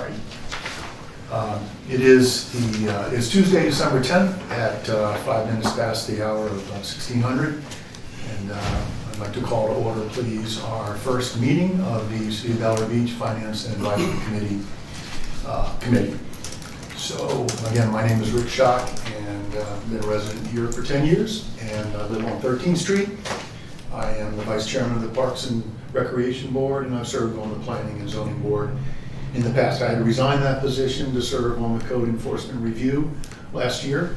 sorry. It's Tuesday, December 10th at 5 minutes past the hour of 1600. And I'd like to call to order, please, our first meeting of the City of Bel Air Beach Finance and Advisory Committee. So, again, my name is Rick Schock, and I've been a resident here for 10 years, and I live on 13th Street. I am the Vice Chairman of the Parks and Recreation Board, and I've served on the Planning and Zoning Board in the past. I had to resign that position to serve on the Code Enforcement Review last year,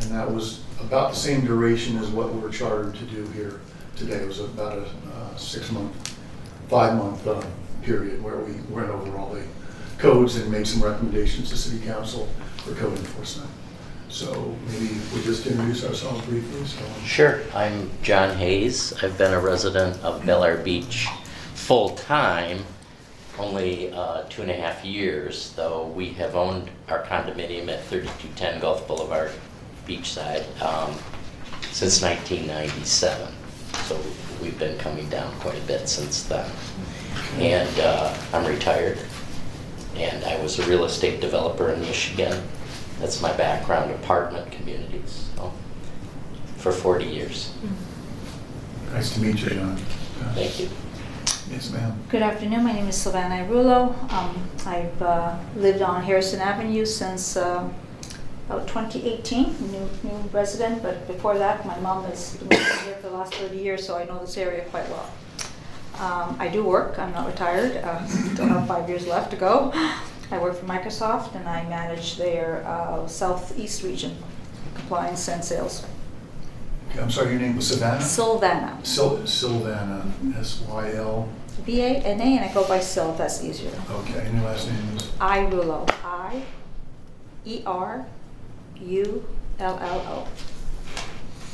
and that was about the same duration as what we're chartered to do here today. It was about a 5-month period where we went over all the codes and made some recommendations to City Council for code enforcement. So maybe we just introduce ourselves briefly. Sure. I'm John Hayes. I've been a resident of Bel Air Beach full-time only 2.5 years, though we have owned our condominium at 3210 Gulf Boulevard, Beachside, since 1997. So we've been coming down quite a bit since then. And I'm retired, and I was a real estate developer in Michigan. That's my background, apartment communities, so, for 40 years. Nice to meet you, John. Thank you. Yes, ma'am. Good afternoon. My name is Silvana Irulo. I've lived on Harrison Avenue since about 2018, new resident, but before that, my mom has been living here for the last 30 years, so I know this area quite well. I do work. I'm not retired. Still have 5 years left to go. I work for Microsoft, and I manage their Southeast region, compliance and sales. Okay, I'm sorry, your name was Savannah? Silvana. Sylvana, S-Y-L. V-A-N-A, and I go by Sil, if that's easier. Okay, and your last name is? Irulo. I-E-R-U-L-L-O.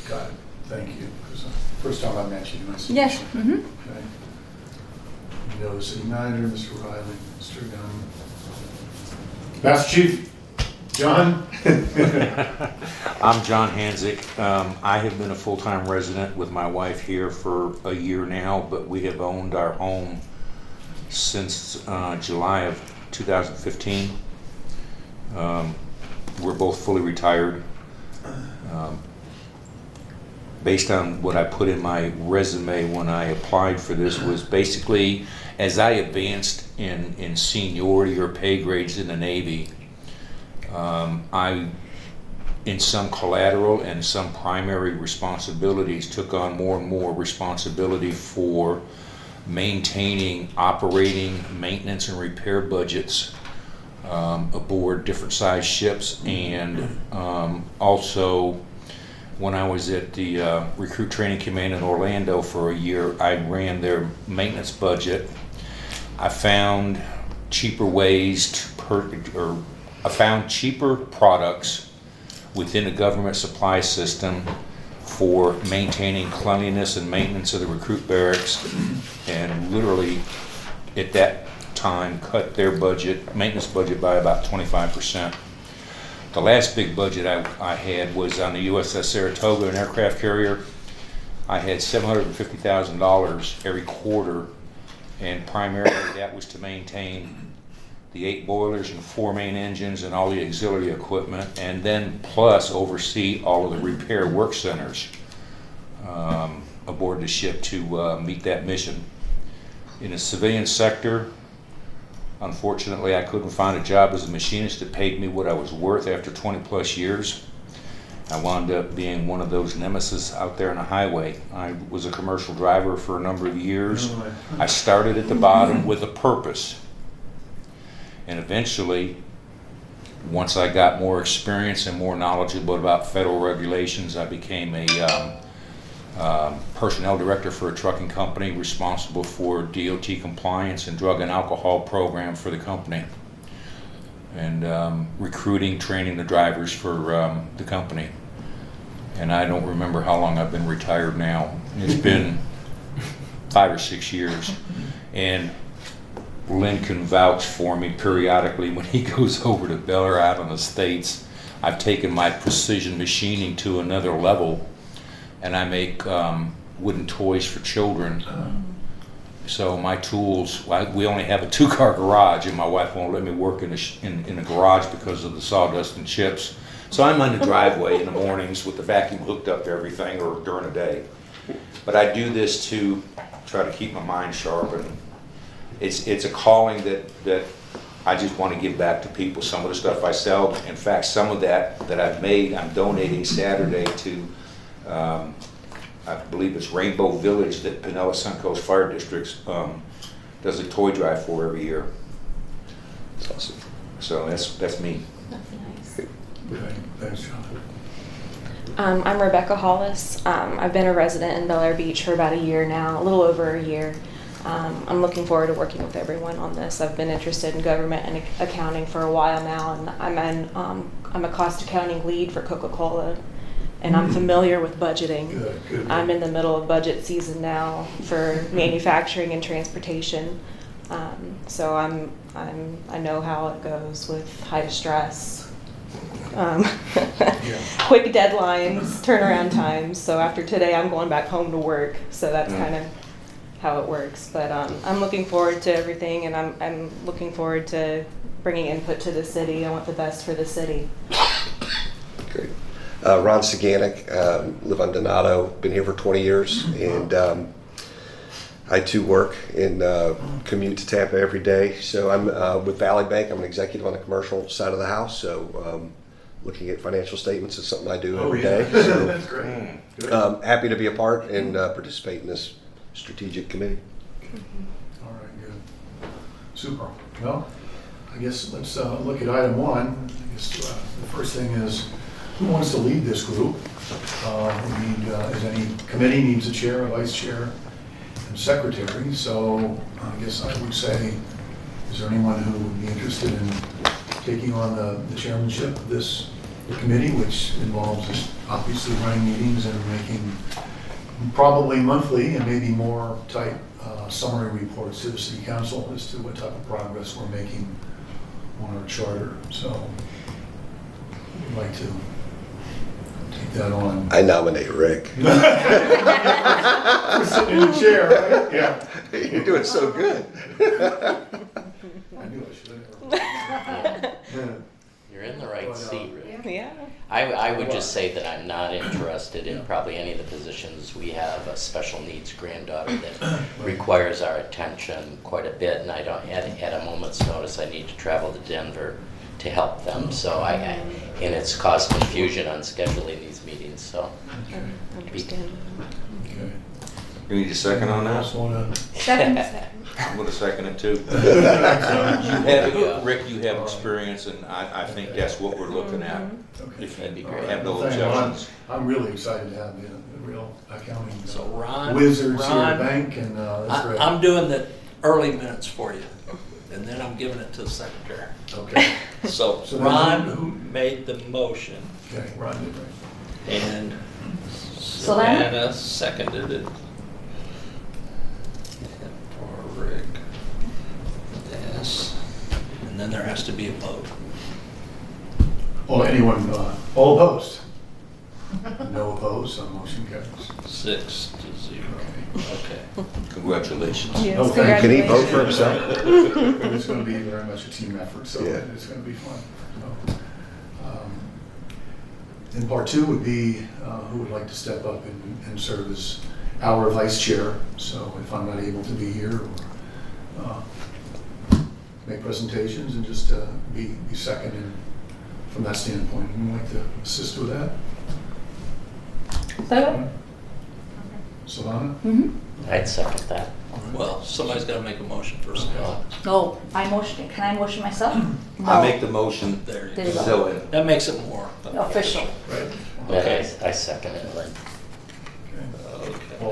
Got it. Thank you. Because first time I met you, nice to Yes. meet you. Mm-hmm. Okay. You know the city manager, Mr. Riley, Mr. Gunn. Master Chief, John. I'm John Hanzik. I have been a full-time resident with my wife here for a year now, but we have owned our home since July of 2015. We're both fully retired. Based on what I put in my resume when I applied for this was basically as I advanced in seniority or pay grades in the Navy, I, in some collateral and some primary responsibilities, took on more and more responsibility for maintaining, operating, maintenance, and repair budgets aboard different size ships, and also when I was at the Recruit Training Command in Orlando for a year, I ran their maintenance budget. I found cheaper ways I found cheaper products within the government supply system for maintaining cleanliness and maintenance of the recruit barracks, and literally at that time cut their maintenance budget by about 25%. The last big budget I had was on the USS Saratoga, an aircraft carrier. I had $750,000 every quarter, and primarily that was to maintain the 8 boilers and 4 main engines and all the auxiliary equipment, and then plus oversee all of the repair work centers aboard the ship to meet that mission. In the civilian sector, unfortunately, I couldn't find a job as a machinist that paid me what I was worth after 20 plus years. I wound up being one of those nemesis out there on the highway. I was a commercial driver for a number of years. I started at the bottom with a purpose. And eventually, once I got more experience and more knowledgeable about federal regulations, I became a personnel director for a trucking company responsible for DOT compliance and drug and alcohol program for the company, and recruiting, training the drivers for the company. And I don't remember how long I've been retired now. It's been 5 or 6 years. And Lynn can vouch for me periodically when he goes over to Bel Air out in the States. I've taken my precision machining to another level, and I make wooden toys for children So my tools, we only have a 2-car garage, and my wife won't let me work in the garage because of the sawdust and chips. So I'm on the driveway in the mornings with the vacuum hooked up to everything, or during the day. But I do this to try to keep my mind sharp, and it's a calling that I just want to give back to people. Some of the stuff I sell, in fact, some of that I've made, I'm donating Saturday to, I believe it's Rainbow Village that Pinellas Suncoast Fire Districts does a toy drive for every year. That's awesome. So that's me. That's nice. Okay, thanks, John. I'm Rebecca Hollis. I've been a resident in Bel Air Beach for about a year now, a little over a year. I'm looking forward to working with everyone on this. I've been interested in government and accounting for a while now, and I'm a cost accounting lead for Coca-Cola, and I'm familiar with budgeting. Good. I'm in the middle of budget season now for manufacturing and transportation, so I know how it goes with high stress. Quick deadlines, turnaround times. So after today, I'm going back home to work. So that's kind of how it works. But I'm looking forward to everything, and I'm looking forward to bringing input to the city. I want the best for the city. Great. Ron Saganik, live on Donato, been here for 20 years, and I too work and commute to Tampa every day. So I'm with Valley Bank. I'm an executive on the commercial side of the house. So looking at financial statements is something I do every day. So That's great. Good. happy to be a part and participate in this strategic committee. All right, good. Super. Well, I guess let's look at item 1. I guess the first thing is, who wants to lead this group? We need, as any committee needs a chair, a vice chair, and secretary. So I guess I would say, is there anyone who would be interested in taking on the chairmanship of this committee, which involves just obviously running meetings and making probably monthly and maybe more type summary reports to the city council as to what type of progress we're making on our charter. So I'd like to take that on. I nominate Rick. We're sitting in the chair, right? Yeah. You're doing so good. I knew I should have. You're in the right seat, Rick. Yeah. I would just say that I'm not interested in probably any of the positions. We have a special needs granddaughter that requires our attention quite a bit, and I don't, at a moment's notice, I need to travel to Denver to help them. So and it's caused confusion on scheduling these meetings, so. Understand. Okay. You need a second on that? Just wanna- Second. I'm going to second it too. There we go. Rick, you have experience, and I think that's what we're looking at. Okay. If That'd be you great. have no Thank you. objections. I'm really excited to have the real accounting So Ron, wizards here at Ron, bank, and that's great. I'm doing the early minutes for you, and then I'm giving it to the secretary. Okay. So So then Ron who- made the motion, Okay, Ron did right. and Savannah? Savannah seconded it. And for Rick, yes, and then there has to be a vote. Well, anyone, all opposed? No opposed, so motion carries. 6-0. Okay. Congratulations. Yes, Oh, thank Can he vote for himself? It's going to be very much a team effort, so Yeah. it's going to be fun. So, and part 2 would be who would like to step up and serve as our vice chair. So if I'm not able to be here, or make presentations and just be second in, from that standpoint. Would you like to assist with that? Second? Savannah? Mm-hmm. I'd second that. Well, somebody's got to make a motion first of all. No, can I motion myself? I make the motion. There you There you go. go. So, That makes it more Official. Right? Okay. I second it, Lynn. Okay. Okay.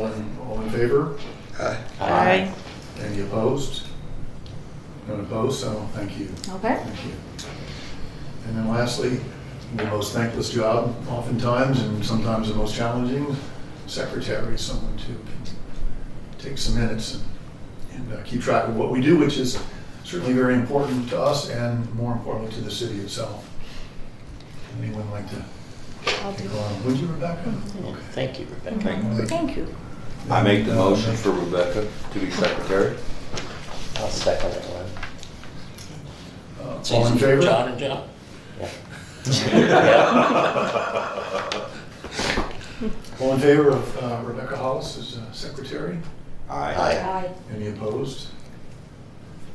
All in favor? Aye. Any opposed? None opposed, so thank you. Okay. Thank you. And then lastly, the most thankless job oftentimes, and sometimes the most challenging, secretary, someone who can take some minutes and keep track of what we do, which is certainly very important to us and more importantly to the city itself. Anyone like to I'll do take on? Would you, Rebecca? Yeah, Okay. thank you, Rebecca. Thank you. I make the motion for Rebecca to be secretary. I'll second it, Lynn. It's All in easy for favor? John and John. All in favor of Rebecca Hollis as secretary? Aye. Aye. Any opposed?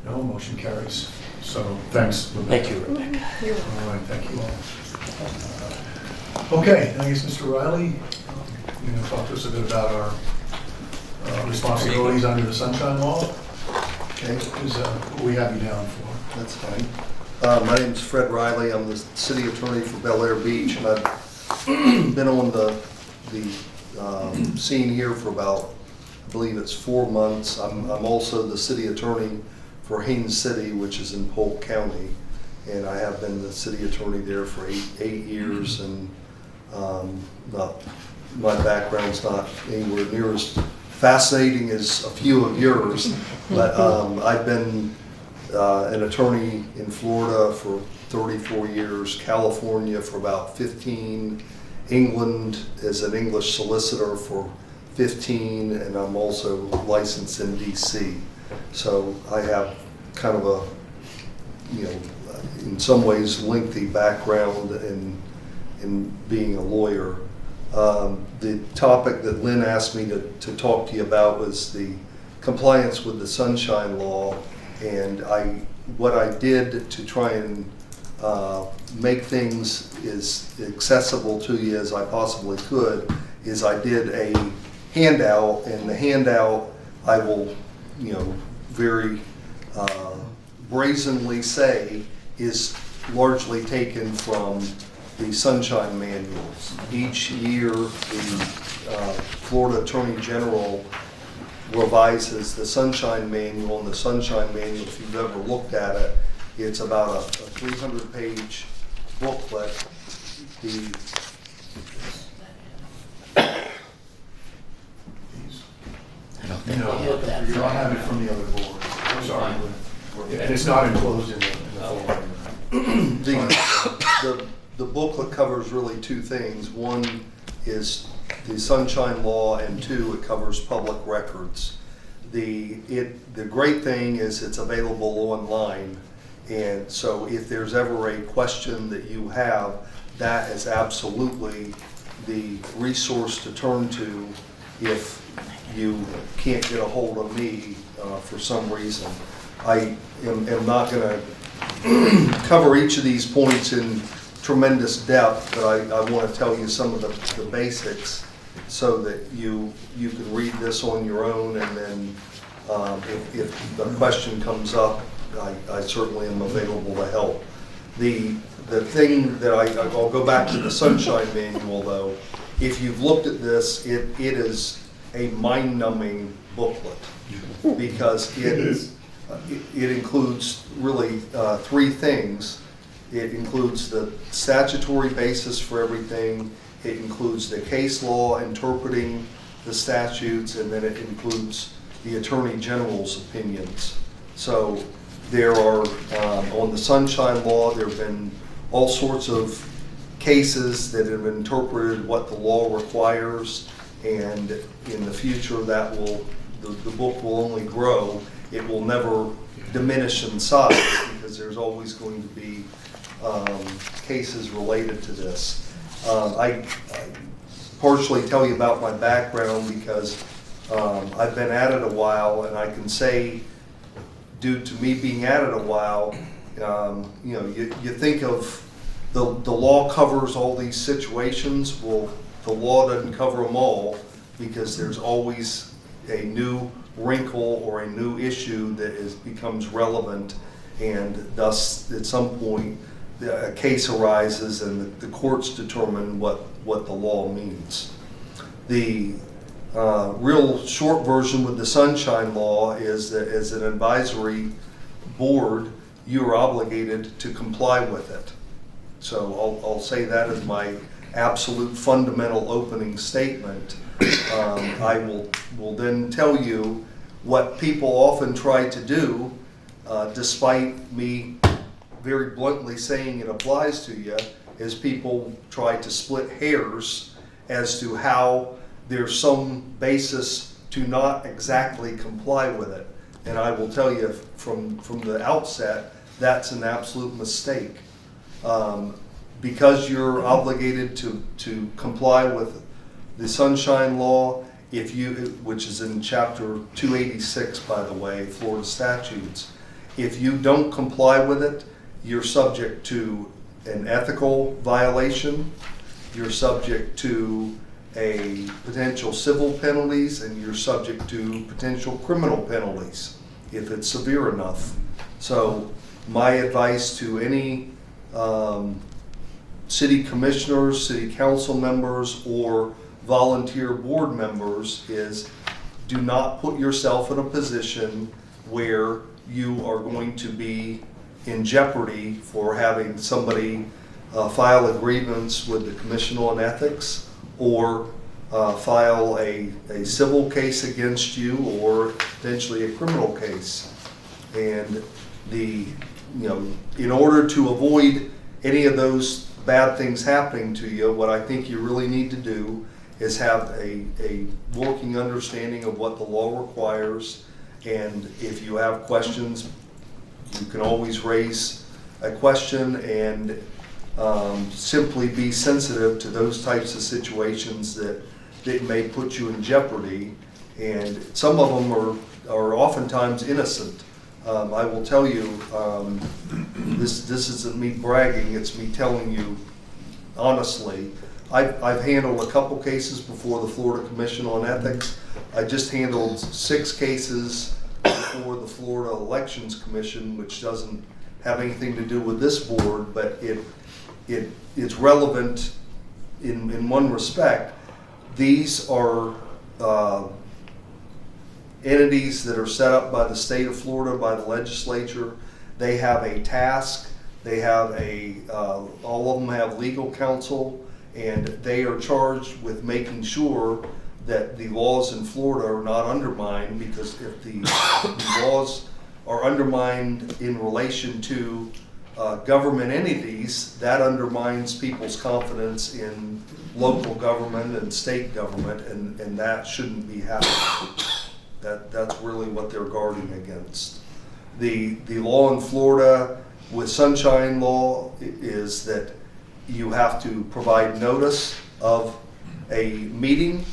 No, motion carries. So, thanks, Rebecca. Thank you, Rebecca. All right, thank you all. Okay, I guess, Mr. Riley, you know, talk to us a bit about our responsibilities under the Sunshine Law. Okay, Is what we have you down for. that's fine. My name's Fred Riley. I'm the city attorney for Bel Air Beach, and I've been on the scene here for about, I believe it's 4 months. I'm also the city attorney for Haines City, which is in Polk County, and I have been the city attorney there for eight years. And my background's not anywhere near as fascinating as a few of yours, but I've been an attorney in Florida for 34 years, California for about 15, England as an English solicitor for 15, and I'm also licensed in DC. So I have kind of a, you know, in some ways lengthy background in being a lawyer. The topic that Lynn asked me to talk to you about was the compliance with the Sunshine Law, and what I did to try and make things as accessible to you as I possibly could is I did a handout, and the handout I will, you know, very brazenly say is largely taken from the Sunshine Manuals. Each year, the Florida Attorney General revises the Sunshine Manual, and the Sunshine Manual, if you've ever looked at it, it's about a 300-page booklet. I don't think No, we have that. you don't have it from the other board. I'm sorry. And it's not enclosed in the folder. The booklet covers really two things. One is the Sunshine Law, and two, it covers public records. The great thing is it's available online, and so if there's ever a question that you have, that is absolutely the resource to turn to if you can't get a hold of me for some reason. I am not going to cover each of these points in tremendous depth, but I want to tell you some of the basics so that you can read this on your own, and then if the question comes up, I certainly am available to help. The thing that I'll go back to the Sunshine Manual though. If you've looked at this, it is a mind-numbing booklet because it includes really three things. It includes the statutory basis for everything. It includes the case law interpreting the statutes, and then it includes the Attorney General's opinions. So there are, on the Sunshine Law, there have been all sorts of cases that have interpreted what the law requires, and in the future the book will only grow. It will never diminish in size because there's always going to be cases related to this. I partially tell you about my background because I've been at it a while, and I can say, due to me being at it a while, you think of the law covers all these situations. Well, the law doesn't cover them all because there's always a new wrinkle or a new issue that becomes relevant, and thus at some point a case arises and the courts determine what the law means. The real short version with the Sunshine Law is that as an advisory board, you are obligated to comply with it. So I'll say that as my absolute fundamental opening statement. I will then tell you what people often try to do, despite me very bluntly saying it applies to you, is people try to split hairs as to how there's some basis to not exactly comply with it. And I will tell you from the outset, that's an absolute mistake. Because you're obligated to comply with the Sunshine Law, which is in Chapter 286, by the way, Florida statutes, if you don't comply with it, you're subject to an ethical violation, you're subject to a potential civil penalties, and you're subject to potential criminal penalties if it's severe enough. So my advice to any city commissioners, city council members, or volunteer board members is do not put yourself in a position where you are going to be in jeopardy for having somebody file a grievance with the Commission on Ethics, or file a civil case against you, or potentially a criminal case. And in order to avoid any of those bad things happening to you, what I think you really need to do is have a working understanding of what the law requires. And if you have questions, you can always raise a question, and simply be sensitive to those types of situations that may put you in jeopardy. And some of them are oftentimes innocent. I will tell you, this isn't me bragging, it's me telling you honestly. I've handled a couple cases before the Florida Commission on Ethics. I just handled 6 cases before the Florida Elections Commission, which doesn't have anything to do with this board, but it's relevant in one respect. These are entities that are set up by the state of Florida, by the legislature. They have a task. They have all of them have legal counsel, and they are charged with making sure that the laws in Florida are not undermined, because if the laws are undermined in relation to government entities, that undermines people's confidence in local government and state government, and that shouldn't be happening. That's really what they're guarding against. The law in Florida with Sunshine Law is that you have to provide notice of a meeting,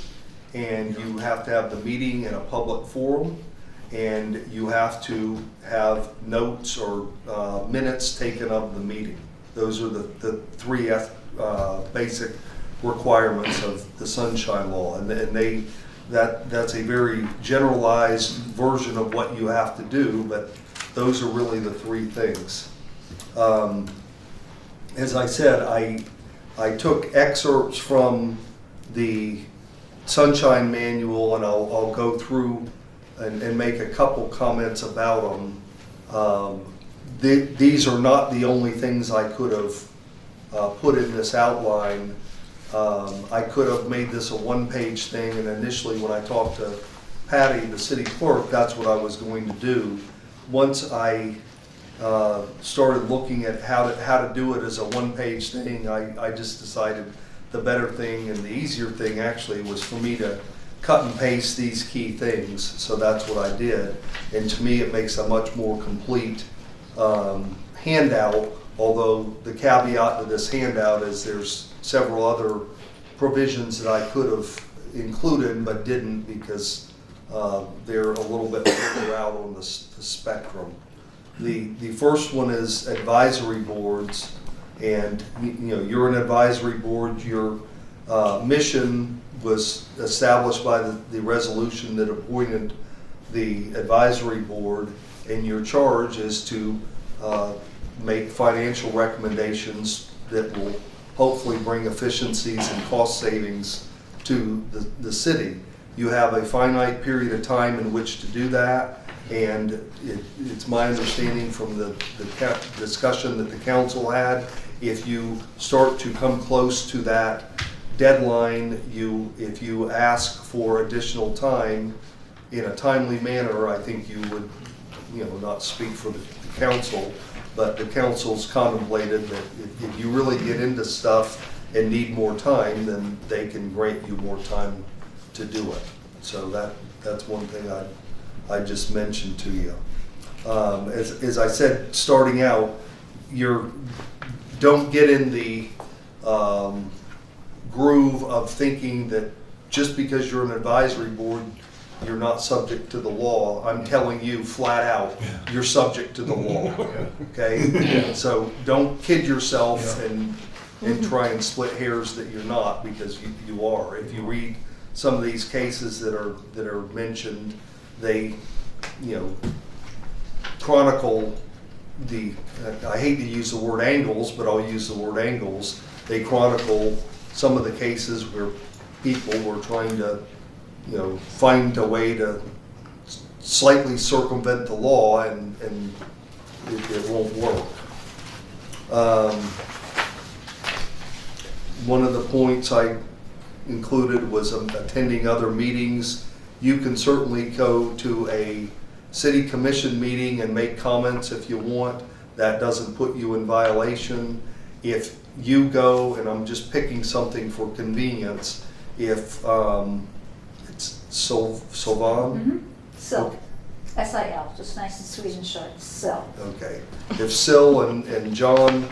and you have to have the meeting in a public forum, and you have to have notes or minutes taken of the meeting. Those are the 3 basic requirements of the Sunshine Law, and that's a very generalized version of what you have to do, but those are really the 3 things. As I said, I took excerpts from the Sunshine Manual, and I'll go through and make a couple comments about them. These are not the only things I could have put in this outline. I could have made this a 1-page thing, and initially when I talked to Patty, the city clerk, that's what I was going to do. Once I started looking at how to do it as a 1-page thing, I just decided the better thing and the easier thing actually was for me to cut and paste these key things. So that's what I did, and to me it makes a much more complete handout, although the caveat to this handout is there's several other provisions that I could have included but didn't, because they're a little bit further out on the spectrum. The first one is advisory boards, and you're an advisory board. Your mission was established by the resolution that appointed the advisory board, and your charge is to make financial recommendations that will hopefully bring efficiencies and cost savings to the city. You have a finite period of time in which to do that, and it's my understanding from the discussion that the council had, if you start to come close to that deadline, if you ask for additional time in a timely manner, I think you would, not speak for the council, but the council's contemplated that if you really get into stuff and need more time, then they can grant you more time to do it. So That's one thing I just mentioned to you. As I said, starting out, don't get in the groove of thinking that just because you're an advisory board, you're not subject to the law. I'm telling you flat out, you're subject to the law, okay? So don't kid yourself and try and split hairs that you're not, because you are. If you read some of these cases that are mentioned, they, chronicle I hate to use the word angles, but I'll use the word angles. They chronicle some of the cases where people were trying to, find a way to slightly circumvent the law, and it won't work. One of the points I included was attending other meetings. You can certainly go to a city commission meeting and make comments if you want. That doesn't put you in violation. If you go, and I'm just picking something for convenience, if it's Sylvan? Sil, S-I-L, just nice and sweet and short, Sil. Okay. If Sil and John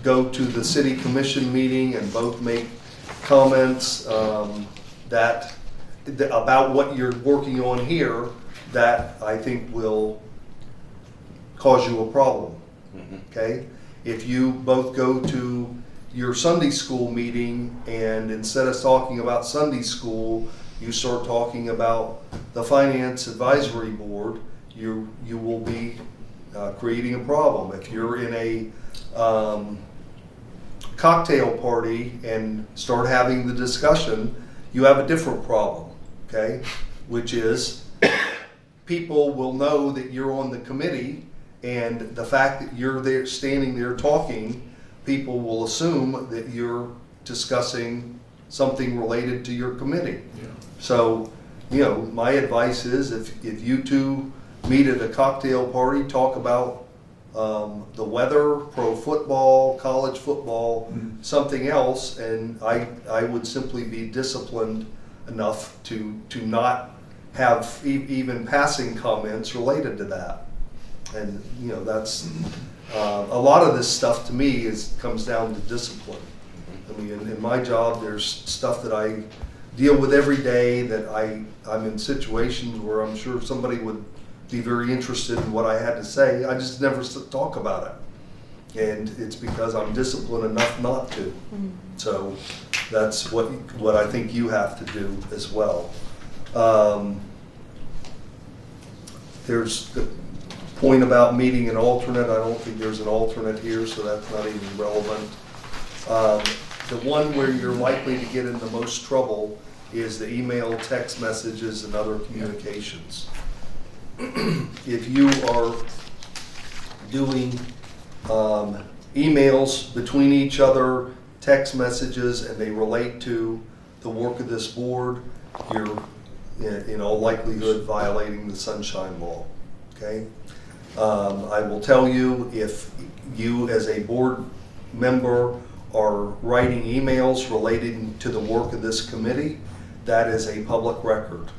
go to the city commission meeting and both make comments about what you're working on here, that I think will cause you a problem. Okay? If you both go to your Sunday school meeting and instead of talking about Sunday school, you start talking about the Finance Advisory Board, you will be creating a problem. If you're in a cocktail party and start having the discussion, you have a different problem, okay? Which is people will know that you're on the committee, and the fact that you're there, standing there talking, people will assume that you're discussing something related to your committee. Yeah. So, my advice is if you two meet at a cocktail party, talk about the weather, pro football, college football, something else, and I would simply be disciplined enough to not have even passing comments related to that. And that's a lot of this stuff to me comes down to discipline. I mean, in my job, there's stuff that I deal with every day that I'm in situations where I'm sure somebody would be very interested in what I had to say. I just never talk about it. And it's because I'm disciplined enough not to. So that's what I think you have to do as well. There's the point about meeting an alternate. I don't think there's an alternate here, so that's not even relevant. The one where you're likely to get in the most trouble is the email, text messages, and other communications. If you are doing emails between each other, text messages, and they relate to the work of this board, you're in all likelihood violating the Sunshine Law, okay? I will tell you, if you as a board member are writing emails relating to the work of this committee, that is a public record.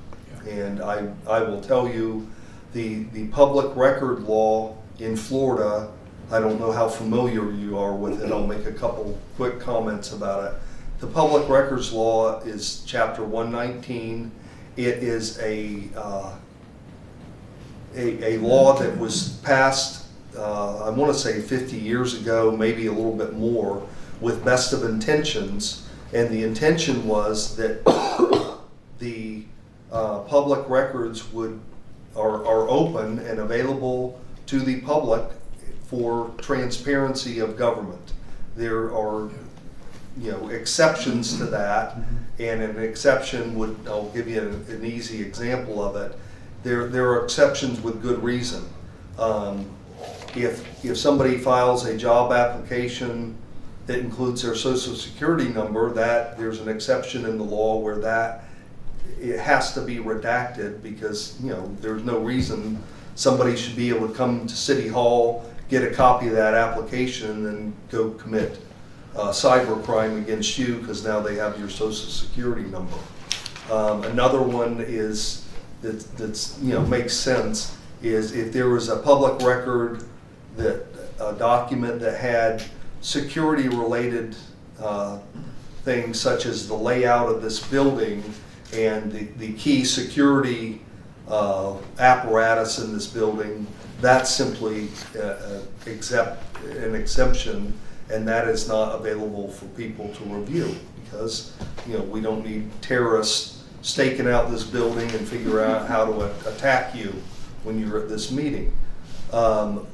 And I will tell you, the public record law in Florida, I don't know how familiar you are with it. I'll make a couple quick comments about it. The public records law is chapter 119. It is a law that was passed, I want to say 50 years ago, maybe a little bit more, with best of intentions. And the intention was that the public records are open and available to the public for transparency of government. There are exceptions to that, and an exception I'll give you an easy example of it. There are exceptions with good reason. If somebody files a job application that includes their social security number, that there's an exception in the law where that it has to be redacted, because there's no reason somebody should be able to come to City Hall, get a copy of that application, and then go commit cyber crime against you because now they have your social security number. Another one is that's, makes sense is if there was a public record that, a document that had security-related things such as the layout of this building and the key security apparatus in this building, that's simply an exemption, and that is not available for people to review because, we don't need terrorists staking out this building and figure out how to attack you when you're at this meeting. Over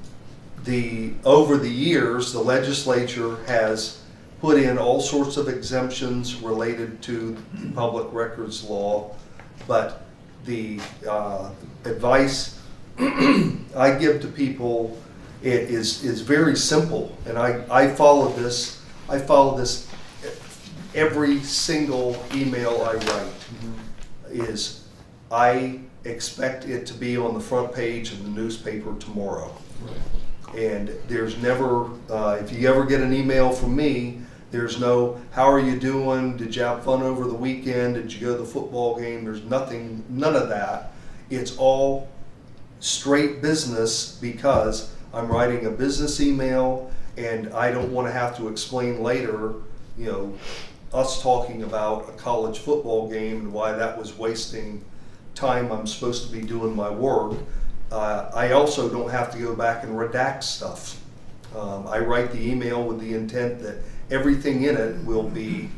the years, the legislature has put in all sorts of exemptions related to the public records law, but the advice I give to people is very simple, and I follow this. I follow this every single email I write. Is I expect it to be on the front page of the newspaper tomorrow. And there's never, if you ever get an email from me, there's no, how are you doing? Did you have fun over the weekend? Did you go to the football game? There's nothing, none of that. It's all straight business because I'm writing a business email and I don't want to have to explain later, us talking about a college football game and why that was wasting time I'm supposed to be doing my work. I also don't have to go back and redact stuff. I write the email with the intent that everything in it will be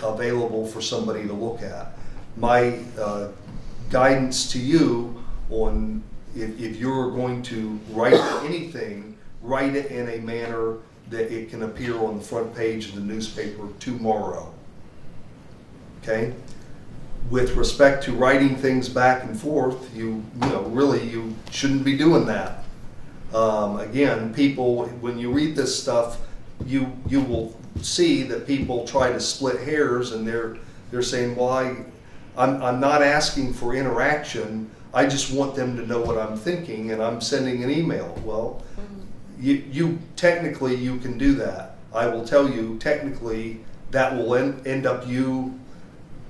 available for somebody to look at. My guidance to you on if you're going to write anything, write it in a manner that it can appear on the front page of the newspaper tomorrow. Okay? With respect to writing things back and forth, you shouldn't be doing that. Again, people, when you read this stuff, you will see that people try to split hairs, and they're saying, well, I'm not asking for interaction. I just want them to know what I'm thinking, and I'm sending an email. Well, you technically you can do that. I will tell you, technically, that will end up you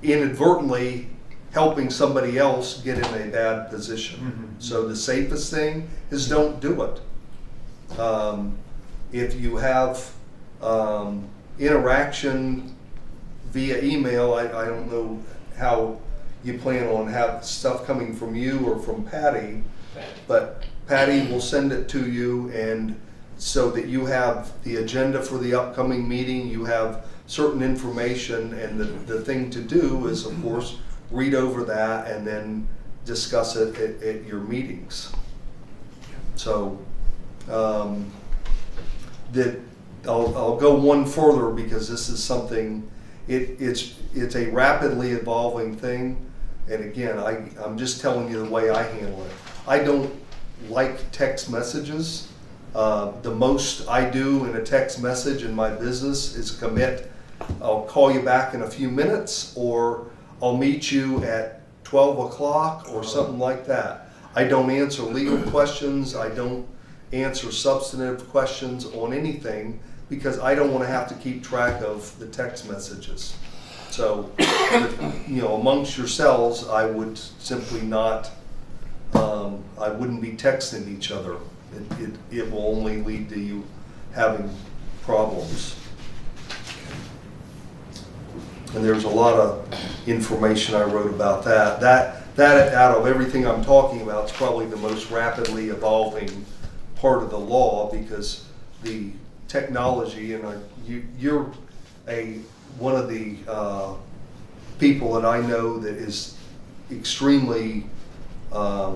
inadvertently helping somebody else get in a bad position. So the safest thing is don't do it. If you have interaction via email, I don't know how you plan on have stuff coming from you or from Patty, but Patty will send it to you, and so that you have the agenda for the upcoming meeting, you have certain information, and the thing to do is, of course, read over that and then discuss it at your meetings. So I'll go one further because this is something, it's a rapidly evolving thing, and again, I'm just telling you the way I handle it. I don't like text messages. The most I do in a text message in my business is commit. I'll call you back in a few minutes, or I'll meet you at 12 o'clock or something like that. I don't answer legal questions. I don't answer substantive questions on anything because I don't want to have to keep track of the text messages. So, amongst yourselves, I would simply not, I wouldn't be texting each other. It will only lead to you having problems. And there's a lot of information I wrote about that. That out of everything I'm talking about is probably the most rapidly evolving part of the law because the technology, and you're one of the people that I know that is extremely up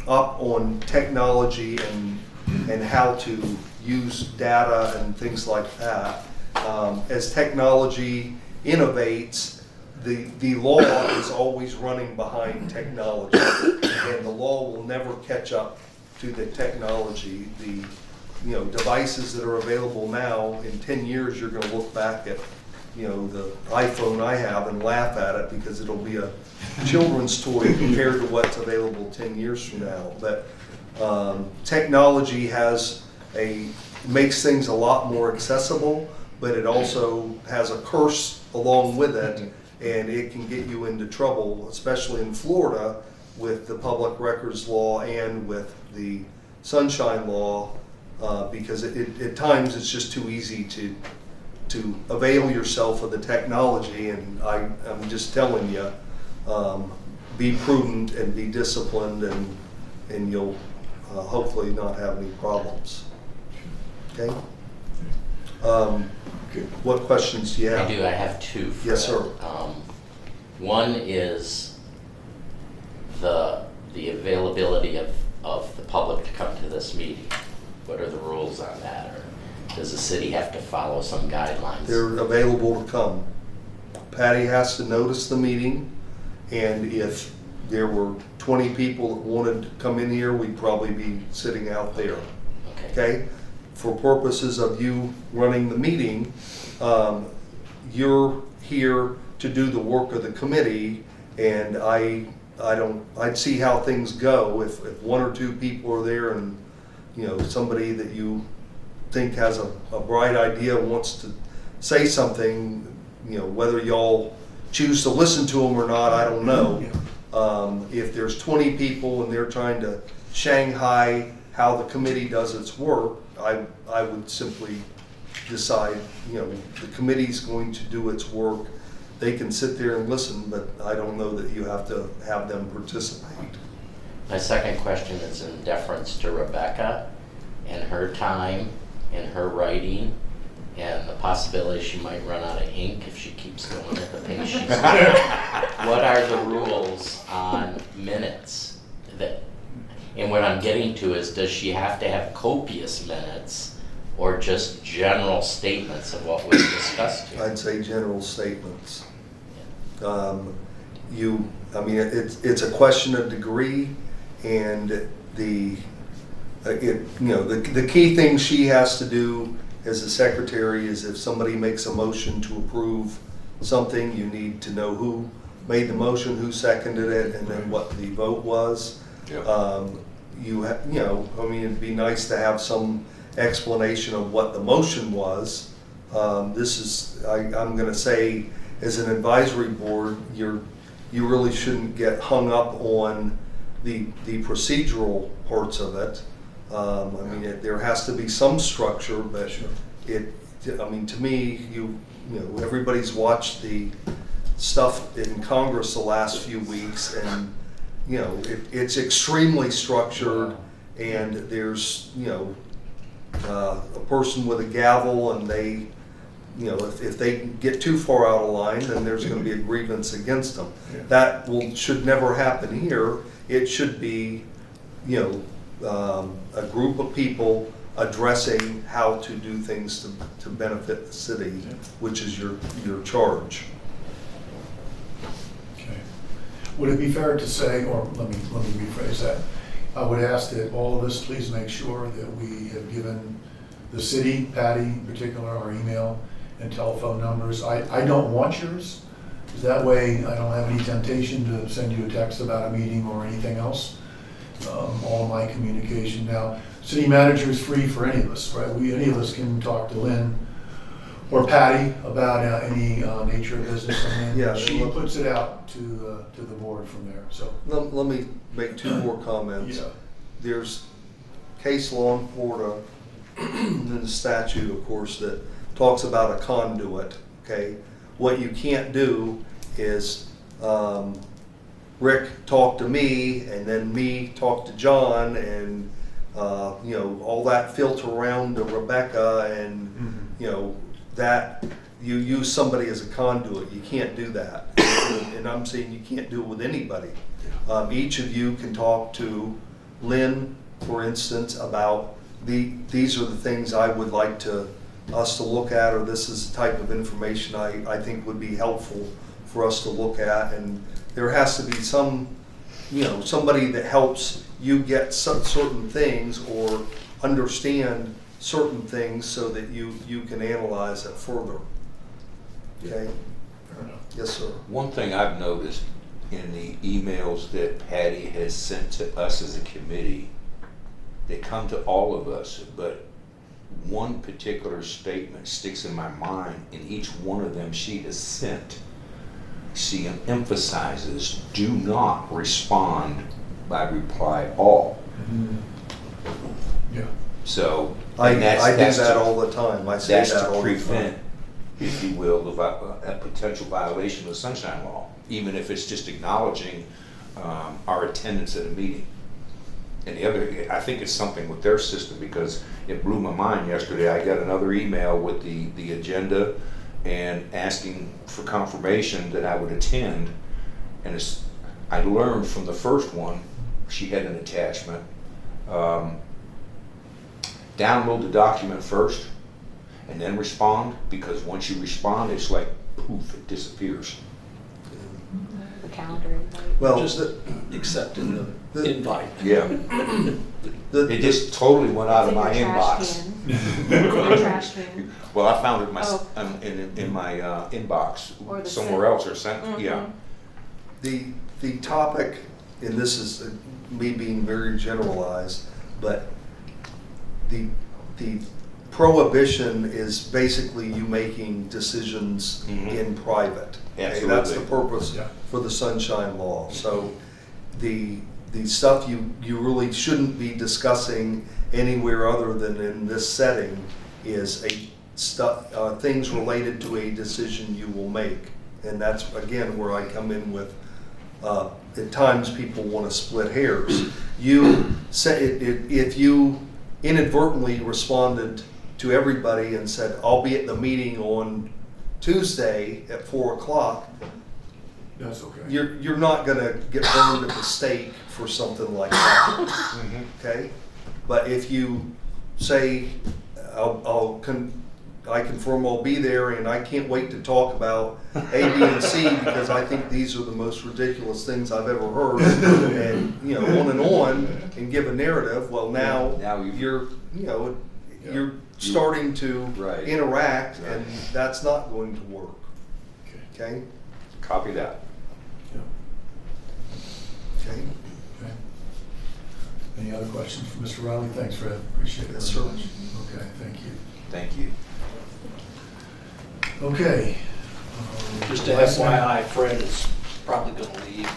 on technology and how to use data and things like that. As technology innovates, the law is always running behind technology, and the law will never catch up to the technology. The devices that are available now, in 10 years you're going to look back at the iPhone I have and laugh at it because it'll be a children's toy compared to what's available 10 years from now. But technology makes things a lot more accessible, but it also has a curse along with it, and it can get you into trouble, especially in Florida, with the public records law and with the sunshine law, because at times it's just too easy to avail yourself of the technology. And I'm just telling you, be prudent and be disciplined, and you'll hopefully not have any problems. Okay? What questions do you have? I do, I have two. Fred. Yes, sir. One is the availability of the public to come to this meeting. What are the rules on that? Or does the city have to follow some guidelines? They're available to come. Patty has to notice the meeting, and if there were 20 people that wanted to come in here, we'd probably be sitting out there. Okay? For purposes of you running the meeting, you're here to do the work of the committee, and I'd see how things go. If one or two people are there, and somebody that you think has a bright idea wants to say something, whether y'all choose to listen to them or not, I don't know. If there's 20 people and they're trying to Shanghai how the committee does its work, I would simply decide, the committee's going to do its work. They can sit there and listen, but I don't know that you have to have them participate. My second question is in deference to Rebecca and her time and her writing and the possibility she might run out of ink if she keeps going at the pace she's going. What are the rules on minutes? And what I'm getting to is, does she have to have copious minutes or just general statements of what was discussed here? I'd say general statements. It's a question of degree, and the key thing she has to do as a secretary is, if somebody makes a motion to approve something, you need to know who made the motion, who seconded it, and then what the vote was. Yeah. It'd be nice to have some explanation of what the motion was. I'm going to say, as an advisory board, you really shouldn't get hung up on the procedural parts of it. There has to be some structure, but Sure. to me, everybody's watched the stuff in Congress the last few weeks, and it's extremely structured, and there's a person with a gavel, and they if they get too far out of line, then there's going to be a grievance against them. Yeah. That should never happen here. It should be a group of people addressing how to do things to benefit the city, which is your charge. Okay. Would it be fair to say, or let me rephrase that, I would ask that all of us please make sure that we have given the city, Patty in particular, our email and telephone numbers. I don't want yours, because that way I don't have any temptation to send you a text about a meeting or anything else. All of my communication now, city manager is free for any of us, right? Any of us can talk to Lynn or Patty about any nature of business, and then she puts it out to the board from there. So Let me make two more comments. Yeah. There's case law in Florida, and the statute, of course, that talks about a conduit. Okay, what you can't do is Rick talk to me, and then me talk to John, and all that filter around to Rebecca, and that you use somebody as a conduit. You can't do that, and I'm saying you can't do it with anybody. Each of you can talk to Lynn, for instance, about these are the things I would like us to look at, or this is the type of information I think would be helpful for us to look at. And there has to be somebody that helps you get some certain things or understand certain things so that you can analyze it further. Okay? fair enough. Yes, sir. One thing I've noticed in the emails that Patty has sent to us as a committee, they come to all of us, but one particular statement sticks in my mind in each one of them she has sent. emphasizes, do not respond by reply all. Yeah. So, I and that's, I do that's that to- all the time. I say that's that to all the prevent, time. if you will, a potential violation of the Sunshine Law, even if it's just acknowledging our attendance at a meeting. And the other, I think it's something with their system, because it blew my mind yesterday. I got another email with the agenda and asking for confirmation that I would attend. And I learned from the first one, she had an attachment. Download the document first and then respond, because once you respond, it's like poof, it disappears. The calendar invite. Well, Just accepting the invite. Yeah, the- it just totally went out of It's in my your trash inbox. can. In your trash can. Well, I found it in my, Oh. in my inbox Or the somewhere sent. else, or sent, yeah. The topic, and this is me being very generalized, but the prohibition is basically you making decisions Mhm. in private. Okay, that's the Absolutely. purpose Yeah. for the Sunshine Law. So the stuff you really shouldn't be discussing anywhere other than in this setting is things related to a decision you will make. And that's, again, where I come in with, at times people want to split hairs. You say, if you inadvertently responded to everybody and said, I'll be at the meeting on Tuesday at 4 o'clock, That's okay. you're not gonna get burned at the stake for something like that, Mhm. okay? But if you say, I confirm I'll be there and I can't wait to talk about A, B, and C because I think these are the most ridiculous things I've ever heard, and, you know, on, and give a narrative, well, now Now you're starting to Right. interact, Right. and that's not going to work, Okay. okay? Copy that. Yeah. Okay? Okay. Any other questions for Mr. Riley? Thanks, Fred. Appreciate it. Yes, very sir. much. Okay, thank you. Thank you. Okay. Just a FYI, Fred is probably gonna leave.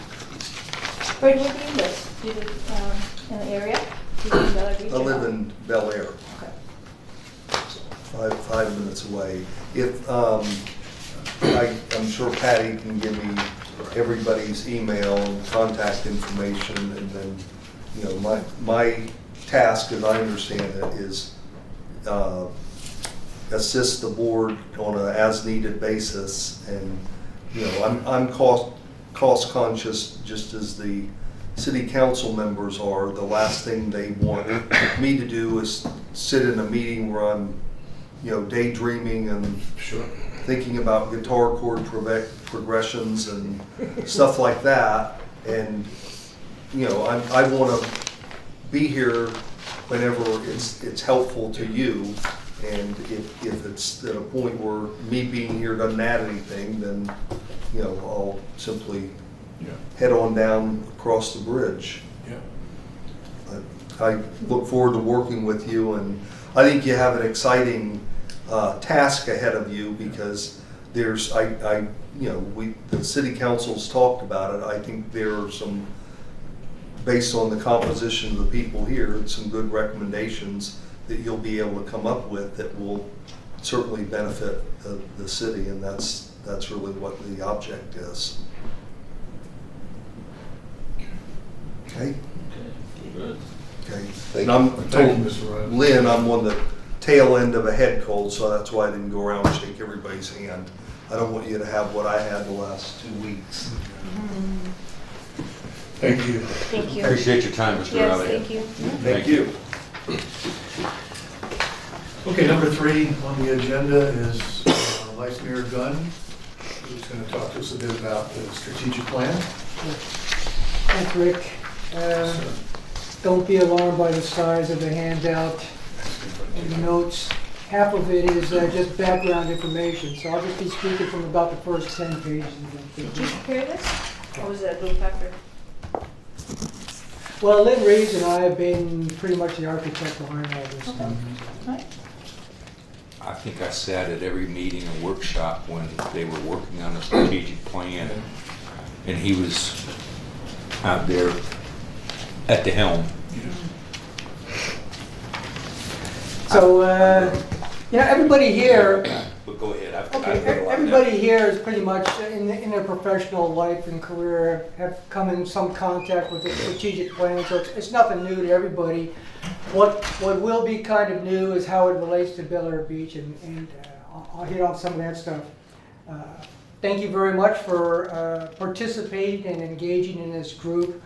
Where do you live? Do you live in the area? Do you live in Bel Air Beach? I or live not? in Bel Air, Okay. 5 minutes away. If, I'm sure Patty can give me everybody's email and contact information, and then, you know, my task, as I understand it, is assist the board on an as-needed basis, and, you know, I'm cost conscious, just as the city council members are. The last thing they want me to do is sit in a meeting where I'm, you know, daydreaming and Sure. thinking about guitar chord progressions and stuff like that. And, you know, I want to be here whenever it's helpful to you. And if it's at a point where me being here doesn't add anything, then, you know, I'll simply Yeah. head on down across the bridge. Yeah. I look forward to working with you, and I think you have an exciting task ahead of you, because there's, you know, the city council's talked about it. I think there are some, based on the composition of the people here, some good recommendations that you'll be able to come up with that will certainly benefit the city, and that's really what the object is. Okay? Good. Okay. Thank And I'm Thank you, told Mr. Riley. Lynn, I'm on the tail end of a head cold, so that's why I didn't go around and shake everybody's hand. I don't want you to have what I had the last 2 weeks. Thank you. Thank you. Appreciate your time, Mr. Yes, Riley. thank you. Thank you. Okay, number 3 on the agenda is Vice Mayor Gunn, who's going to talk to us a bit about the strategic plan. Thanks, Rick. Don't be alarmed by the size of the handout and the notes. Half of it is just background information, so I'll just be speaking from about the first 10 pages. Did you prepare this? Or was it a blue pepper? Well, Lynn Reeves and I have been pretty much the architect behind all this stuff. Right. I think I sat at every meeting and workshop when they were working on a strategic plan, and he was out there at the helm. So, everybody here, But go ahead. I've okay, got a lot now. everybody here is pretty much in their professional life and career have come in some contact with the strategic plan, so it's nothing new to everybody. What will be kind of new is how it relates to Bel Air Beach, and I'll hit on some of that stuff. Thank you very much for participating and engaging in this group.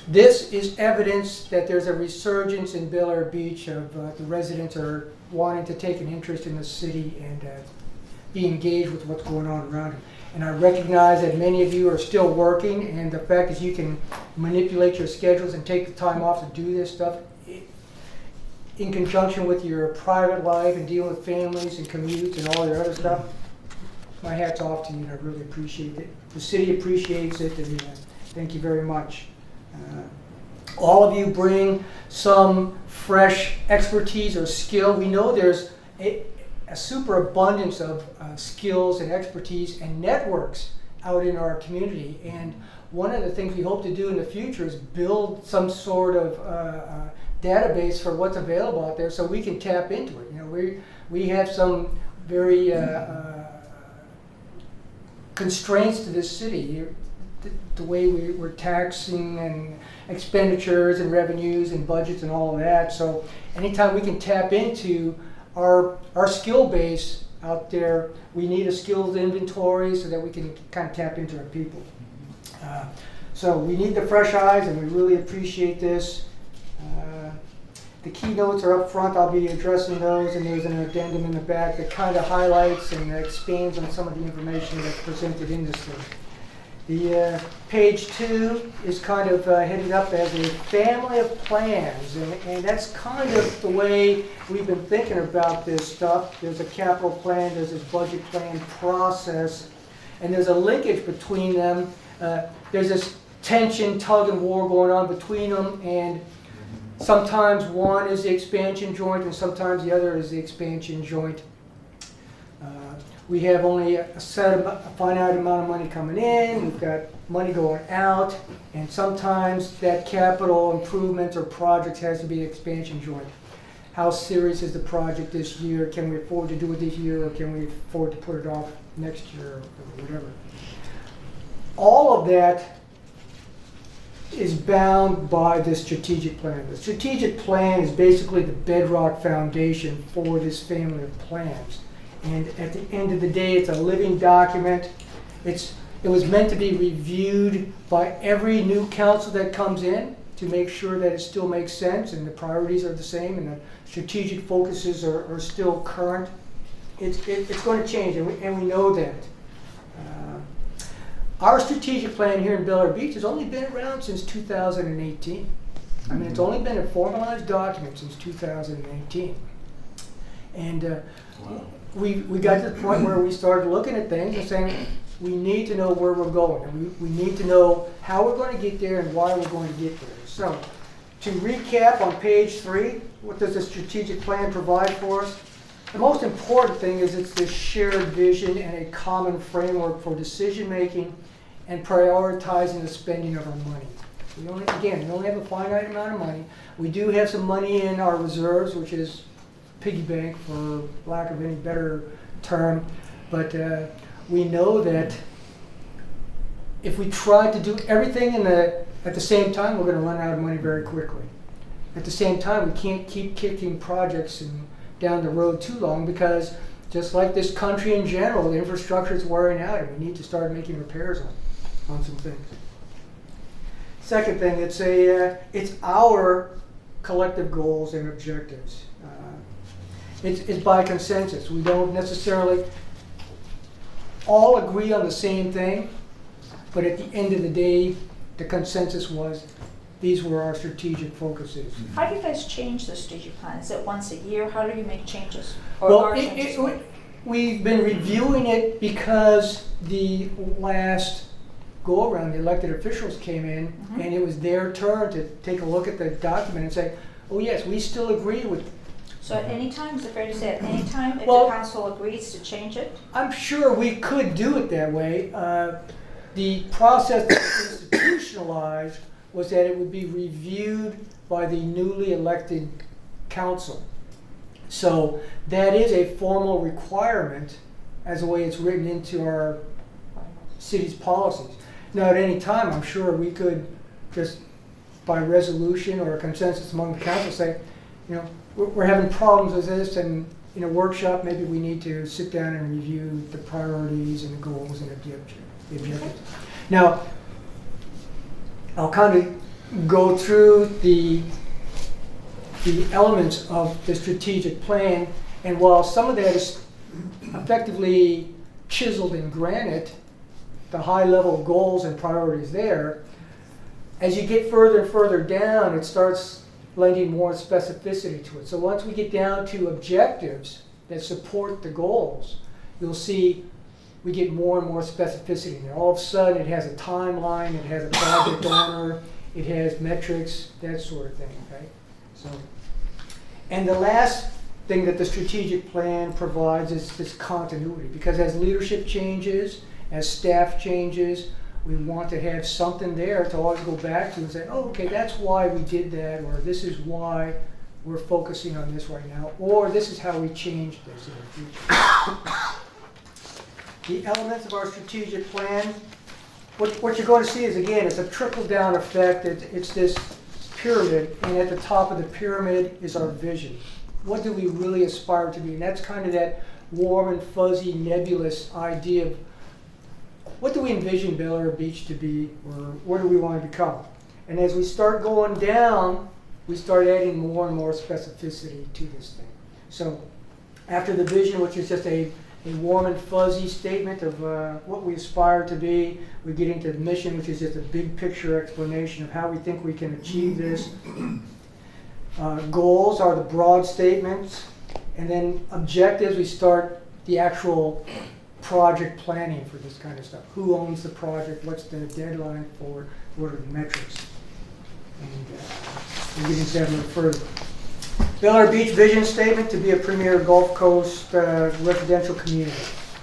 This is evidence that there's a resurgence in Bel Air Beach of the residents are wanting to take an interest in the city and be engaged with what's going on around it. And I recognize that many of you are still working, and the fact that you can manipulate your schedules and take the time off to do this stuff in conjunction with your private life and dealing with families and commutes and all your other stuff. My hat's off to you, and I really appreciate it. The city appreciates it, and thank you very much. All of you bring some fresh expertise or skill. We know there's a superabundance of skills and expertise and networks out in our community. And one of the things we hope to do in the future is build some sort of database for what's available out there so we can tap into it. We have some very constraints to this city. The way we're taxing and expenditures and revenues and budgets and all of that. So anytime we can tap into our skill base out there, we need a skills inventory so that we can kind of tap into our people. So we need the fresh eyes, and we really appreciate this. The keynotes are up front. I'll be addressing those, and there's an addendum in the back that kind of highlights and expands on some of the information that's presented in this thing. The page 2 is kind of headed up as a family of plans, and that's kind of the way we've been thinking about this stuff. There's a capital plan, there's this budget plan process, and there's a linkage between them. There's this tension, tug and war going on between them, and sometimes one is the expansion joint and sometimes the other is the expansion joint. We have only a finite amount of money coming in, we've got money going out, and sometimes that capital improvement or project has to be expansion joint. How serious is the project this year? Can we afford to do it this year, or can we afford to put it off next year, or whatever? All of that is bound by the strategic plan. The strategic plan is basically the bedrock foundation for this family of plans. And at the end of the day, it's a living document. It was meant to be reviewed by every new council that comes in to make sure that it still makes sense and the priorities are the same and the strategic focuses are still current. It's going to change, and we know that. Our strategic plan here in Bel Air Beach has only been around since 2018. I mean, it's only been a formalized document since 2018. And we got to the point where we started looking at things and saying, we need to know where we're going. And we need to know how we're going to get there and why we're going to get there. So, to recap on page 3, what does the strategic plan provide for us? The most important thing is it's this shared vision and a common framework for decision making and prioritizing the spending of our money. We only have a finite amount of money. We do have some money in our reserves, which is piggy bank for lack of any better term, but we know that if we try to do everything at the same time, we're going to run out of money very quickly. At the same time, we can't keep kicking projects down the road too long, because just like this country in general, the infrastructure is wearing out and we need to start making repairs on some things. Second thing, it's our collective goals and objectives. It's by consensus. We don't necessarily all agree on the same thing, but at the end of the day, the consensus was these were our strategic focuses. How do you guys change the strategic plan? Is it once a year? How do you make changes? Or Well, are changes made? we've been reviewing it because the last go-around, the elected officials came in, and it was their turn to take a look at the document and say, oh yes, we still agree with So at any time, is it fair to say at any time, if the Well- council agrees to change it? I'm sure we could do it that way. The process that was institutionalized was that it would be reviewed by the newly elected council. So that is a formal requirement as the way it's written into our city's policies. Now, at any time, I'm sure we could just by resolution or consensus among the council say, you know, we're having problems with this, and in a workshop, maybe we need to sit down and review the priorities and the goals and the objectives. Now, I'll kind of go through the elements of the strategic plan, and while some of that is effectively chiseled in granite, the high-level goals and priorities there, as you get further and further down, it starts lending more specificity to it. So once we get down to objectives that support the goals, you'll see we get more and more specificity. And all of a sudden, it has a timeline, it has a project owner, it has metrics, that sort of thing, okay? So, and the last thing that the strategic plan provides is this continuity, because as leadership changes, as staff changes, we want to have something there to always go back to and say, oh, okay, that's why we did that, or this is why we're focusing on this right now, or this is how we change this in the future. The elements of our strategic plan, what you're going to see is, again, it's a trickle-down effect. It's this pyramid, and at the top of the pyramid is our vision. What do we really aspire to be? And that's kind of that warm and fuzzy, nebulous idea of what do we envision Bel Air Beach to be, or where do we want to become? And as we start going down, we start adding more and more specificity to this thing. So after the vision, which is just a warm and fuzzy statement of what we aspire to be, we get into the mission, which is just a big picture explanation of how we think we can achieve this. Goals are the broad statements, and then objectives, we start the actual project planning for this kind of stuff. Who owns the project? What's the deadline for it? What are the metrics? And we'll get into that a little further. Bel Air Beach vision statement to be a premier Gulf Coast residential community.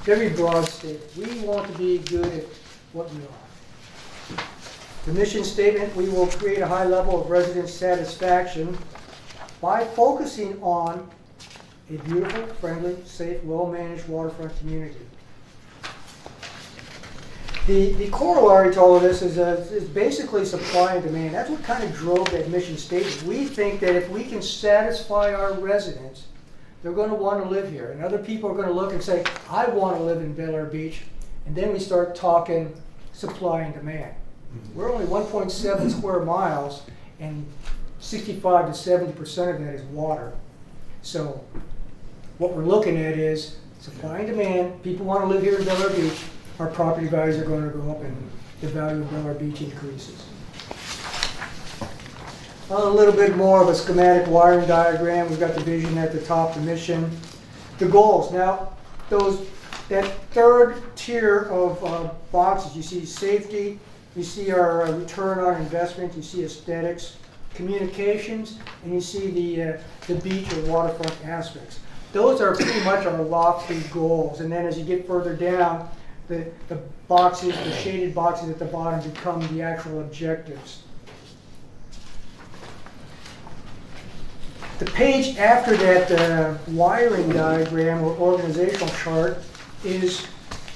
Very broad statement. We want to be good at what we are. The mission statement, we will create a high level of resident satisfaction by focusing on a beautiful, friendly, safe, well-managed waterfront community. The corollary to all of this is basically supply and demand. That's what kind of drove that mission statement. We think that if we can satisfy our residents, they're going to want to live here. And other people are going to look and say, I want to live in Bel Air Beach. And then we start talking supply and demand. We're only 1.7 square miles, and 65 to 70% of that is water. So what we're looking at is supply and demand. People want to live here in Bel Air Beach. Our property values are going to go up, and the value of Bel Air Beach increases. A little bit more of a schematic wiring diagram. We've got the vision at the top, the mission, the goals. Now, that third tier of boxes, you see safety, you see our return on investment, you see aesthetics, communications, and you see the beach or waterfront aspects. Those are pretty much our lofty goals. And then as you get further down, the boxes, the shaded boxes at the bottom become the actual objectives. The page after that wiring diagram or organizational chart is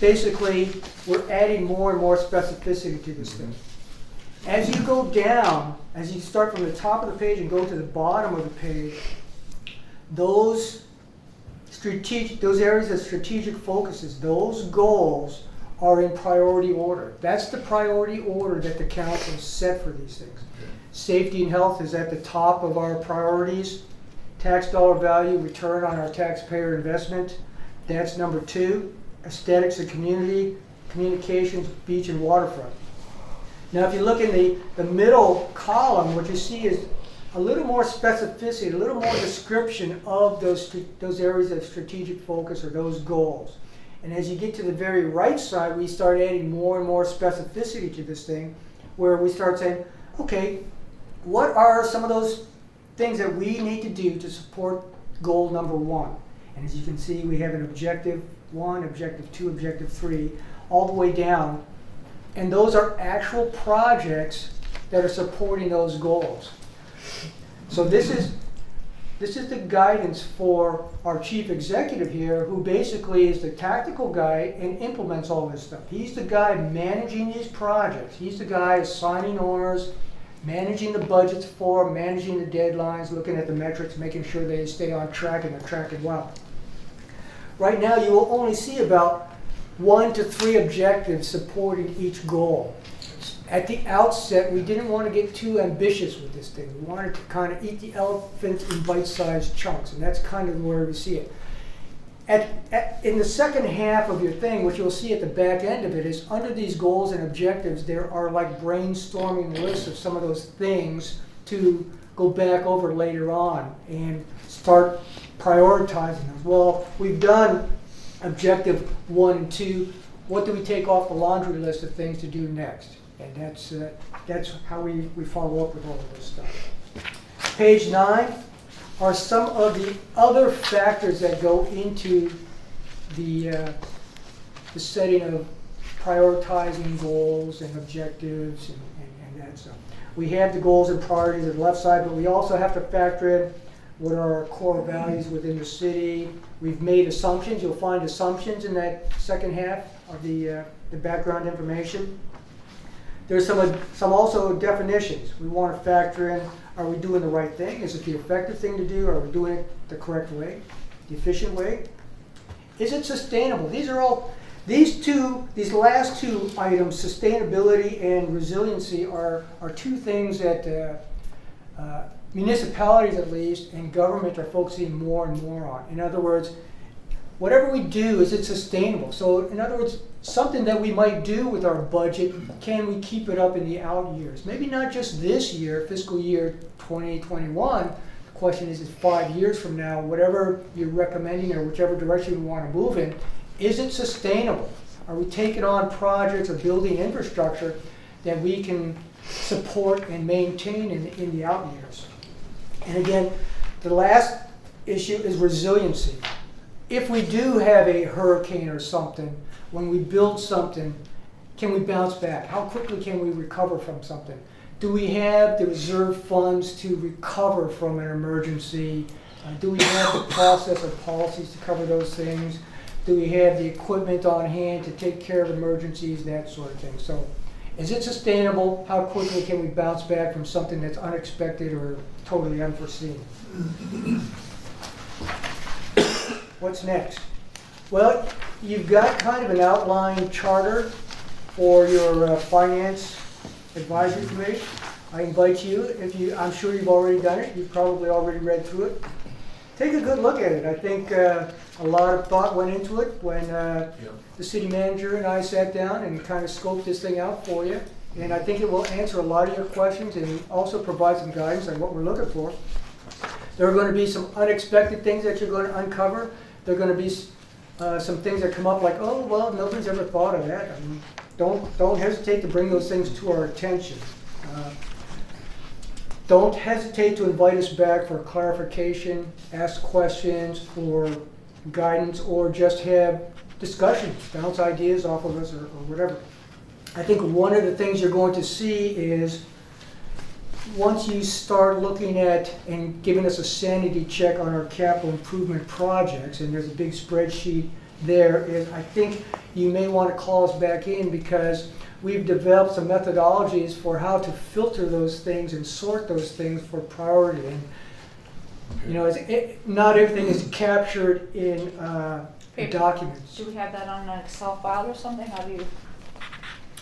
basically we're adding more and more specificity to this thing. As you go down, as you start from the top of the page and go to the bottom of the page, those areas of strategic focuses, those goals are in priority order. That's the priority order that the council set for these things. Safety and health is at the top of our priorities. Tax dollar value, return on our taxpayer investment, that's number 2. Aesthetics and community, communications, beach and waterfront. Now if you look in the middle column, what you see is a little more specificity, a little more description of those areas of strategic focus or those goals. And as you get to the very right side, we start adding more and more specificity to this thing, where we start saying, okay, what are some of those things that we need to do to support goal number 1. And as you can see, we have an objective 1, objective 2, objective 3, all the way down. And those are actual projects that are supporting those goals. So this is the guidance for our chief executive here, who basically is the tactical guy and implements all this stuff. He's the guy managing these projects. He's the guy assigning owners, managing the budgets for them, managing the deadlines, looking at the metrics, making sure they stay on track and they're tracking well. Right now, you will only see about 1 to 3 objectives supporting each goal. At the outset, we didn't want to get too ambitious with this thing. We wanted to kind of eat the elephant in bite-sized chunks, and that's kind of where we see it. In the second half of your thing, what you'll see at the back end of it is under these goals and objectives, there are like brainstorming lists of some of those things to go back over later on and start prioritizing them. Well, we've done objective 1 and 2. What do we take off the laundry list of things to do next? And that's how we follow up with all of this stuff. Page 9 are some of the other factors that go into the setting of prioritizing goals and objectives and that stuff. We have the goals and priorities at the left side, but we also have to factor in what are our core values within the city. We've made assumptions. You'll find assumptions in that second half of the background information. There's some also definitions. We want to factor in, are we doing the right thing? Is it the effective thing to do? Are we doing it the correct way, the efficient way? Is it sustainable? These last 2 items, sustainability and resiliency, are 2 things that municipalities at least and government are focusing more and more on. In other words, whatever we do, is it sustainable? So in other words, something that we might do with our budget, can we keep it up in the out years? Maybe not just this year, fiscal year 2021. The question is 5 years from now, whatever you're recommending or whichever direction we want to move in, is it sustainable? Are we taking on projects or building infrastructure that we can support and maintain in the out years? And again, the last issue is resiliency. If we do have a hurricane or something, when we build something, can we bounce back? How quickly can we recover from something? Do we have the reserve funds to recover from an emergency? Do we have the process or policies to cover those things? Do we have the equipment on hand to take care of emergencies, that sort of thing? So, is it sustainable? How quickly can we bounce back from something that's unexpected or totally unforeseen? What's next? Well, you've got kind of an outline charter for your finance advisory committee. I invite you, I'm sure you've already done it, you've probably already read through it. Take a good look at it. I think a lot of thought went into it when the city manager and I sat down and kind of scoped this thing out for you. And I think it will answer a lot of your questions and also provide some guidance on what we're looking for. There are going to be some unexpected things that you're going to uncover. There are going to be some things that come up like, oh, well, nobody's ever thought of that. I mean, don't hesitate to bring those things to our attention. Don't hesitate to invite us back for clarification, ask questions, for guidance, or just have discussions, bounce ideas off of us or whatever. I think one of the things you're going to see is once you start looking at and giving us a sanity check on our capital improvement projects, and there's a big spreadsheet there, is I think you may want to call us back in because we've developed some methodologies for how to filter those things and sort those things for priority. And you know, not everything is captured in documents. Do we have that on an Excel file or something? How do you?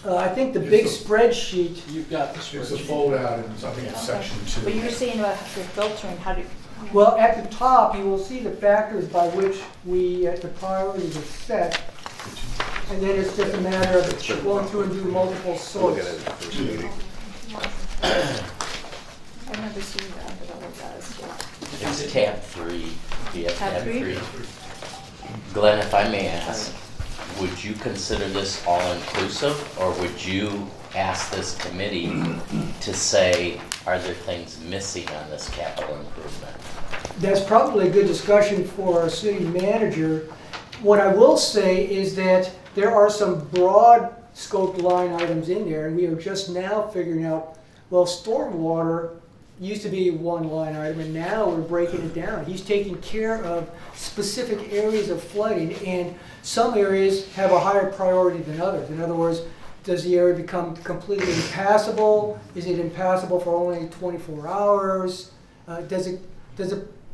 I think the big spreadsheet. You've got the It's a spreadsheet. fold out in something in section 2. But you were saying about the filtering. How do you? Well, at the top, you will see the factors by which the priorities are set. And then it's just a matter of going through and do multiple Look sorts. at it at the first meeting. I remember seeing that, but I was asked. It's tab 3. We have Tab tab three? 3. Glenn, if I may ask, would you consider this all-inclusive, or would you ask this committee to say, are there things missing on this capital improvement? that's probably a good discussion for our city manager. What I will say is that there are some broad scope line items in there, and we are just now figuring out, well, stormwater used to be one line item, and now we're breaking it down. He's taking care of specific areas of flooding, and some areas have a higher priority than others. In other words, does the area become completely impassable? Is it impassable for only 24 hours? Does it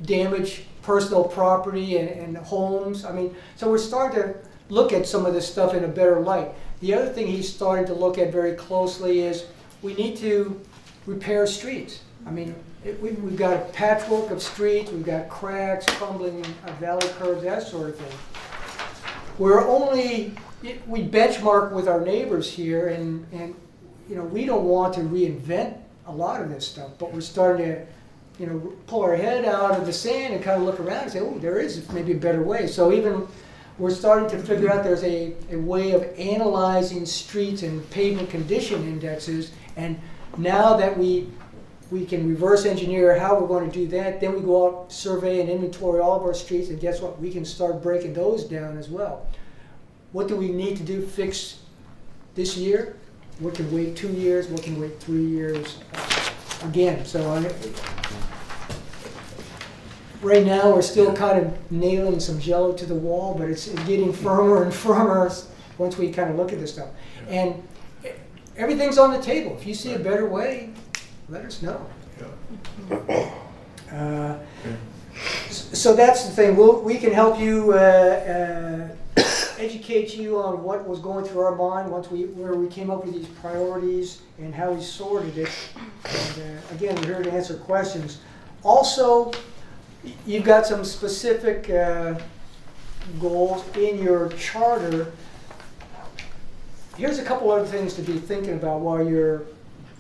damage personal property and homes? I mean, so we're starting to look at some of this stuff in a better light. The other thing he's starting to look at very closely is we need to repair streets. I mean, we've got a patchwork of streets, we've got cracks, crumbling valley curves, that sort of thing. We benchmark with our neighbors here, and you know, we don't want to reinvent a lot of this stuff, but we're starting to, you know, pull our head out of the sand and kind of look around and say, oh, there is maybe a better way. So even we're starting to figure out there's a way of analyzing streets and pavement condition indexes, and now that we can reverse engineer how we're going to do that, then we go out, survey and inventory all of our streets, and guess what? We can start breaking those down as well. What do we need to do fix this year? What can wait 2 years? What can wait 3 years? Again, so right now we're still kind of nailing some jello to the wall, but it's getting firmer and firmer once we kind of look at this stuff. And everything's on the table. If you see a better way, let us know. So that's the thing. We can help you educate you on what was going through our mind where we came up with these priorities and how we sorted it. And again, we're here to answer questions. Also, you've got some specific goals in your charter. Here's a couple other things to be thinking about while you're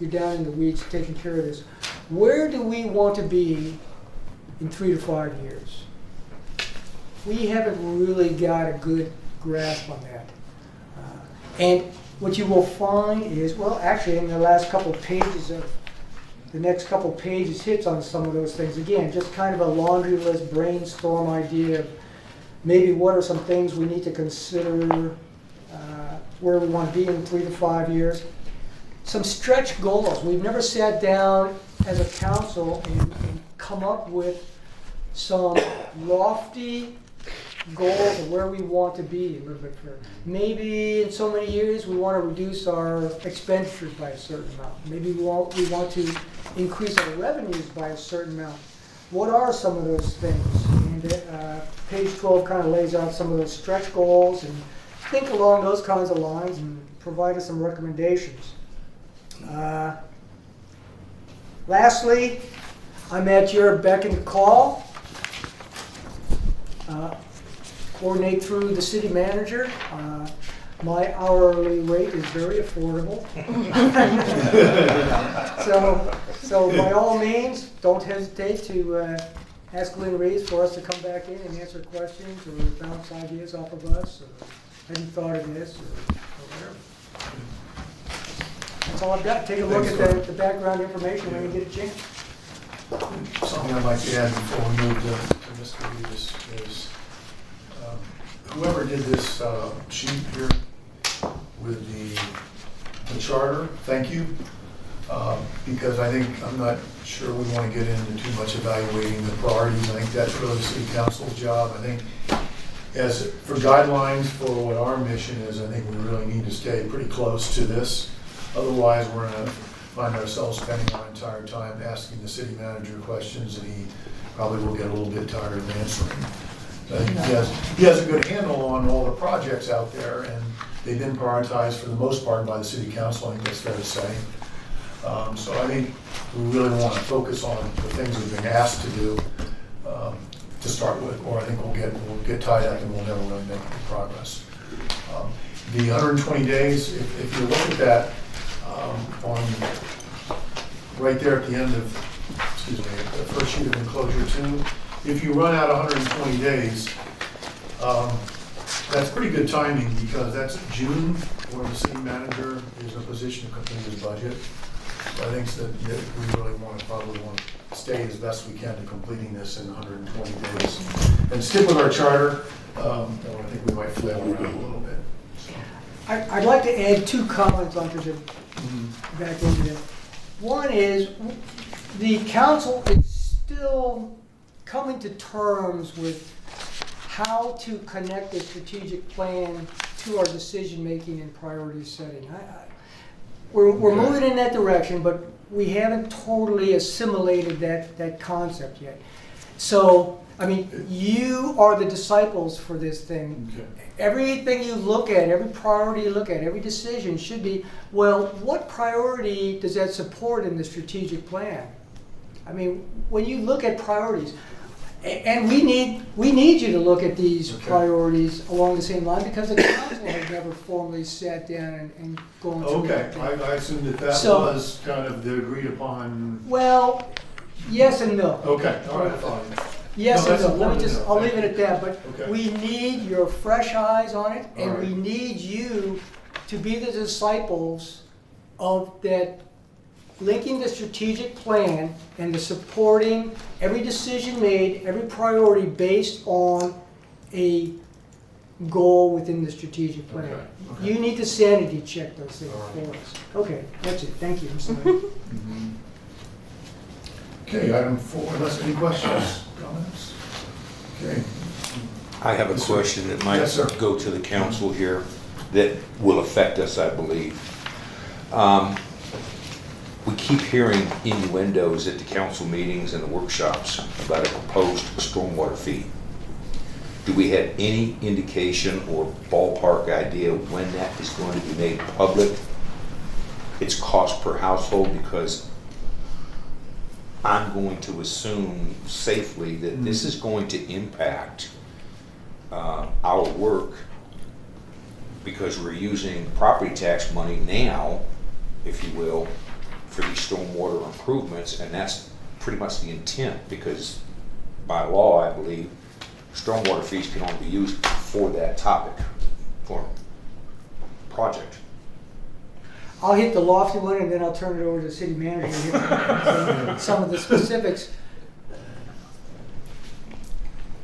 down in the weeds taking care of this. Where do we want to be in 3 to 5 years? We haven't really got a good grasp on that. And what you will find is, well, actually in the last couple of pages of the next couple of pages hits on some of those things. Again, just kind of a laundry list brainstorm idea of maybe what are some things we need to consider where we want to be in 3 to 5 years. Some stretch goals. We've never sat down as a council and come up with some lofty goals of where we want to be a little bit further. Maybe in so many years we want to reduce our expenditures by a certain amount. Maybe we want to increase our revenues by a certain amount. What are some of those things? And page 12 kind of lays out some of those stretch goals, and think along those kinds of lines and provide us some recommendations. Lastly, I'm at your beck and call. Coordinate through the city manager. My hourly rate is very affordable. So by all means, don't hesitate to ask Lynn Reeves for us to come back in and answer questions or bounce ideas off of us, or have you thought of this, or whatever. That's all I've got. Take a look at the background information when you get a chance. Something I'd like to add before we move to Mr. Reeves is whoever did this sheet here with the charter, thank you. Because I'm not sure we want to get into too much evaluating the priorities. I think that's really the city council's job. I think as for guidelines for what our mission is, I think we really need to stay pretty close to this. Otherwise, we're going to find ourselves spending our entire time asking the city manager questions, and he probably will get a little bit tired of answering. He has a good handle on all the projects out there, and they've been prioritized for the most part by the city council. I think that's fair to say. So I think we really want to focus on the things we've been asked to do to start with, or I think we'll get tied up and we'll never really make any progress. The 120 days, if you look at that on right there at the end of, the first sheet of enclosure 2, if you run out 120 days, that's pretty good timing because that's June, where the city manager is in a position to complete his budget. So I think that we really probably want to stay as best we can to completing this in 120 days. And stick with our charter, though I think we might flail around a little bit. I'd like to add 2 comments onto the back into this. One is, the council is still coming to terms with how to connect the strategic plan to our decision-making and priority setting. We're moving in that direction, but we haven't totally assimilated that concept yet. So, I mean, you are the disciples for this thing. Okay. Everything you look at, every priority you look at, every decision should be, well, what priority does that support in the strategic plan? I mean, when you look at priorities, and we need you to look at these Okay. priorities along the same line, because the council has never formally sat down and gone through Okay, that. I assumed that So- was kind of the agreed upon. Well, yes and no. Okay, all right, fine. Yes No, and that's no. Let me important to just, know. I'll Thank leave it at that, but Okay. we need your fresh eyes on it, All and right. we need you to be the disciples of that, linking the strategic plan and the supporting every decision made, every priority based on a goal within the strategic plan. Okay, okay. You need to sanity check those things All right. for us. Okay, that's it. Thank you. I'm sorry. Mhm. Okay, item 4, unless any questions, comments? Okay. I have a Yes, sir. question that might Yes, sir. go to the council here that will affect us, I believe. We keep hearing innuendos at the council meetings and the workshops about a proposed stormwater fee. Do we have any indication or ballpark idea when that is going to be made public? Its cost per household, because I'm going to assume safely that this is going to impact our work, because we're using property tax money now, if you will, for these stormwater improvements, and that's pretty much the intent, because by law, I believe, stormwater fees can only be used for that topic, for project. I'll hit the lofty one, and then I'll turn it over to the city manager to hit some of the specifics.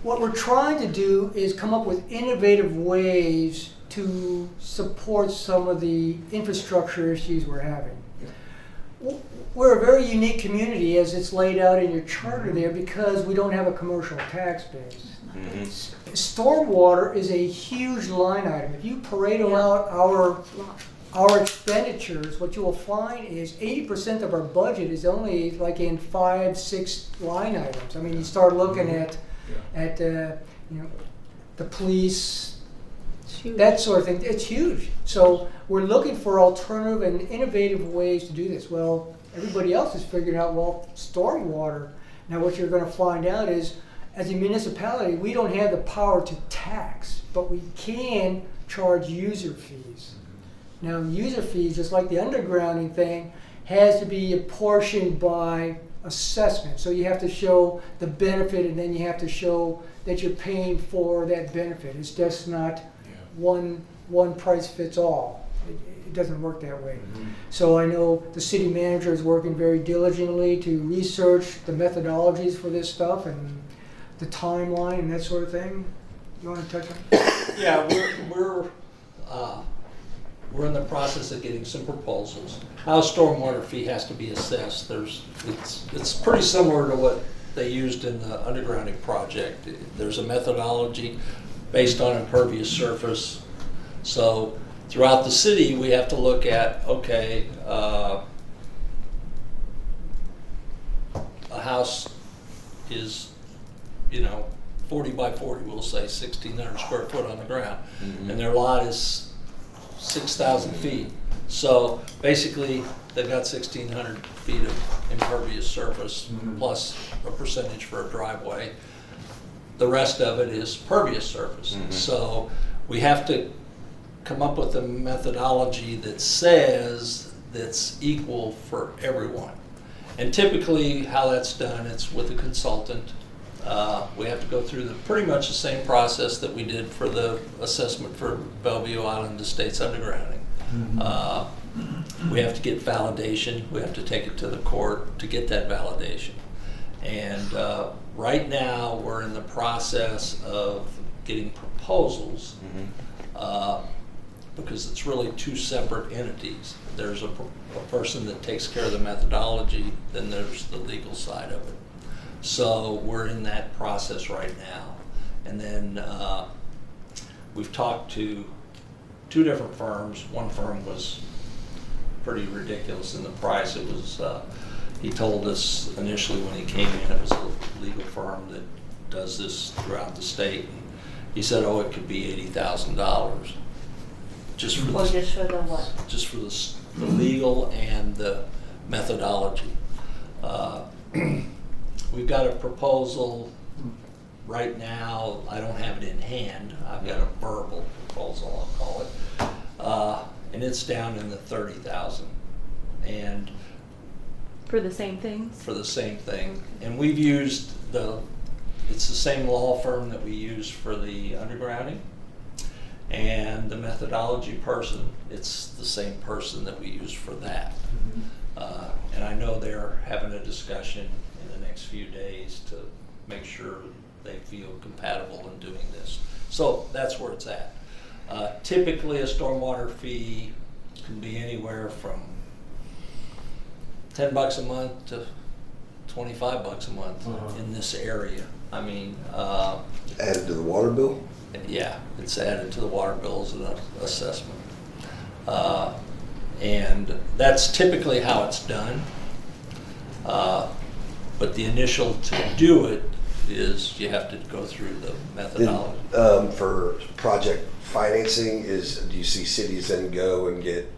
What we're trying to do is come up with innovative ways to support some of the infrastructure issues we're having. We're a very unique community, as it's laid out in your charter there, because we don't have a commercial tax base. Stormwater is a huge line item. If you Pareto out our expenditures, what you will find is 80% of our budget is only like in 5-6 line items. I mean, you start looking at the police, that sort of thing. It's huge. So we're looking for alternative and innovative ways to do this. Well, everybody else is figuring out, well, stormwater. Now what you're going to find out is, as a municipality, we don't have the power to tax, but we can charge user fees. Now, user fees, just like the undergrounding thing, has to be apportioned by assessment. So you have to show the benefit, and then you have to show that you're paying for that benefit. It's just not one price fits all. It doesn't work that way. So I know the city manager is working very diligently to research the methodologies for this stuff and the timeline and that sort of thing. You want to touch on it? Yeah, we're in the process of getting some proposals. How a stormwater fee has to be assessed. It's pretty similar to what they used in the undergrounding project. There's a methodology based on impervious surface. So throughout the city, we have to look at, okay, a house is, 40 by 40, we'll say 1,600 square foot on the ground, and their lot is 6,000 feet. So basically, they've got 1,600 feet of impervious surface plus a percentage for a driveway. The rest of it is pervious surface. So we have to come up with a methodology that says that's equal for everyone. And typically how that's done, it's with a consultant. We have to go through pretty much the same process that we did for the assessment for Bellevue Island Estates undergrounding. We have to get validation. We have to take it to the court to get that validation. And right now, we're in the process of getting proposals because it's really two separate entities. There's a person that takes care of the methodology, then there's the legal side of it. So we're in that process right now. And then we've talked to 2 different firms. One firm was pretty ridiculous in the price. It was, he told us initially when he came in, it was a legal firm that does this throughout the state. He said, oh, it could be $80,000. Just for Or the, just for the what? just for the legal and the methodology. We've got a proposal right now. I don't have it in hand. I've got a verbal proposal, I'll call it. And it's down in the 30,000. And For the same things? for the same thing. And we've used it's the same law firm that we use for the undergrounding. And the methodology person, it's the same person that we use for that. And I know they're having a discussion in the next few days to make sure they feel compatible in doing this. So that's where it's at. Typically, a stormwater fee can be anywhere from $10 a month to $25 a month in this area. I mean, Added to the water bill? yeah, it's added to the water bills and assessment. And that's typically how it's done. But the initial to do it is you have to go through the methodology. For project financing, do you see cities then go and get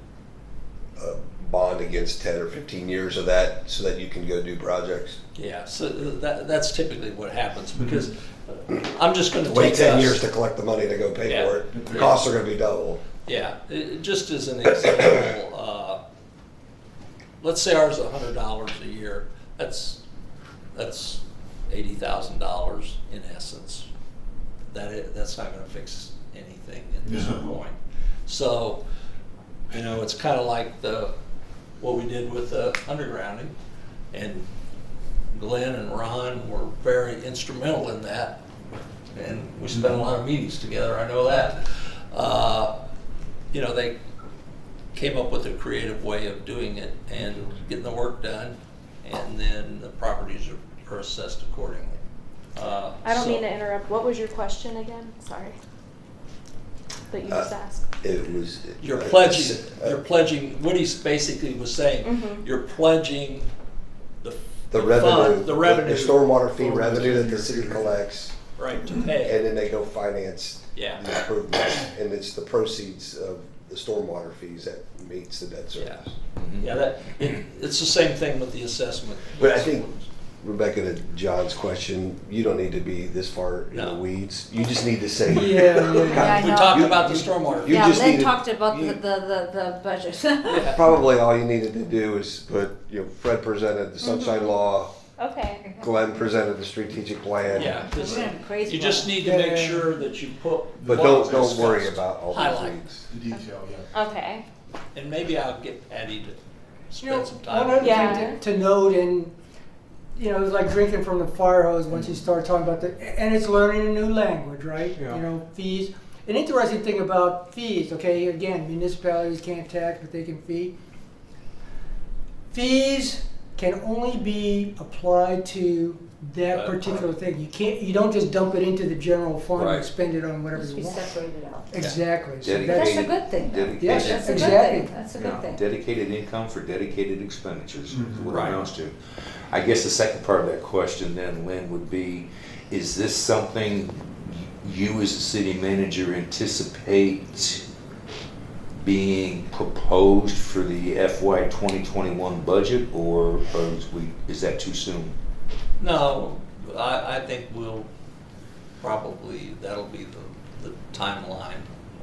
a bond against 10 or 15 years of that so that you can go do projects? Yeah, so that's typically what happens because I'm just going to Wait take 10 us- years to collect the money to go pay Yeah. for it. The costs are going to be double. Yeah, just as an example, let's say ours is $100 a year. That's $80,000 in essence. That's not going to fix anything at this point. So, it's kind of like what we did with the undergrounding, and Glenn and Ron were very instrumental in that, and we spent a lot of meetings together. I know that. They came up with a creative way of doing it and getting the work done, and then the properties are assessed accordingly. I don't mean to interrupt. What was your question again? Sorry. That you just asked. It was. You're pledging, what he basically was saying, Mhm. you're pledging the revenue, fund, the revenue. the stormwater fee revenue that the city collects, Right, to pay. and then they go finance Yeah. the improvements, and it's the proceeds of the stormwater fees that meets the debt service. Yeah, it's the same thing with the assessment. But I think, Rebecca, to John's question, you don't need to be this far in the No. weeds. You just need to say. Yeah, I We know. talked about the stormwater. You Yeah, just Lynn needed- talked about you- the budget. Yeah. Probably all you needed to do is put, Fred presented the sunshine law, Okay. Glenn presented the strategic plan. Yeah, 'cause We're gonna be crazy you just about it. need to make sure that you put. But what don't was worry discussed. about all those Highlight. weeds. The detail, yeah. Okay. And maybe I'll get Patty to You know, spend some one time. other Yeah. thing to note, and it was like drinking from the fire hose once you start talking about and it's learning a new language, right? Yeah. Fees. An interesting thing about fees, okay, again, municipalities can't tax, but they can fee. Fees can only be applied to that particular thing. You don't just dump it into the general fund and Right. spend it on whatever Must you be want. separated out. Exactly. So Dedicated. That's a that's, good thing. though. Dedicated. Yes, That's a good exactly. thing. That's a good Yeah, thing. dedicated income for dedicated expenditures, is what it Right. amounts to. I guess the second part of that question then, Lynn, would be, is this something you as a city manager anticipate being proposed for the FY 2021 budget, or is that too soon? No, I think that'll be the timeline,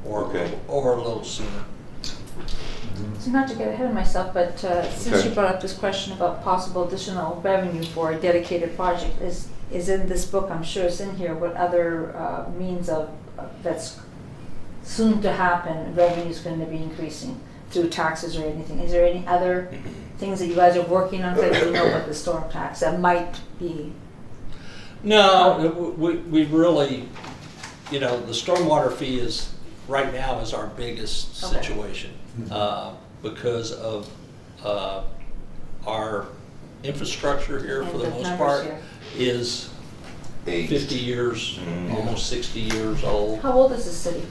Okay. or a little sooner. So not to get ahead of myself, but since Okay. you brought up this question about possible additional revenue for a dedicated project, is in this book, I'm sure it's in here, what other means of that's soon to happen, revenue is going to be increasing. through taxes or anything. Is there any other things that you guys are working on that you know about the storm tax that might be? No, we really, the stormwater fee is, right now, is our biggest Okay. situation. Because of our infrastructure here, for And the the most numbers part, here. is 50 years, almost 60 years old. How old is the city?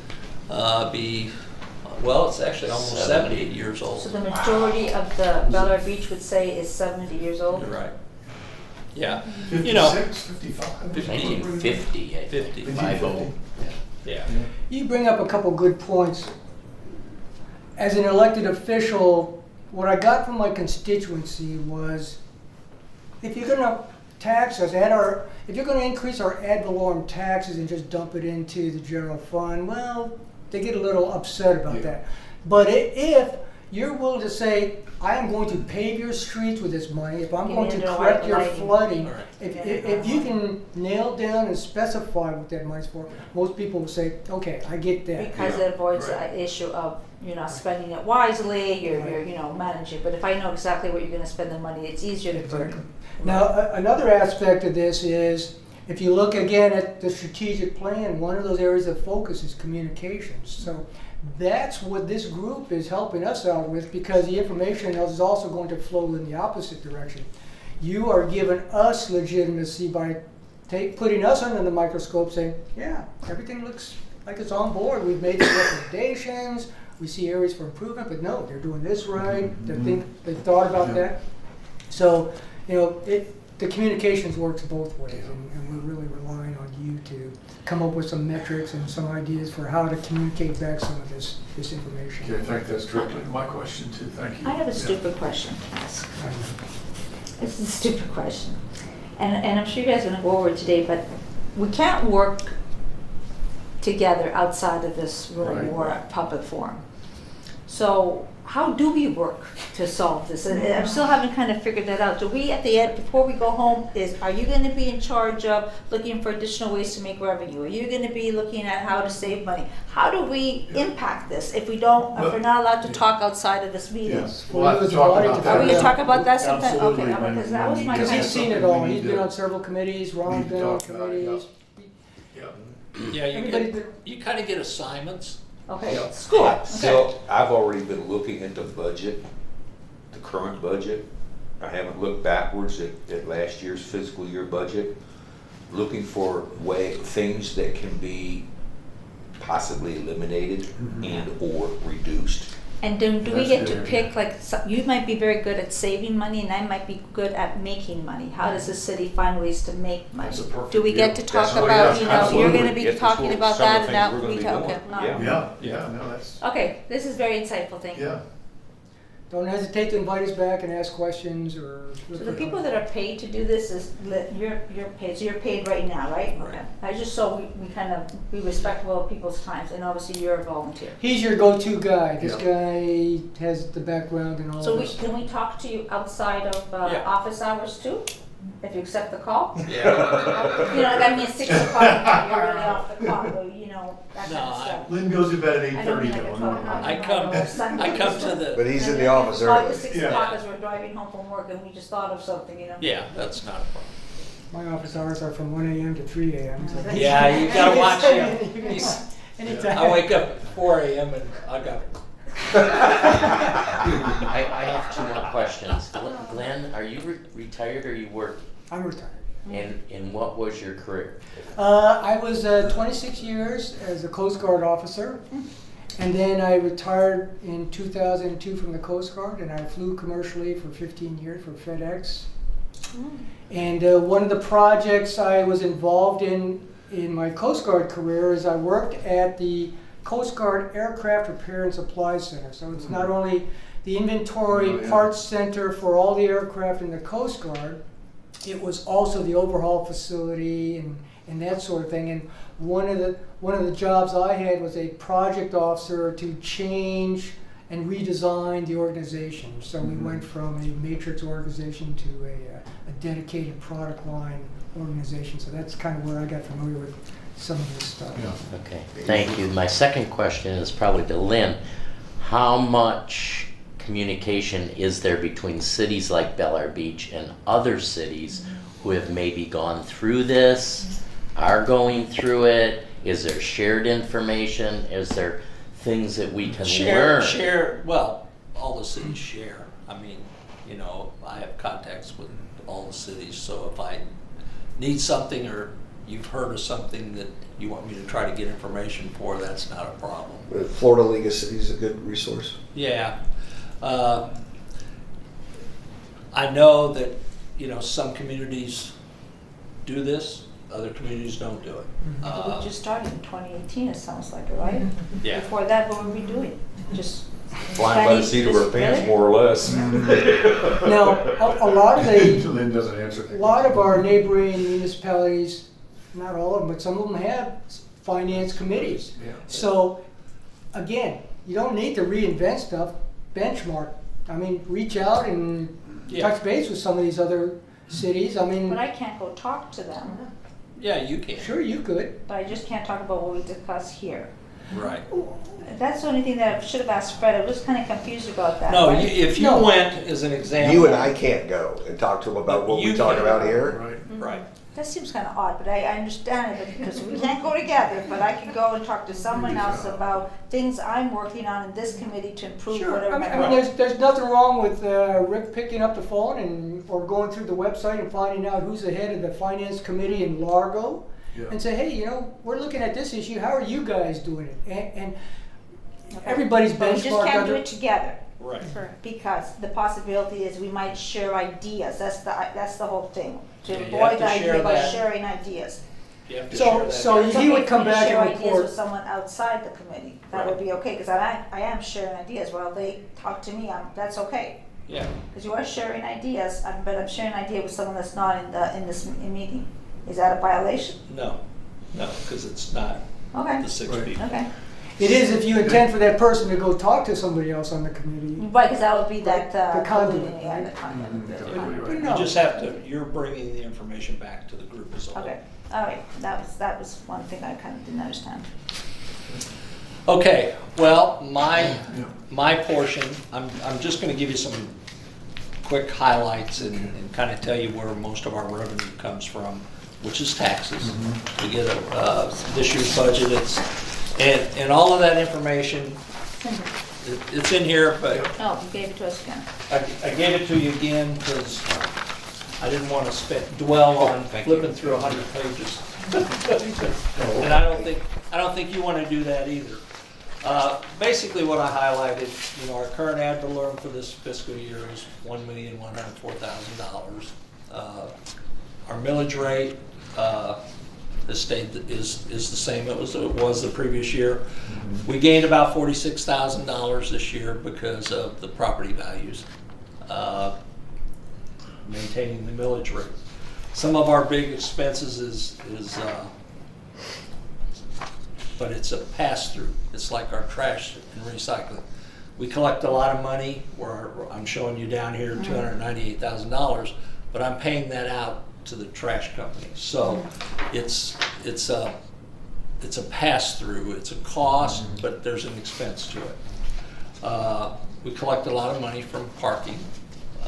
Well, it's actually almost 70 years So old. the majority of the Bel Air Beach would say is 70 years old? You're right. Yeah, 56, 55? I think 50, I think. 50. 50. Yeah. You bring up a couple good points. As an elected official, what I got from my constituency was, if you're gonna tax us, if you're gonna increase our ad valorem taxes and just dump it into the general fund, well, they get a little upset about Yeah. that. But if you're willing to say, I am going to pave your streets with this money, if I'm You going need to to correct know your lighting. flooding, All right. if you can nail down and specify what that money's for, most people will say, okay, I get that. Because it avoids the issue of, spending it wisely, you're managing. But if I know exactly what you're gonna spend the money, it's easier to work. Now, another aspect of this is, if you look again at the strategic plan, one of those areas of focus is communications. So that's what this group is helping us out with, because the information is also going to flow in the opposite direction. You are giving us legitimacy by putting us under the microscope, saying, yeah, everything looks like it's on board. We've made the recommendations. We see areas for improvement, but no, they're doing this right. They thought about that. So, the communications works both ways, and we're really relying on you to come up with some metrics and some ideas for how to communicate back some of this information. Okay, I think that's directly to my question too, thank you. I have a Yeah. stupid question to ask. It's a stupid question. And I'm sure you guys are gonna go over it today, but we can't work together outside of this room Right. or a public forum. So how do we work to solve this? And I'm still haven't kind of figured that out. Do we, at the end, before we go home, are you gonna be in charge of looking for additional ways to make revenue? Are you gonna be looking at how to save money? How do we impact this if we're not allowed to talk outside of this meeting? Yes, we'll have to talk about that. Are we gonna talk about that sometime? Absolutely, Okay, when- because that was when my you Because get he's kind seen of. it something all. we He's need been to- on several committees, Ron's need to been on talk about it, committees. Yeah, Everybody- you kind of get assignments. Okay, school, okay. So I've already been looking at the budget, the current budget. I haven't looked backwards at last year's fiscal year budget, looking for things that can be possibly eliminated and or reduced. And then do we That's get to good. pick, you might be very good at saving money and I might be good at making money. How does the city find ways to make money? That's a perfect Do we get to deal. talk That's- oh, about, yes, you're absolutely. gonna be Yes, that's talking what about some of that the and now things we're we gonna talk, be okay, doing. no. Yeah, no, that's, Okay, this is very insightful, thank you. yeah. Don't hesitate to invite us back and ask questions or. So the people that are paid to do this you're paid, so you're paid right now, right? Right. Okay. I just so we kind of be respectful of people's times and obviously you're a volunteer. He's your go-to guy. This Yeah. guy has the background and all So this. can we talk to you outside of Yeah. office hours too? If you accept the call? Yeah. At 6 o'clock, you're already off the clock, or, that kind No, of stuff. Lynn goes to bed at I don't 8:30 mean like a though. 12 no. o'clock. I come to the, But he's in And the then office we call you early. at 6 Yeah. o'clock as we're driving home from work and we just thought of something, yeah, that's not a problem. My office hours are from 1 a.m. to 3 a.m. so- Yeah, you gotta watch him. You can He's- watch anytime. I wake up at 4 a.m. and I got, I have two more questions. Glenn, are you retired or you work? I'm retired. And what was your career? I was 26 years as a Coast Guard officer, and then I retired in 2002 from the Coast Guard, and I flew commercially for 15 years for FedEx. And one of the projects I was involved in my Coast Guard career is I worked at the Coast Guard Aircraft Repair and Supply Center. So it's not only the inventory Oh, yeah. parts center for all the aircraft in the Coast Guard, it was also the overhaul facility and that sort of thing. And one of the jobs I had was a project officer to change and redesign the organization. So we went from a matrix organization to a dedicated product line organization. So that's kind of where I got familiar with some of this stuff. Yeah. Okay, thank you. My second question is probably to Lynn. how much communication is there between cities like Bel Air Beach and other cities who have maybe gone through this, are going through it? Is there shared information? Is there things that we can learn? Share, well, all the cities share. I mean, you know, I have contacts with all the cities, so if I need something or you've heard of something that you want me to try to get information for, that's not a problem. Florida League of Cities is a good resource. Yeah. I know that, you know, some communities do this, other communities don't do it. We just started in 2018, it sounds like, right? Yeah. Before that, what were we doing? Just Flying by the seat of our pants, more or less. Now, a lot of the, Lynn doesn't answer that. a lot of our neighboring municipalities, not all of them, but some of them have finance committees. Yeah. So, again, you don't need to reinvent stuff, benchmark. I mean, reach out and Yeah. touch base with some of these other cities. I mean, But I can't go talk to them, Yeah, you can. sure you could. but I just can't talk about what we discuss here. Right. That's the only thing that I should have asked Fred. I was kind of confused about that. No, right? if you No. went, as an example. You and I can't go and talk to them about what You we talk can. about here. Right. Right. That seems kind of odd, but I understand it because we can't go together. But I can go and talk to someone else about things I'm working on in this committee to improve Sure, whatever. I mean, there's nothing wrong with Rick picking up the phone or going through the website and finding out who's the head of the finance committee in Largo, Yeah. and say, hey, you know, we're looking at this issue. How are you guys doing it? And everybody's But we just benchmarked can't do other. it together Right. because the possibility is we might share ideas. That's the whole thing. To Yeah, you have avoid to the idea share by that. sharing ideas. You have to So- share that. so It's he okay would for come me to back share and ideas report. with someone outside the committee. That would be okay because I am sharing ideas. Well, they talk to me. That's okay. Yeah. Because you are sharing ideas, but I'm sharing an idea with someone that's not in this meeting. Is that a violation? No, because it's not Okay, the six Right. people. okay. It is if you intend for that person to go talk to somebody else on the committee. Right, because that would be that. The conduit, Yeah, right? the conduit. Mhm. But You no. just have to, you're bringing the information back to the group as a whole. Okay, all right. That was one thing I kind of didn't understand. Okay, well, Yeah. my portion, I'm just gonna give you some quick highlights and kind of tell you where most of our revenue comes from, which is taxes. We get this year's budget, and all of that information, it's in here, but Oh, you gave it to us again. I gave it to you again because I didn't want to dwell on flipping through 100 pages. And I don't think you want to do that either. Basically what I highlighted, you know, our current ad valorem for this fiscal year is $1,104,000. Our millage rate is the same it was the previous year. We gained about $46,000 this year because of the property values, maintaining the millage rate. Some of our big expenses is but it's a pass-through. It's like our trash and recycling. We collect a lot of money, where I'm showing you down here $298,000, but I'm paying that out to the trash company. So it's a pass-through. It's a cost, but there's an expense to it. We collect a lot of money from parking.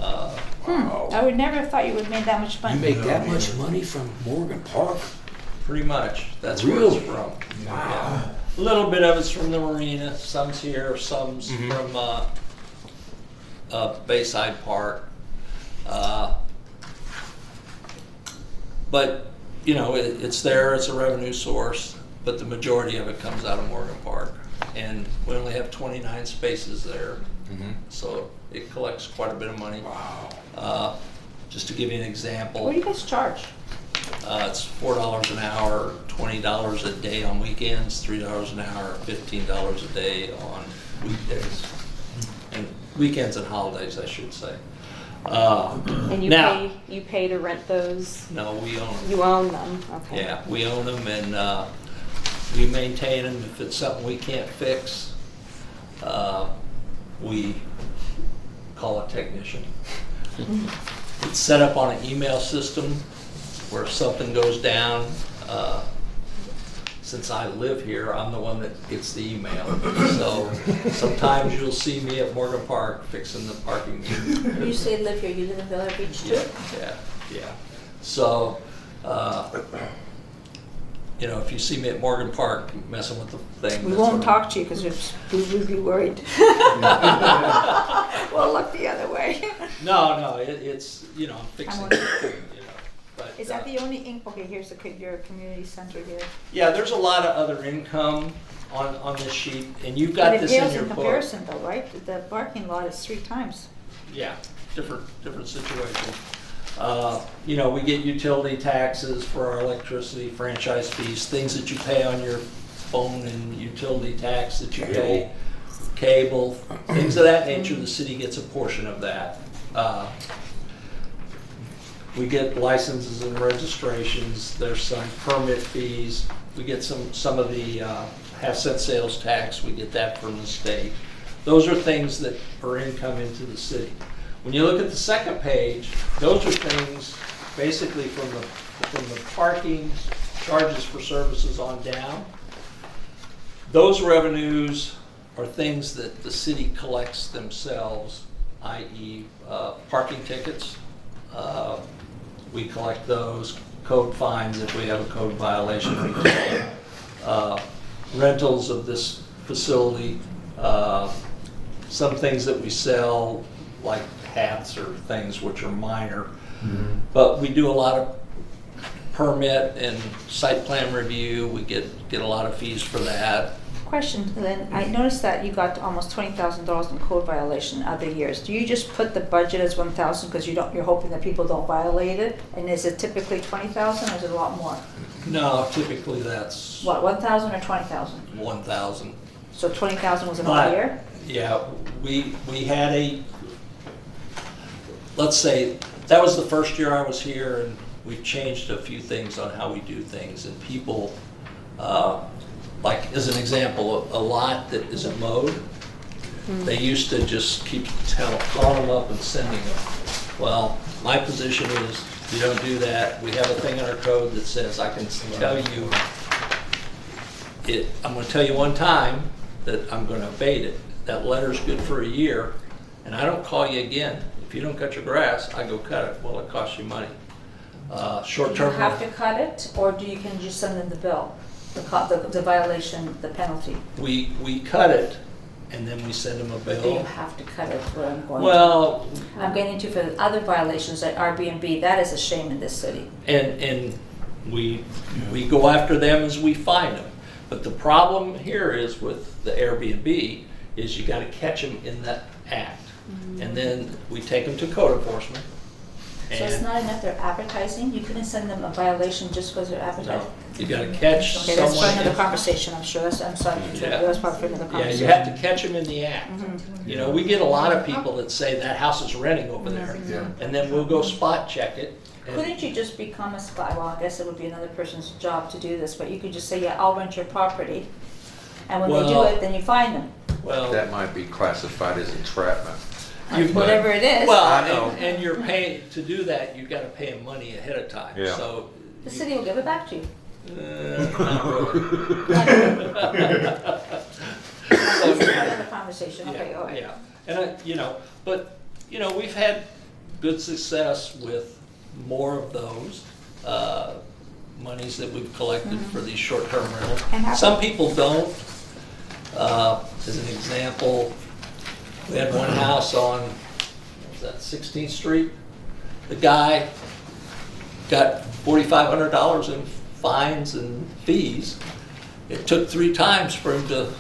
I would never have thought you would have made that much money. You make that much money from Morgan Park? Pretty much. That's where Really? it's from. Wow. A little bit of it's from the marina. Some's here. Some's from Bayside Park. But you know, it's there. It's a revenue source. But the majority of it comes out of Morgan Park, and we only have 29 spaces there, so it collects quite a bit of money. Wow. Just to give you an example. What do you guys charge? It's $4 an hour, $20 a day on weekends, $3 an hour, $15 a day on weekdays. And weekends and holidays, I should say. And Now- you pay to rent those? No, we own them. You own them, okay. Yeah, we own them and we maintain them. If it's something we can't fix, we call a technician. It's set up on an email system where if something goes down, since I live here, I'm the one that gets the email. So sometimes you'll see me at Morgan Park fixing the parking. You say live here, you live in Bel Air Beach too? Yeah. So, if you see me at Morgan Park messing with the thing. We that's won't what- talk to you because we would be worried. We'll look the other way. No, it's, I'm fixing I'm it, but. Is that the only, okay, here's your community center here. Yeah, there's a lot of other income on this sheet, and you've got But it this in pales your in book. comparison though, right? The parking lot is 3 times. Yeah, different situation. We get utility taxes for our electricity, franchise fees, things that you pay on your phone and utility tax that you pay, cable, things of that nature, the city gets a portion of that. We get licenses and registrations, there's some permit fees, we get some of the half-cent sales tax, we get that from the state. Those are things that are income into the city. When you look at the second page, those are things basically from the parking charges for services on down. Those revenues are things that the city collects themselves, i.e. Parking tickets. We collect those, code fines if we have a code violation. Rentals of this facility, some things that we sell, like hats or things which are minor. But we do a lot of permit and site plan review. We get a lot of fees for that. Question, Lynn, I noticed that you got almost $20,000 in code violation other years. Do you just put the budget as 1,000 because you're hoping that people don't violate it? And is it typically 20,000 or is it a lot more? No, typically that's What, 1,000 or 20,000? 1,000. So 20,000 was an But, odd year? Yeah, we had let's say, that was the first year I was here, and we've changed a few things on how we do things, and people, like, as an example, a lot that isn't mowed, they used to just keep calling them up and sending them. Well, my position is, you don't do that. We have a thing in our code that says, I can tell you, I'm gonna tell you one time that I'm gonna abate it. That letter's good for a year, and I don't call you again. If you don't cut your grass, I go cut it. Well, it costs you money. Do you Short-term. have to cut it, or do you can just send them the bill, the violation, the penalty? We cut it, and then we send them a Do you bill. have to cut it where I'm going to? Well, I'm getting into for the other violations at Airbnb, that is a shame in this city. and we go after them as we find them. But the problem here is with the Airbnb is you got to catch them in that act, and then we take them to code enforcement. So it's And not enough they're advertising? You couldn't send them a violation just because they're no, advertising? you got to catch Okay, that's for someone. another conversation, I'm sure, I'm sorry, to interrupt you. Yeah. That's probably for another Yeah, conversation. you have to catch them in the act. We get a lot of people that say that house is renting over there, Yeah. and then we'll go spot check it. and- Couldn't you just become a spy? Well, I guess it would be another person's job to do this, but you could just say, yeah, I'll rent your property. And when they do Well- it, then you fine them. Well, That might be classified as entrapment. Whatever it is. well, I know. and you're paying, to do that, you've got to pay them money ahead of time, Yeah. so. The city will give it back to you. Not really. Another conversation, okay, all right. Yeah, and we've had good success with more of those monies that we've collected for these short-term And rentals. how- Some people don't. As an example, we had one house on, what was that, 16th Street? The guy got $4,500 in fines and fees. It took 3 times for him to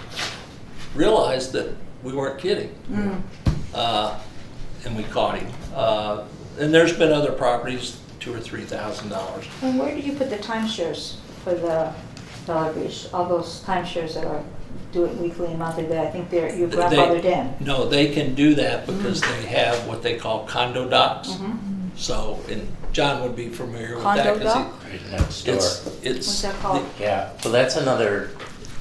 realize that we weren't kidding. And we caught him. And there's been other properties, $2,000 or $3,000. And where do you put the timeshares for the Bel Air Beach? All those timeshares that are do it weekly and monthly, that I think you're grandfathered in. No, they can do that because they have what they call condo docs. So, and John would be familiar with that. Condo 'cause doc? Right next door. It's. What's that called? Yeah, well, that's another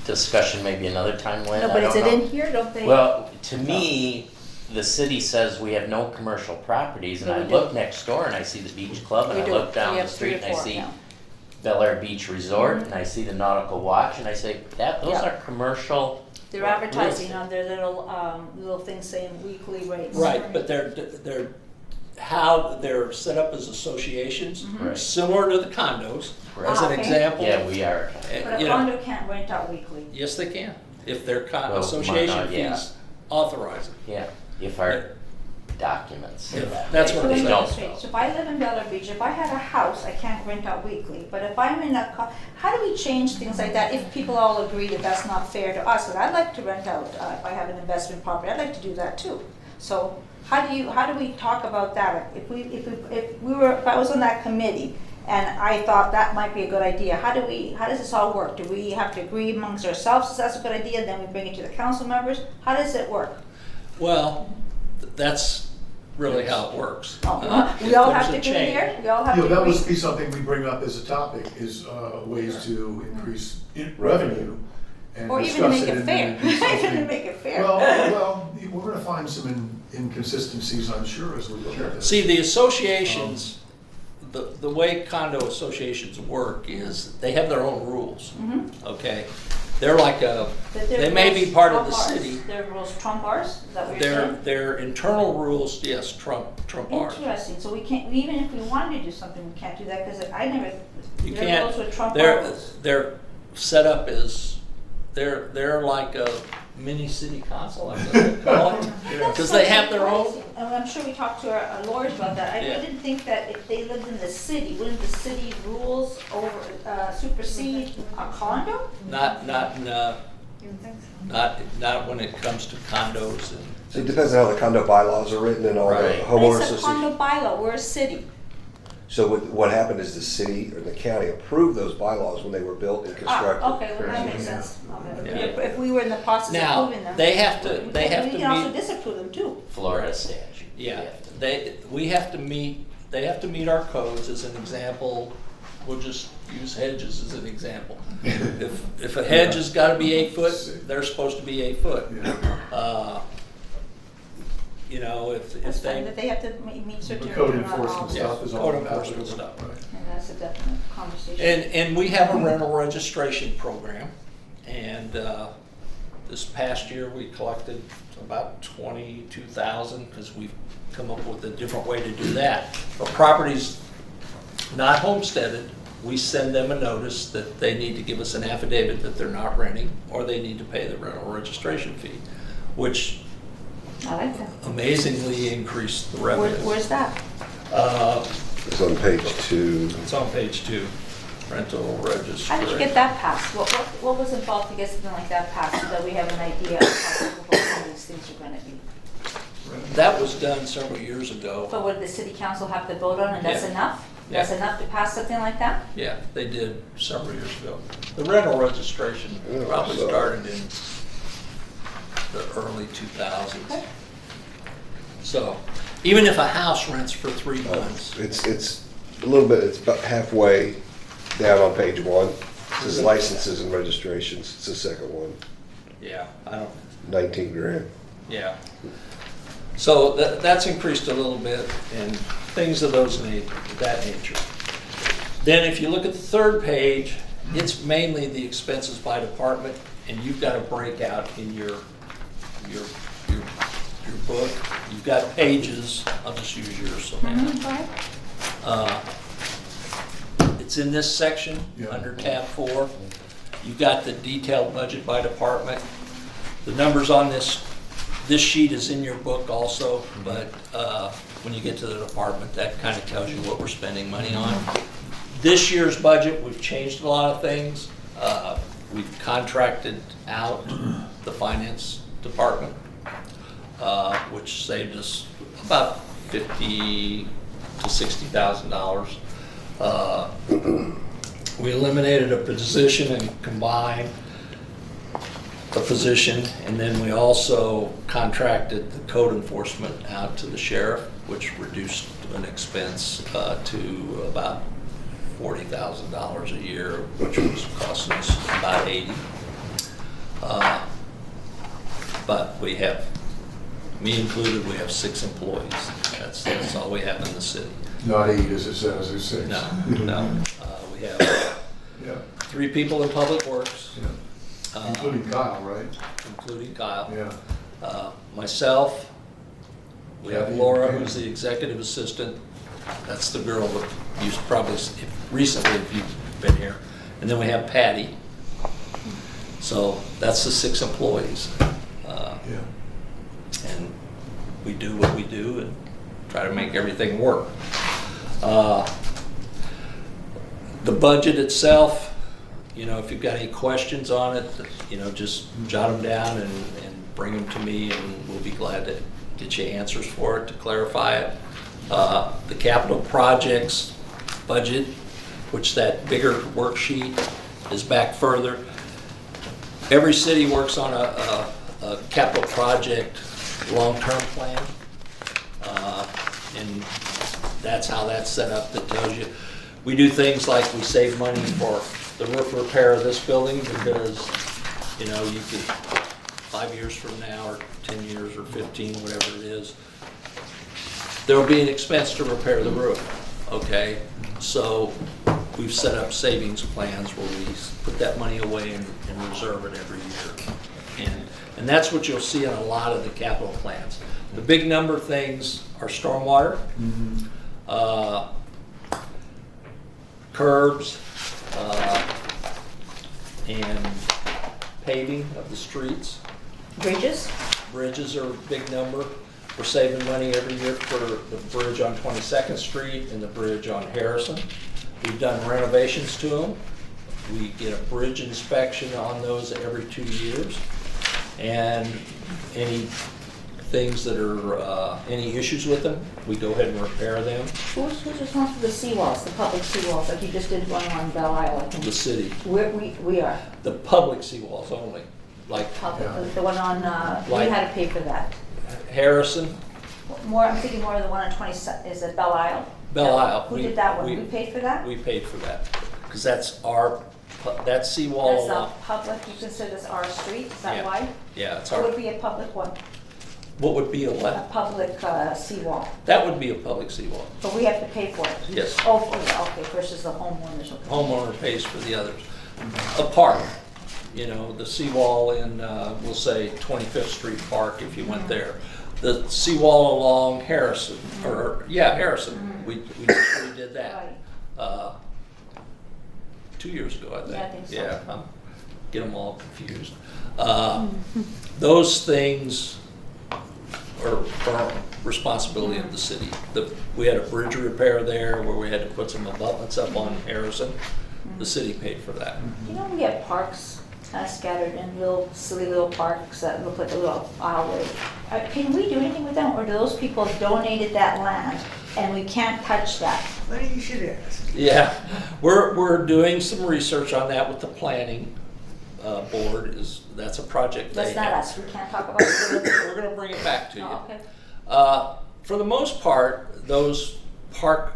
discussion, maybe another time, Lynn. No, I but is don't it know. in here, don't they? Well, to me, the city says we have no commercial properties, and Yeah, I we do. look next door and I see the beach club, and We I do. look down We the have 3 street or and I 4 see now. Bel Air Beach Resort, and I see the Nautical Watch, and I say, those Yeah. are commercial. They're real advertising estate. on their little things saying weekly rates. Right, but they're, how they're set up as associations, Right. similar to the condos, as an okay. example. Yeah, we are. But a You know, condo can't rent out weekly. yes, they can, if their Well, association might not, yeah. fees authorize it. Yeah, if our documents say Yeah, that. that's So what let it me says. illustrate. So if I live in Bel Air Beach, if I had a house, I can't rent out weekly. But if I'm in a, how do we change things like that if people all agree that that's not fair to us? And I'd like to rent out, if I have an investment property, I'd like to do that too. So how do we talk about that? If I was on that committee and I thought that might be a good idea, how does this all work? Do we have to agree amongst ourselves that that's a good idea, then we bring it to the council members? How does it work? Well, that's really how it works. We If all there's have a to agree change. here? We all have You to know, that agree? would be something we bring up as a topic, is ways to increase revenue and Or even to discuss make it and fair, then do even to something. make it fair. Well, we're gonna find some inconsistencies, I'm sure, as we look at this. See, the associations, the way condo associations work is they have their own rules, okay? They're like they may be part of the city. Their rules trump ours, is that what you're saying? Their internal rules, yes, trump ours. Interesting, so we can't, even if we wanted to do something, we can't do that, because I never, You their can't, rules would trump our rules. they're set up as, they're like a mini city council, I guess they call it. That's Because they have so their own, surprising. And I'm sure we talked to our lawyers about that. I Yeah. didn't think that if they lived in the city, wouldn't the city rules supersede a condo? not when it comes to condos and. So it depends on how the condo bylaws are written and all the Right. homeowners It's a condo association. bylaw, we're a city. So what happened is the city or the county approved those bylaws when they were built and constructed. Okay, well, that makes sense. Okay. Yeah. If we were in the process of Now, approving them. they have to We can also meet, disapprove them too. Florida statute. yeah, We they have to meet our codes. As an example, we'll just use hedges as an example. If a hedge has gotta be 8 foot, they're supposed to be 8 foot. Yeah. You know, That's if fine, they, but they have to meet The certain. code enforcement Yeah, stuff is all code about enforcement it. stuff. Right. And that's a definite conversation. and we have a rental registration program. And, this past year, we collected about 22,000 because we've come up with a different way to do that. For properties not homesteaded, we send them a notice that they need to give us an affidavit that they're not renting, or they need to pay the rental registration fee, which I like that. amazingly increased the revenue. Where's that? It's on page 2. It's on page 2, rental registration. How did you get that passed? What was involved to get something like that passed so that we have an idea of how difficult these things are gonna be? That was done several years ago. But would the city council have to vote on, and that's Yeah. enough? Yeah. That's enough to pass something like that? Yeah, they did several years ago. The rental registration Yeah, probably so- started in the early 2000s. Okay. So, even if a house rents for 3 months, It's a little bit, it's about halfway down on page 1. It says licenses and registrations. It's the second one, yeah, I don't, 19 grand. yeah. So that's increased a little bit and things of that nature. Then if you look at the third page, it's mainly the expenses by department, and you've got a breakout in your book. You've got pages, I'll just use yours, Savannah. Right. It's in this section, Yeah. under tab 4. You've got the detailed budget by department. The numbers on this sheet is in your book also, but when you get to the department, that kind of tells you what we're spending money on. This year's budget, we've changed a lot of things. We've contracted out the finance department, which saved us about $50,000 to $60,000. We eliminated a position and combined a position, and then we also contracted the code enforcement out to the sheriff, which reduced an expense to about $40,000 a year, which was costing us about $80,000. But we have, me included, we have 6 employees. That's all we have in the city. Not 8 as it says, it's 6. No, we have 3 people in Public Works, Yeah. Including Kyle, right? including Kyle. Yeah. Myself, we have Kathy. Laura, who's the executive assistant. That's the girl that you probably, recently, if you've been here. And then we have Patty. So that's the 6 employees. Yeah. And we do what we do and try to make everything work. The budget itself, you know, if you've got any questions on it, you know, just jot them down and bring them to me, and we'll be glad to get you answers for it, to clarify it. The capital projects budget, which that bigger worksheet is back further. Every city works on a capital project long-term plan. And that's how that's set up. That tells you, we do things like we save money for the roof repair of this building because, you know, you could 5 years from now or 10 years or 15, whatever it is, there will be an expense to repair the roof, okay? So we've set up savings plans where we put that money away and reserve it every year. And that's what you'll see in a lot of the capital plans. The big number things are stormwater, curbs, and paving of the streets. Bridges? Bridges are a big number. We're saving money every year for the bridge on 22nd Street and the bridge on Harrison. We've done renovations to them. We get a bridge inspection on those every 2 years. And any things that are, any issues with them, we go ahead and repair them. Who's responsible for the seawalls, the public seawalls, like you just did one on Belle Isle? I think? The city, We are, the public seawalls only, like public, Yeah. the one on, we Like- had to pay for that. Harrison, More, I'm thinking more of the one on 20, is it Belle Isle? Belle Isle. Who did that one? We paid for that? We paid for that, because that's our, that seawall. That's alone. a public, you consider this our street, is that Yeah. why? Yeah, it's It our, would be a public one, what would be a a what? public seawall, That would be a public seawall, but we have to pay for it. yes. Oh, yeah, okay, versus the homeowners. Okay. Homeowner pays for the others. A park, you know, the seawall in, we'll say 25th Street Park, if you went there. The seawall along Harrison, or, yeah, Harrison, we did that. Right. 2 years ago, I think. Yeah, I think so. Yeah, get them all confused. Those things are responsibility of the city. We had a bridge repair there where we had to put some abutments up on Harrison. The city paid for that. You know, we have parks kind of scattered in little, silly little parks that look like a little aisleway. Can we do anything with them, or do those people donated that land and we can't touch that? Well, you should ask. Yeah, we're doing some research on that with the planning board. That's a project they That's not have. us, we can't talk about it. We're gonna bring it back to you. Oh, okay. For the most part, those parks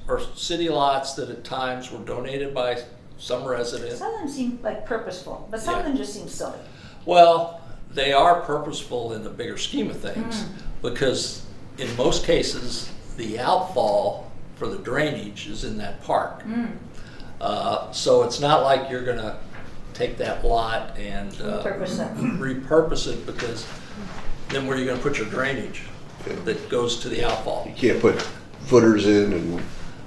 or city lots that at times were donated by some resident, Some of them seem like purposeful, but some of Yeah. them just seem silly. well, they are purposeful in the bigger scheme of things, because in most cases, the outfall for the drainage is in that park. So it's not like you're gonna take that lot and Repurpose it. repurpose it, because then where are you gonna put your drainage that goes to the outfall? You can't put footers in and,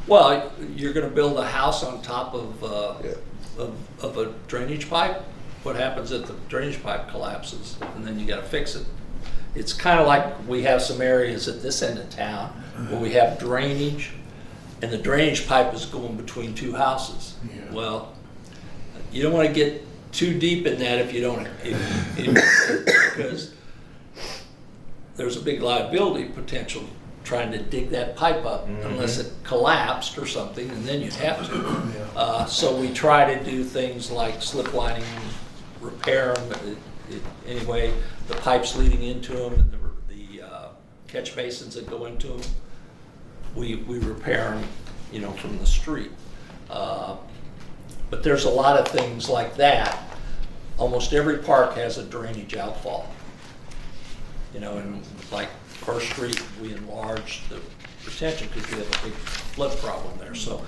Well, you're gonna build a house on top of, yeah. of a drainage pipe. What happens if the drainage pipe collapses, and then you gotta fix it? It's kinda like we have some areas at this end of town where we have drainage, and the drainage pipe is going between 2 houses. Yeah. Well, you don't wanna get too deep in that if you don't, because there's a big liability potential trying to dig that pipe up unless it collapsed or something, and then you'd have to. So we try to do things like slip lining, repair them. Anyway, the pipes leading into them and the catch basins that go into them, we repair them, you know, from the street. But there's a lot of things like that. Almost every park has a drainage outfall. You know, and like First Street, we enlarged the retention because we have a big flood problem there. So,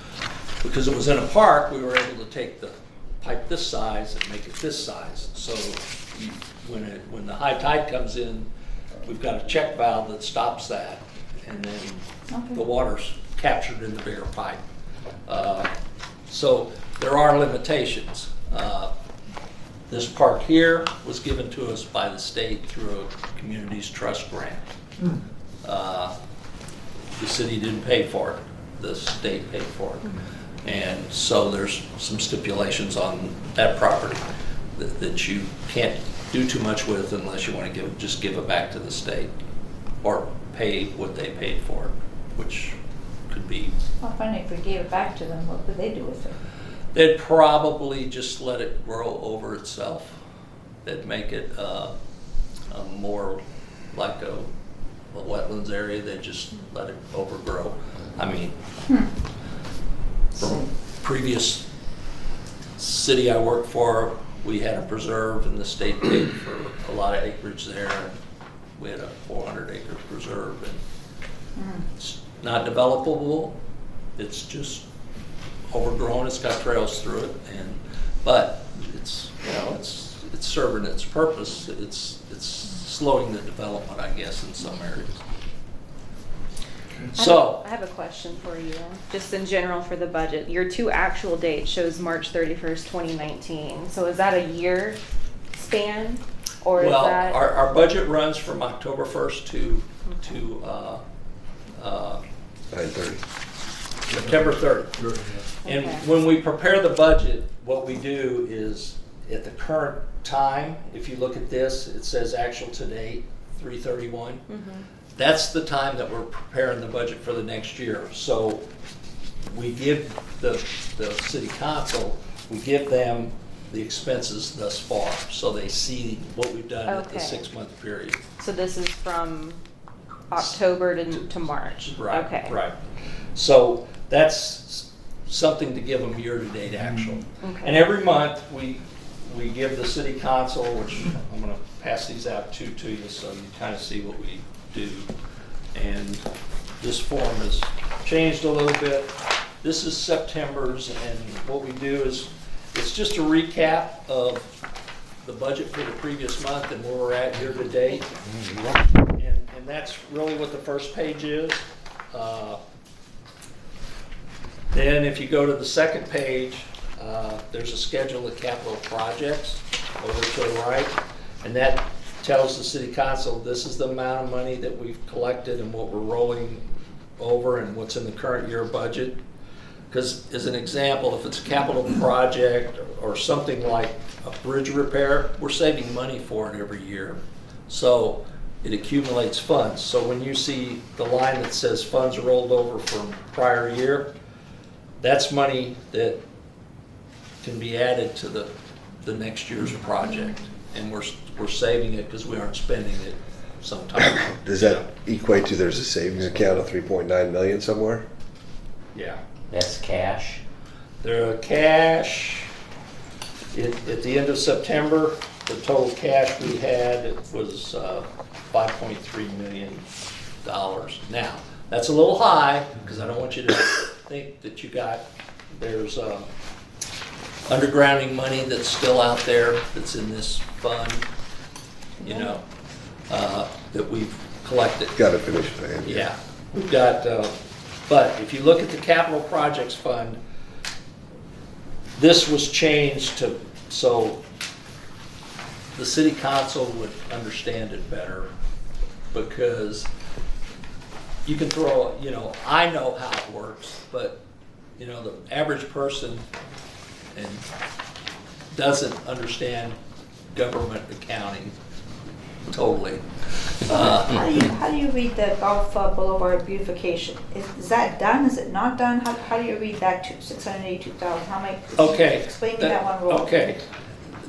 because it was in a park, we were able to take the pipe this size and make it this size. So when the high tide comes in, we've got a check valve that stops that, and then Okay. the water's captured in the bigger pipe. So there are limitations. This park here was given to us by the state through a Communities Trust grant. The city didn't pay for it, the state paid for it. And so there's some stipulations on that property that you can't do too much with unless you want to just give it back to the state or pay what they paid for it, which could be, Well, funny, if we gave it back to them, what would they do with it? they'd probably just let it grow over itself. They'd make it more like a wetlands area, they just let it overgrow. I mean, from previous city I worked for, we had a preserve and the state paid for a lot of acreage there. We had a 400-acre preserve, and it's not developable. It's just overgrown. It's got trails through it, but it's, you know, it's serving its purpose. It's slowing the development, I guess, in some areas. So, I have a question for you, just in general for the budget. Your 2 actual dates shows March 31st, 2019. So is that a year span, or is well, that? our budget runs from October 1st to 9:30. September 30th. And Okay. when we prepare the budget, what we do is, at the current time, if you look at this, it says actual to date, 3/31. That's the time that we're preparing the budget for the next year. So we give the city council, we give them the expenses thus far, so they see what we've done at the Okay. 6-month period. So this is from October to March? Right, Okay. right. So that's something to give them year-to-date actual. Okay. And every month, we give the city council, which I'm gonna pass these out to you, so you kind of see what we do. And this form has changed a little bit. This is September's, and what we do is, it's just a recap of the budget for the previous month and where we're at year-to-date. And that's really what the first page is. Then if you go to the second page, there's a schedule of capital projects over to the right. And that tells the city council, this is the amount of money that we've collected and what we're rolling over and what's in the current year budget. Because as an example, if it's a capital project or something like a bridge repair, we're saving money for it every year. So it accumulates funds. So when you see the line that says funds rolled over from prior year, that's money that can be added to the next year's project. And we're saving it because we aren't spending it sometime. Does that equate to there's a savings account of 3.9 million somewhere? Yeah. That's cash. The cash, at the end of September, the total cash we had was $5.3 million. Now, that's a little high, because I don't want you to think that there's undergrounding money that's still out there, that's in this fund, you know, that we've collected. Got to finish paying. Yeah, we've got, but if you look at the capital projects fund, this was changed so the city council would understand it better, because you can throw, you know, I know how it works, but, you know, the average person doesn't understand government accounting totally. How do you read the Gulf Boulevard beautification? Is that done? Is it not done? How do you read that to 682,000? How many? Okay. Explain me that one roll. Okay.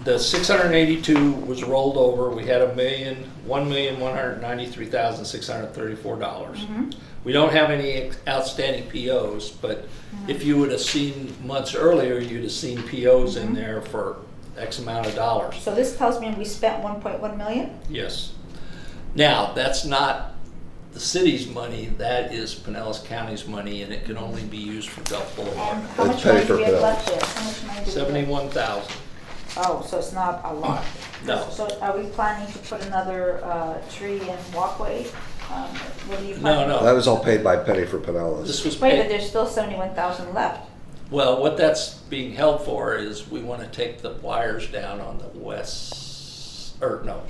The 682 was rolled over. We had $1,193,634. We don't have any outstanding POs, but if you would have seen months earlier, you'd have seen POs in there for X amount of dollars. So this tells me we spent 1.1 million? Yes. Now, that's not the city's money, that is Pinellas County's money, and it can only be used for Gulf Boulevard. And how That's much penny money do for we have penny. left there? How much money do we have? 71,000. Oh, so it's not a lot. No. So are we planning to put another tree and walkway? What are you No, planning? no. That was all paid by Penny for Pinellas. This was Wait, but paid. there's still 71,000 left. Well, what that's being held for is we want to take the wires down on the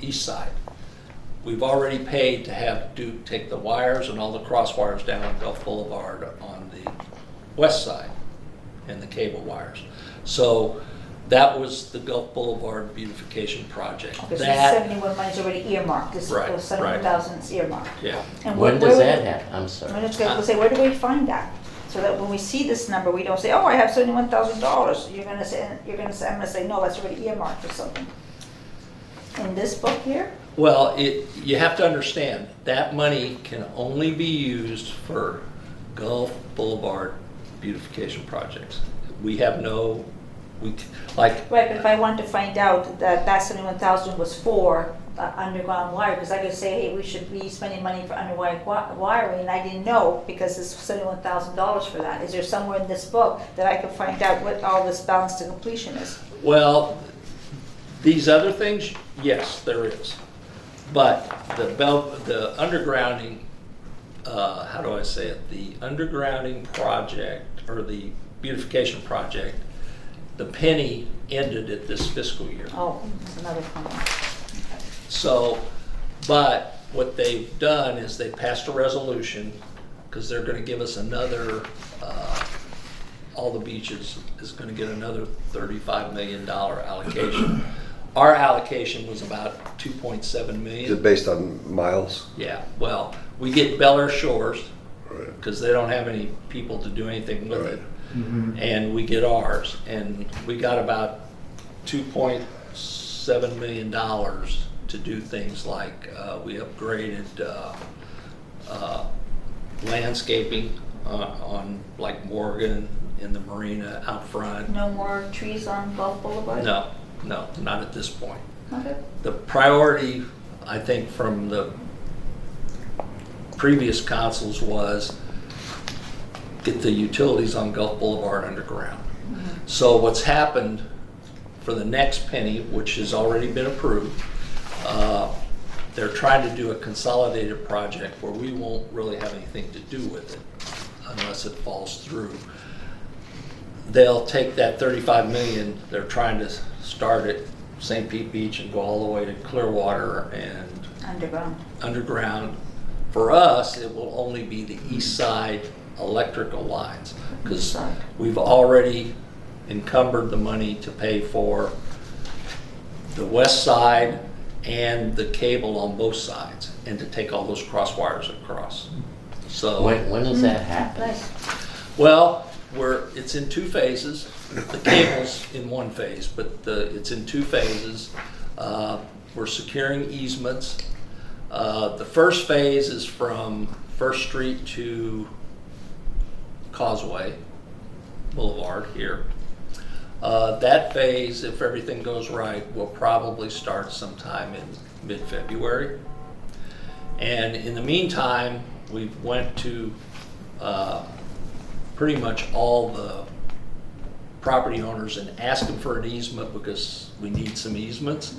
east side. We've already paid to have Duke take the wires and all the cross wires down on Gulf Boulevard on the west side and the cable wires. So that was the Gulf Boulevard beautification project. Okay, so That, 71 money's already earmarked. This Right, right. 71,000 is earmarked. yeah. And When where does would- that happen? I'm I'm sorry. just going to say, where do we find that? So that when we see this number, we don't say, oh, I have $71,000. You're going to say, I'm going to say, no, that's already earmarked for something. In this book here? Well, you have to understand, that money can only be used for Gulf Boulevard beautification projects. We have no, Right, but if I want to find out that that 71,000 was for underground wire, because I could say, hey, we should be spending money for underground wiring, and I didn't know because it's $71,000 for that. Is there somewhere in this book that I can find out what all this balance to completion is? well, these other things, yes, there is. But the undergrounding, how do I say it? The undergrounding project, or the beautification project, the penny ended at this fiscal year. Oh, it's another comment. So, but what they've done is they passed a resolution, because they're gonna give us another, all the beaches is gonna get another $35 million allocation. Our allocation was about 2.7 Is it million. based on miles? Yeah, well, we get Bel Air Shores, Right. because they don't have any people to do anything with Right. it. And we get ours, and we got about $2.7 million to do things like, we upgraded landscaping on like Morgan in the marina out front. No more trees on Gulf Boulevard? No, not at this point. Okay. The priority, I think, from the previous councils was get the utilities on Gulf Boulevard underground. So what's happened for the next penny, which has already been approved, they're trying to do a consolidated project where we won't really have anything to do with it unless it falls through. They'll take that 35 million, they're trying to start at St. Pete Beach and go all the way to Clearwater and Underground. underground. For us, it will only be the east side electrical lines, because Side. we've already encumbered the money to pay for the west side and the cable on both sides, and to take all those cross wires across. So, When does that happen? Nice. well, it's in two phases. The cable's in one phase, but it's in two phases. We're securing easements. The first phase is from First Street to Causeway Boulevard here. That phase, if everything goes right, will probably start sometime in mid-February. And in the meantime, we've went to pretty much all the property owners and asked them for an easement, because we need some easements.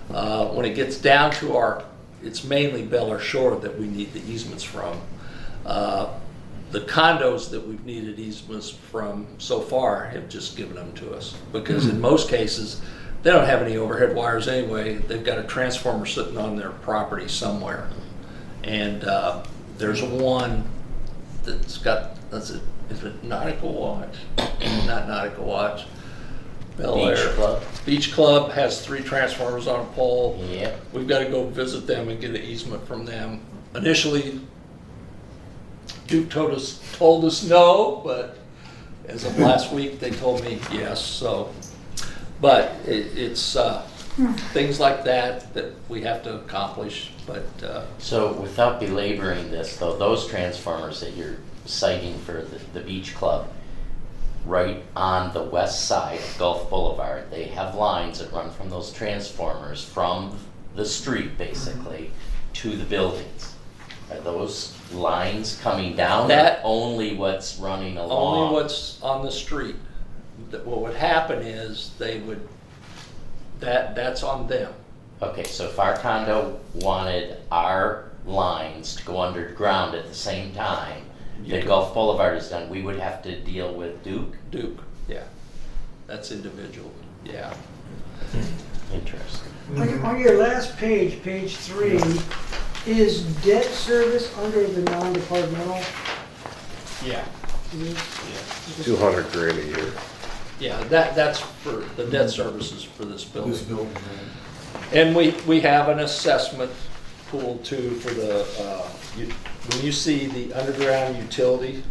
When it gets down to it's mainly Bel Air Shore that we need the easements from. The condos that we've needed easements from so far have just given them to us, because in most cases, they don't have any overhead wires anyway. They've got a transformer sitting on their property somewhere. And there's one that's got, is it Nautical Watch? Not Nautical Watch. Bel Beach Air. Club? Beach Club has 3 transformers on a pole. Yep. We've got to go visit them and get an easement from them. Initially, Duke told us no, but as of last week, they told me yes, so. But it's things like that we have to accomplish, but, So without belaboring this, though, those transformers that you're citing for the beach club, right on the west side of Gulf Boulevard, they have lines that run from those transformers from the street, basically, to the buildings. Are those lines coming down, or That- only what's running along? Only what's on the street. What would happen is they would, that's on them. Okay, so if our condo wanted our lines to go underground at the same time that Gulf Boulevard is done, we would have to deal with Duke? Duke, yeah. That's individual, yeah. Interesting. On your last page, page 3, is debt service under the non-departmental? Yeah. $200,000 a year. Yeah, that's for the debt services for this building. This building, right? And we have an assessment pool too for the, when you see the underground utility,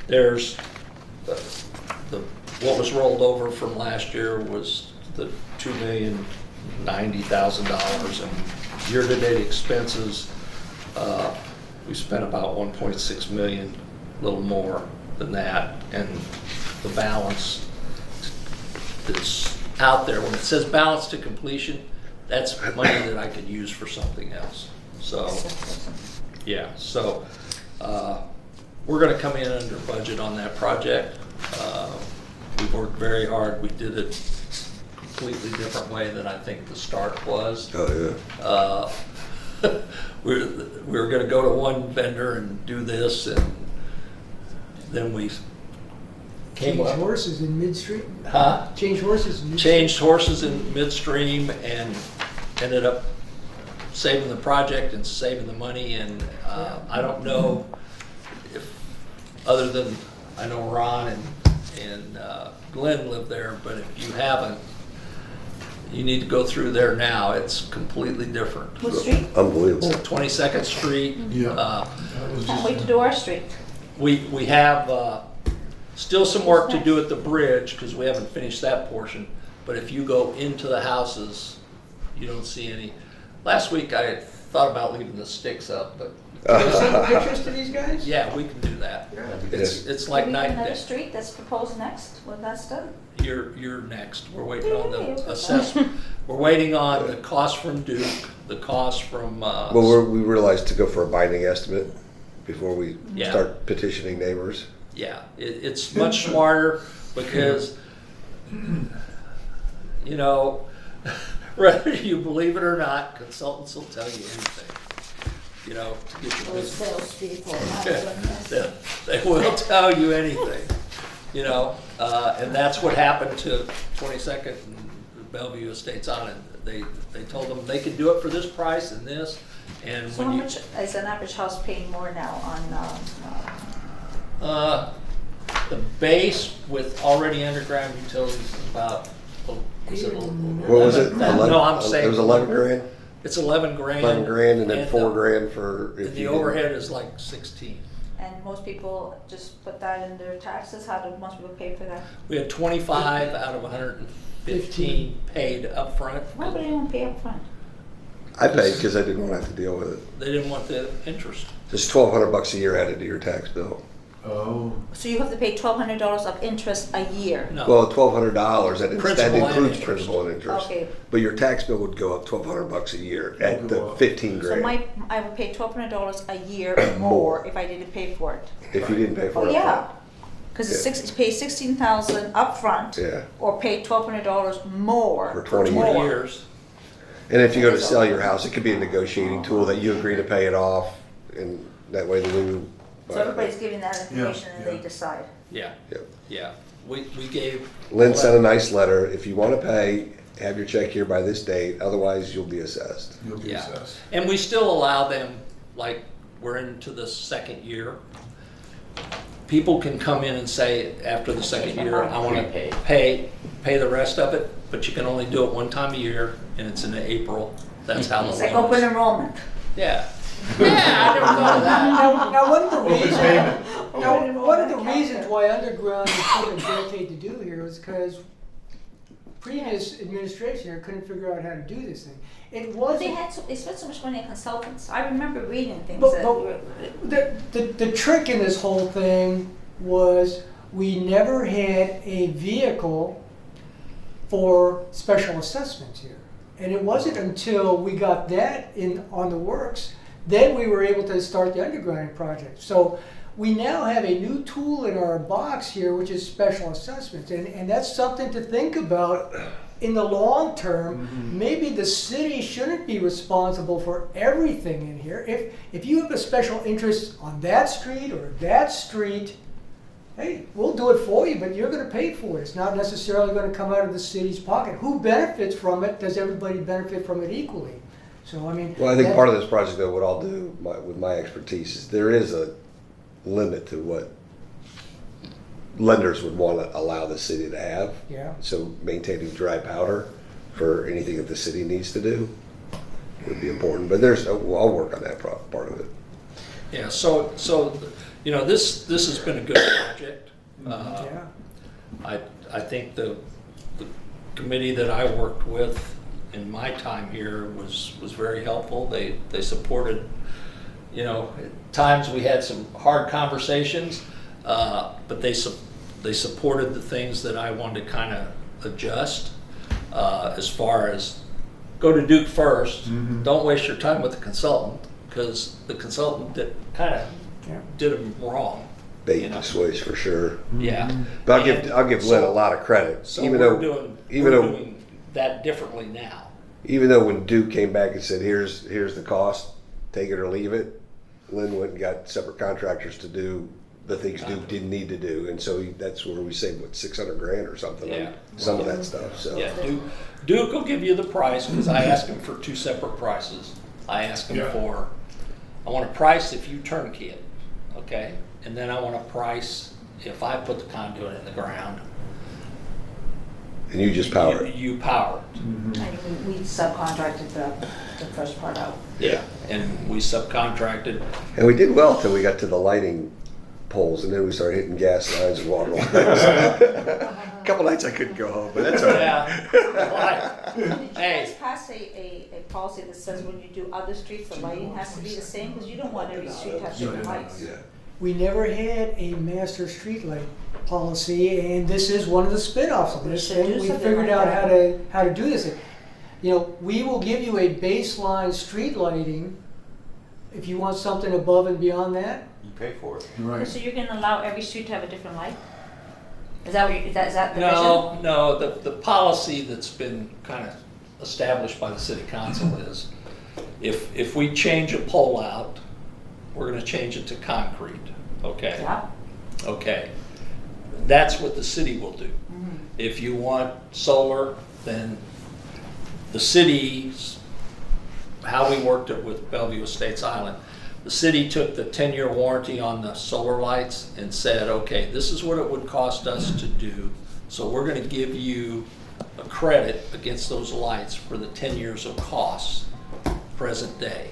there's what was rolled over from last year was the $2,090,000, and year-to-date expenses, we spent about 1.6 million, a little more than that, and the balance is out there. When it says balance to completion, that's money that I could use for something else. So, yeah, so we're gonna come in under budget on that project. We've worked very hard. We did it a completely different way than I think the start was. Oh, yeah. We were gonna go to one vendor and do this, and then we came Change up. horses in midstream? Huh? Change horses in midstream? Changed horses in midstream and ended up saving the project and saving the money, and I don't know if, other than, I know Ron and Glenn live there, but if you haven't, you need to go through there now. It's completely different. What street? Unbelievable. 22nd Street. Yeah. Uh, That was Can't just- wait to do our street. We have still some work to do at the bridge because we haven't finished that portion. But if you go into the houses, you don't see any. Last week I thought about leaving the sticks up, but Can you send the pictures to these guys? yeah, we can do that. It's like Maybe night and another day. street that's proposed next, when that's done. You're next. We're waiting on Yay. the assessment. We're waiting on the cost from Duke, the cost from. Well, we realized to go for a binding estimate before we Yeah. start petitioning neighbors. Yeah, it's much smarter because, you know, whether you believe it or not, consultants will tell you anything, you know, to get your Those business. salespeople, my goodness. They will tell you anything, you know, and that's what happened to 22nd and Bellevue Estates on it. They told them they could do it for this price and this, and So when how you. much is an average house paying more now on, The base with already underground utilities is about, was it? What was it? No, I'm saying. It was 11 grand? It's 11 grand. 11 grand and then and 4 the- grand for And if the you overhead is like 16. and most people just put that in their taxes? How do most people pay for that? We had 25 out of 115 paid upfront. Why would anyone pay up front? I paid because I didn't want to have to deal with it. They didn't want the interest. It's $1,200 a year added to your tax bill. Oh, So you have to pay $1,200 of interest a year? No. Well, $1,200, that Principal and includes interest. principal and interest. Okay. But your tax bill would go up $1,200 a year at Would the go up. 15 So grand I would pay $1,200 a year more if I didn't pay for it? if you didn't pay for Oh, it. yeah. Because Yeah. it's pay $16,000 upfront. Yeah. Or pay $1,200 more. For 20 20 more. years. And if you go to sell your house, it could be a negotiating tool that you agree to pay it off, and that way the new. So everybody's giving that information and they yeah. decide. Yeah, Yeah. yeah. We gave. Lynn sent a nice letter. If you want to pay, have your check here by this date. Otherwise, you'll be assessed. you'll be Yeah. assessed. And we still allow them, like, we're into the second year. People can come in and say, after the second year, I want to Prepay. pay the rest of it, but you can only do it one time a year, and it's in April. That's how the It's like loan open is. enrollment. Yeah. Yeah, I never thought of that. Now, one of the Open reasons, payment. now, one of the reasons why underground is such a decade to do here is because previous administration here couldn't figure out how to do this thing. It But wasn't. they spent so much money on consultants. I remember reading things But- that but- were. The trick in this whole thing was we never had a vehicle for special assessments here. And it wasn't until we got that on the works, then we were able to start the undergrounding project. So we now have a new tool in our box here, which is special assessments. And that's something to think about in the long term. Maybe the city shouldn't be responsible for everything in here. If you have a special interest on that street or that street, hey, we'll do it for you, but you're gonna pay for it. It's not necessarily gonna come out of the city's pocket. Who benefits from it? Does everybody benefit from it equally? So, I mean. Well, I think part of this project, though, what I'll do with my expertise is there is a limit to what lenders would want to allow the city to have. Yeah. So maintaining dry powder for anything that the city needs to do would be important. But I'll work on that part of it. Yeah, so, you know, this has been a good project. Yeah. I think the committee that I worked with in my time here was very helpful. They supported, you know, at times we had some hard conversations, but they supported the things that I wanted to kind of adjust, as far as go to Duke first. Don't waste your time with the consultant, because the consultant kind of did them wrong. Bait You know. and switch for sure. Yeah. But I'll give Lynn a lot of credit. So even we're though doing that differently now. even though when Duke came back and said, here's the cost, take it or leave it, Lynn went and got separate contractors to do the things Duke didn't need to do. And so that's where we saved, what, $600,000 or something Yeah. on some of that stuff. So Yeah, Duke will give you the price, because I asked him for 2 separate prices. I asked him I want a price if you turnkey it, okay? And then I want a price if I put the conduit in the ground. and you just power it. You power it. And we subcontracted the first part out. Yeah. And we subcontracted. And we did well till we got to the lighting poles, and then we started hitting gas lines and water lines. A couple nights I couldn't go home, but that's all right. Yeah. Did you Hey. guys pass a policy that says when you do other streets, the lighting has to be the same? Because you don't want every street to have different lights. Yeah. We never had a master streetlight policy, and this is one of the spin-offs of We this should thing. do We something figured like out that. how to do this. You know, we will give you a baseline street lighting. If you want something above and beyond that, You pay for it. Right. So you're gonna allow every street to have a different light? Is that what is that the vision? No, the policy that's been kind of established by the city council is if we change a pole out, we're gonna change it to concrete, okay? Yeah. Okay. That's what the city will do. If you want solar, then the city's, how we worked it with Bellevue Estates Island, the city took the 10-year warranty on the solar lights and said, okay, this is what it would cost us to do. So we're gonna give you a credit against those lights for the 10 years of costs, present day.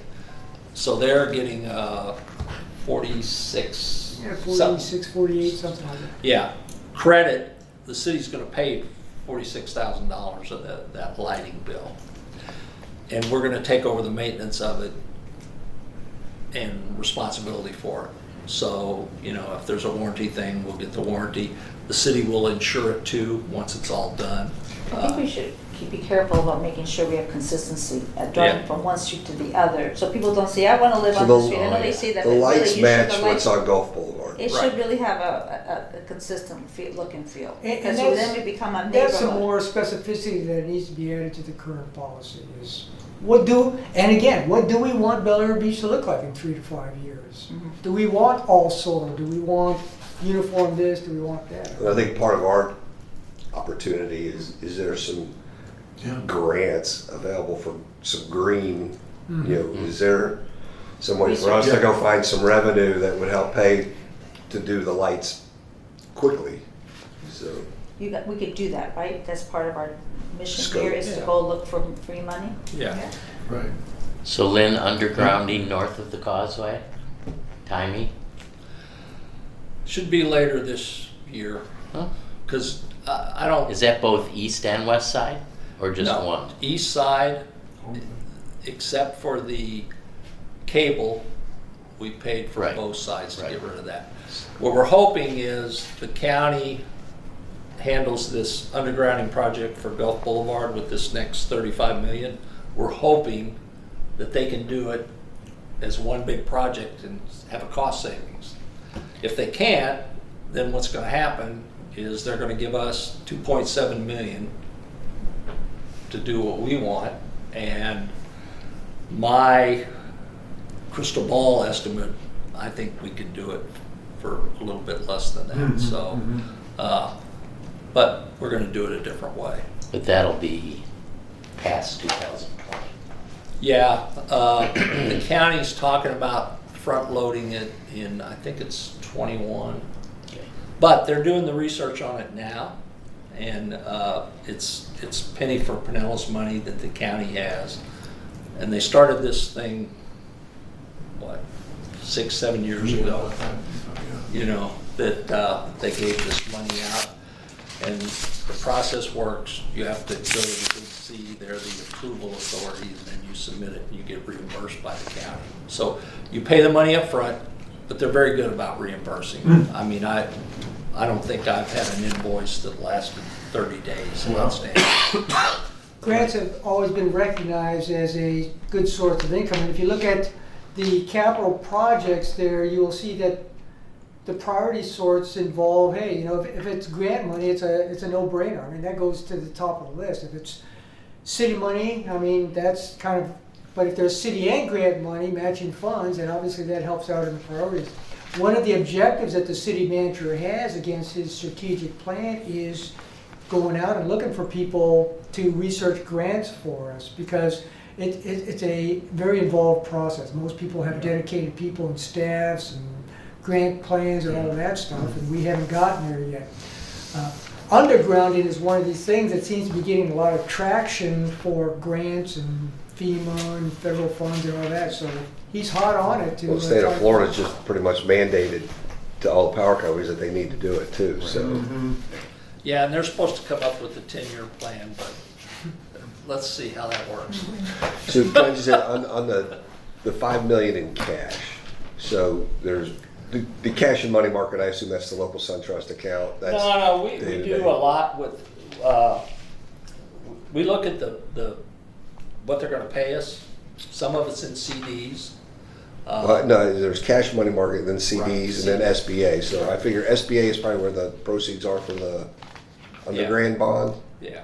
So they're getting 46. yeah, something. 46, 48, something like that. Yeah, credit, the city's gonna pay $46,000 of that lighting bill. And we're gonna take over the maintenance of it and responsibility for it. So, you know, if there's a warranty thing, we'll get the warranty. The city will insure it too, once it's all done. I think we should be careful about making sure we have consistency at driving Yeah. from one street to the other. So people don't say, I wanna live So on this street. I know they say that, the but really you lights should, match the what's lights, on Gulf Boulevard. it Right. should really have a consistent look and feel. And Because that's- then we become a That's some neighborhood. more specificity that needs to be added to the current policy is, what do we want Bel Air Beach to look like in 3 to 5 years? Do we want all solar? Do we want uniform this? Do we want that? And I think part of our opportunity is there some grants available for some green, you know, is there some way for us to go find some revenue that would help pay to do the lights quickly? So, We could do that, right? That's part of our mission Scope. here is to Yeah. go look for free money. Yeah. Right. So Lynn, undergrounding north of the causeway, timing? Should be later this year, Huh? because I don't. Is that both east and west side, or just No, one? East side, except for the cable, we paid for Right. both sides to Right. get rid of that. What we're hoping is the county handles this undergrounding project for Gulf Boulevard with this next 35 million. We're hoping that they can do it as one big project and have a cost savings. If they can't, then what's going to happen is they're going to give us 2.7 million to do what we want, and my crystal ball estimate, I think we could do it for a little bit less than that. So, but we're going to do it a different way. But that'll be past 2020. Yeah, the county's talking about front loading it in, I think it's 21. Okay. But they're doing the research on it now, and it's penny for Pinellas money that the county has. And they started this thing, what, 6-7 years ago, you know, that they gave this money out. And the process works. You have to go to the BC, they're the approval authority, and then you submit it and you get reimbursed by the county. So you pay the money up front, but they're very good about reimbursing. I mean, I don't think I've had an invoice that lasted 30 days outstanding. Grants have always been recognized as a good source of income. And if you look at the capital projects there, you will see that the priority sorts involve, hey, you know, if it's grant money, it's a no-brainer. I mean, that goes to the top of the list. If it's city money, I mean, that's kind of, but if there's city and grant money, matching funds, then obviously that helps out in the priorities. One of the objectives that the city manager has against his strategic plan is going out and looking for people to research grants for us, because it's a very involved process. Most people have dedicated people and staffs and grant plans and all of that stuff, and we haven't gotten there yet. Undergrounding is one of these things that seems to be getting a lot of traction for grants and FEMA and federal funds and all that, so he's hot on it to. Well, the state of Florida just pretty much mandated to all the power companies that they need to do it too, so. Yeah, and they're supposed to come up with a 10-year plan, but let's see how that works. So can I just say, on the 5 million in cash, so there's the cash and money market, I assume that's the local SunTrust account. That's No, we day-to-day. do a lot with, we look at the what they're gonna pay us. Some of it's in CDs. No, there's cash money market, then CDs, Right. and then SBA. So I figure SBA is probably where the proceeds are from the undergrad bond. Yeah,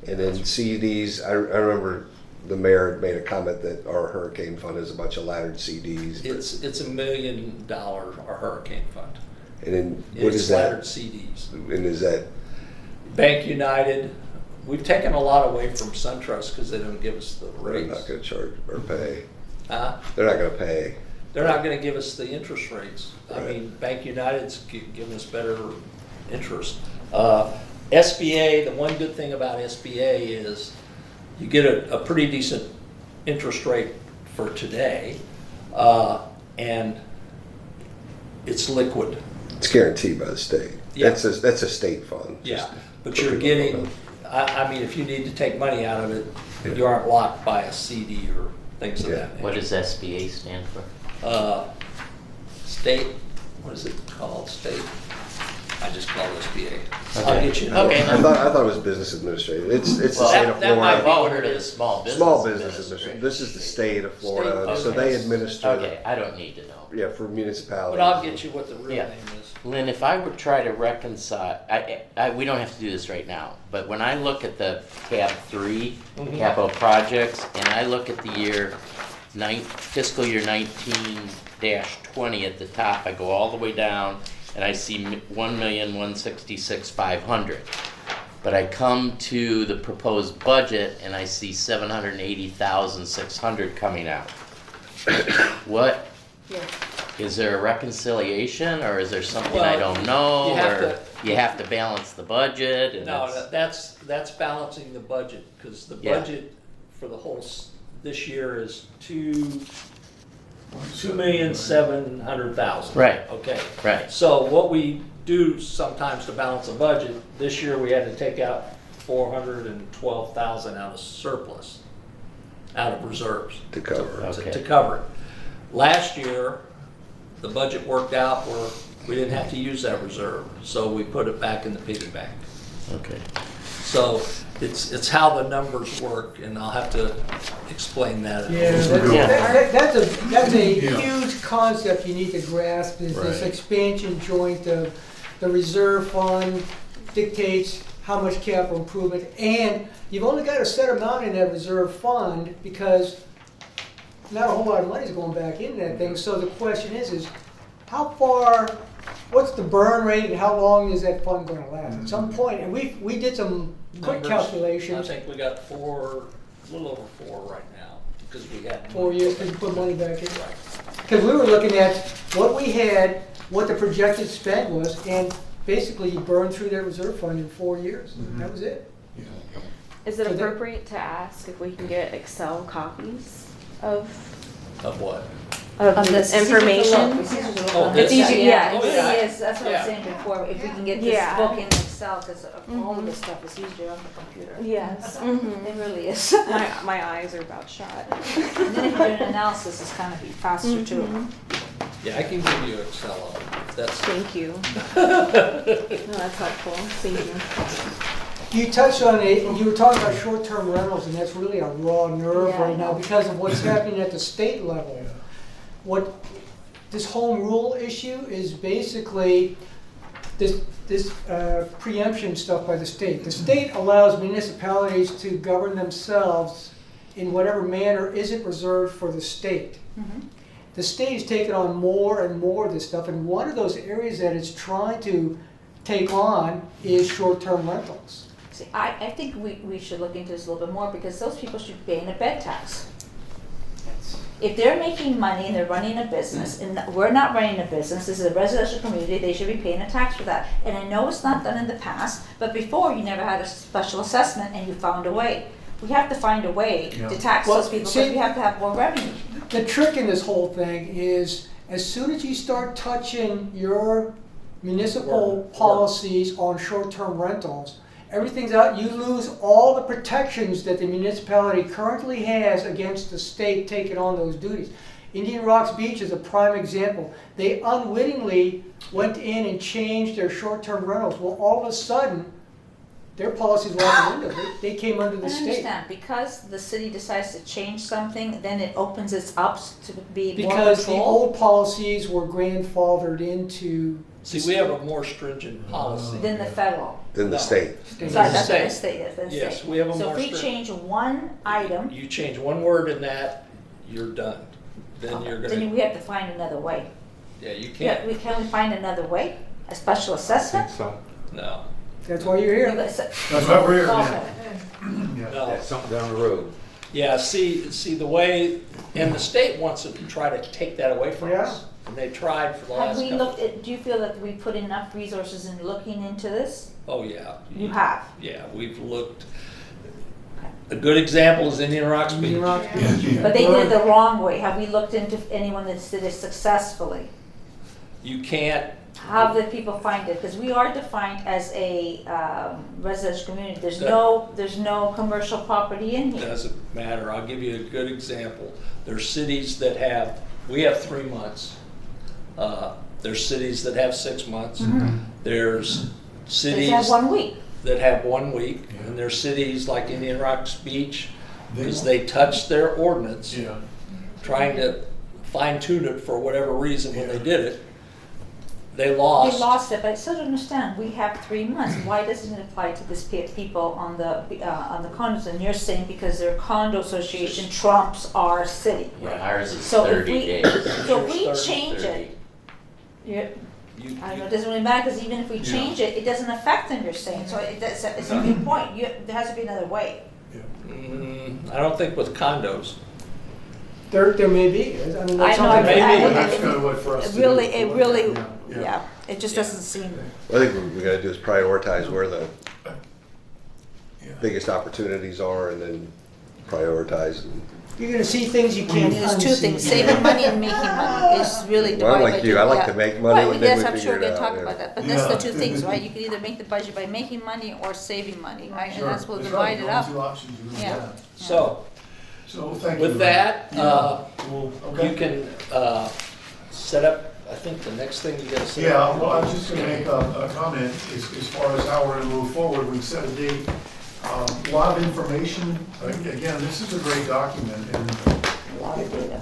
And then CDs, I remember the mayor had made a comment that our hurricane fund is a bunch of laddered CDs. but- it's $1 million our hurricane fund. And then what It's is laddered that? CDs. And is that, Bank United, we've taken a lot away from SunTrust because they don't give us the they're rates. not gonna charge or pay? Huh? They're not gonna pay. They're not gonna give us the interest rates. I Right. mean, Bank United's giving us better interest. SBA, the one good thing about SBA is you get a pretty decent interest rate for today, and it's liquid. It's guaranteed by the state. Yeah. That's a state fund. Yeah, just but for you're people to getting, know. I mean, if you need to take money out of it, Yeah. you aren't locked by a CD or things of Yeah. that nature. What does SBA stand for? State, what is it called, state? I just call it SBA. I'll Okay. get you. Okay. I thought it was business administrative. It's the Well, state of that might Florida. be- I've all heard of the Small Business Small business Administration. administration. This is the state of Florida, State, so okay. they administer. Okay, I don't need to know. Yeah, for municipalities. But I'll get you what the real Yeah. name is. Lynn, if I would try to reconcile, we don't have to do this right now, but when I look at the tab 3, Mhm. capital projects, and I look at the fiscal year 19-20 at the top, I go all the way down and I see 1,166,500. But I come to the proposed budget and I see 780,600 coming out. What? Yeah. Is there a reconciliation, or is there something I Well, don't know, you have or to- you have to balance the budget? And No, it's- that's balancing the budget, because the Yeah. budget for the whole, this year is 2,700,000. Right. Okay. Right. So what we do sometimes to balance a budget, this year we had to take out 412,000 out of surplus, out of reserves. To cover. Okay. To cover it. Last year, the budget worked out where we didn't have to use that reserve, so we put it back in the piggy bank. Okay. So it's how the numbers work, and I'll have to explain that. Yeah, that's a Yeah. huge concept you need to grasp, is this Right. expansion joint of the reserve fund dictates how much capital improvement, and you've only got a set amount in that reserve fund because not a whole lot of money is going back into that thing. So the question is how far, what's the burn rate and how long is that fund gonna last? At some point, and we did some quick Numbers, calculations, I think we got a little over 4 right now, because we had. 4 years to put money back in. Right. Because we were looking at what we had, what the projected spend was, and basically you burned through that reserve fund in 4 years. That was it. Is it So there- appropriate to ask if we can get Excel copies of Of what? this information? Oh, It's easy, yeah. Oh, yeah. Yes, that's what I Yeah. was saying before, if we can get this Yeah. book in Excel, because all of this stuff is easier on the computer. Yes. It really is. My eyes are about shut. And then if you do an analysis, it's kind of be faster too. Yeah, I can give you Excel of it. That's, Thank you. No, that's helpful. Thank you. You touched on it, you were talking about short-term rentals, and that's really a raw nerve Yeah, I right now know. because of what's happening at the state level. What, this home rule issue is basically this preemption stuff by the state. The state allows municipalities to govern themselves in whatever manner isn't reserved for the state. The state is taking on more and more of this stuff, and one of those areas that it's trying to take on is short-term rentals. See, I think we should look into this a little bit more, because those people should be paying a bed tax. If they're making money and they're running a business, and we're not running a business, this is a residential community, they should be paying a tax for that. And I know it's not done in the past, but before you never had a special assessment and you found a way. We have to find a way Yeah. to tax Well, those people, see- because we have to have more revenue. The trick in this whole thing is, as soon as you start touching your municipal Work. policies on short-term rentals, everything's out, you lose all the protections that the municipality currently has against the state taking on those duties. Indian Rocks Beach is a prime example. They unwittingly went in and changed their short-term rentals. Well, all of a sudden, their policies were out the window. They came under the I state. understand, because the city decides to change something, then it opens it up to be more Because the control. old policies were grandfathered into see, we have a more stringent policy. Than the federal. In the No. state. state. Sorry, that's what I State. stated, that's Yes, state. we have a So more if we strict- change one item, You change one word in that, you're done. Then you're then gonna, we have to find another way. yeah, you Yeah, can't, can we find another way? A special assessment? no. That's why you're You here. guys- That's why we're here, yeah. Okay. Yeah. No. That's something down the road. Yeah, see, the way, and the state wants to try to take that away from us. And they tried for the Have last we couple. looked at, do you feel that we put enough resources in looking into this? Oh, yeah. You have. Yeah, we've looked. A good example is Indian Rocks Beach. Indian Rocks Beach. Yeah. But they did it the wrong way. Have we looked into anyone that did it successfully? You can't, How did people find it? Because we are defined as a residential community. There's That- no commercial property in here. doesn't matter. I'll give you a good example. There's cities that have, we have 3 months. There's cities that have 6 months. There's They cities have 1 week. that have 1 week. Yeah. And there's cities like Indian Rocks Beach, because They- they touched their ordinance, Yeah. trying to fine tune it for whatever reason when they did it. They They lost. lost it, but I still don't understand. We have 3 months. Why doesn't it apply to these people on the condos? And you're saying because their condo association trumps our city. Yeah, ours is So if 30 we, days. so if we Yours 30, change 30. it, you- You- I don't know, you- it doesn't really matter, because even if we Yeah. change it, it doesn't affect them, you're saying, so it's a good point, there has to be another way. I don't think with condos. There may be. I mean, that's I know, something- Maybe. And that's kind of what for us to do. Yeah. It just doesn't seem, I think what we gotta do is prioritize where the biggest opportunities are and then prioritize. And- You're gonna see things you can't there's two unsee. things, saving money and making money is really Well, I'm divided by like two. you, I like yeah. to make money Right, and then yes, we I'm sure figure we're it gonna talk out, about yeah. that, but that's the Yeah. two things, right? You can either make the budget by making money or saving money, right? And Sure. that's what That's divide right. it Those up. two options you really Yeah. have. So, So, thank you. with that, Well, okay. you can set up I think the next thing you gotta say. Yeah, well, I was just gonna make a comment as far as how we're gonna move forward. We set a date. A lot of information. Again, this is a great document, and A lot of data.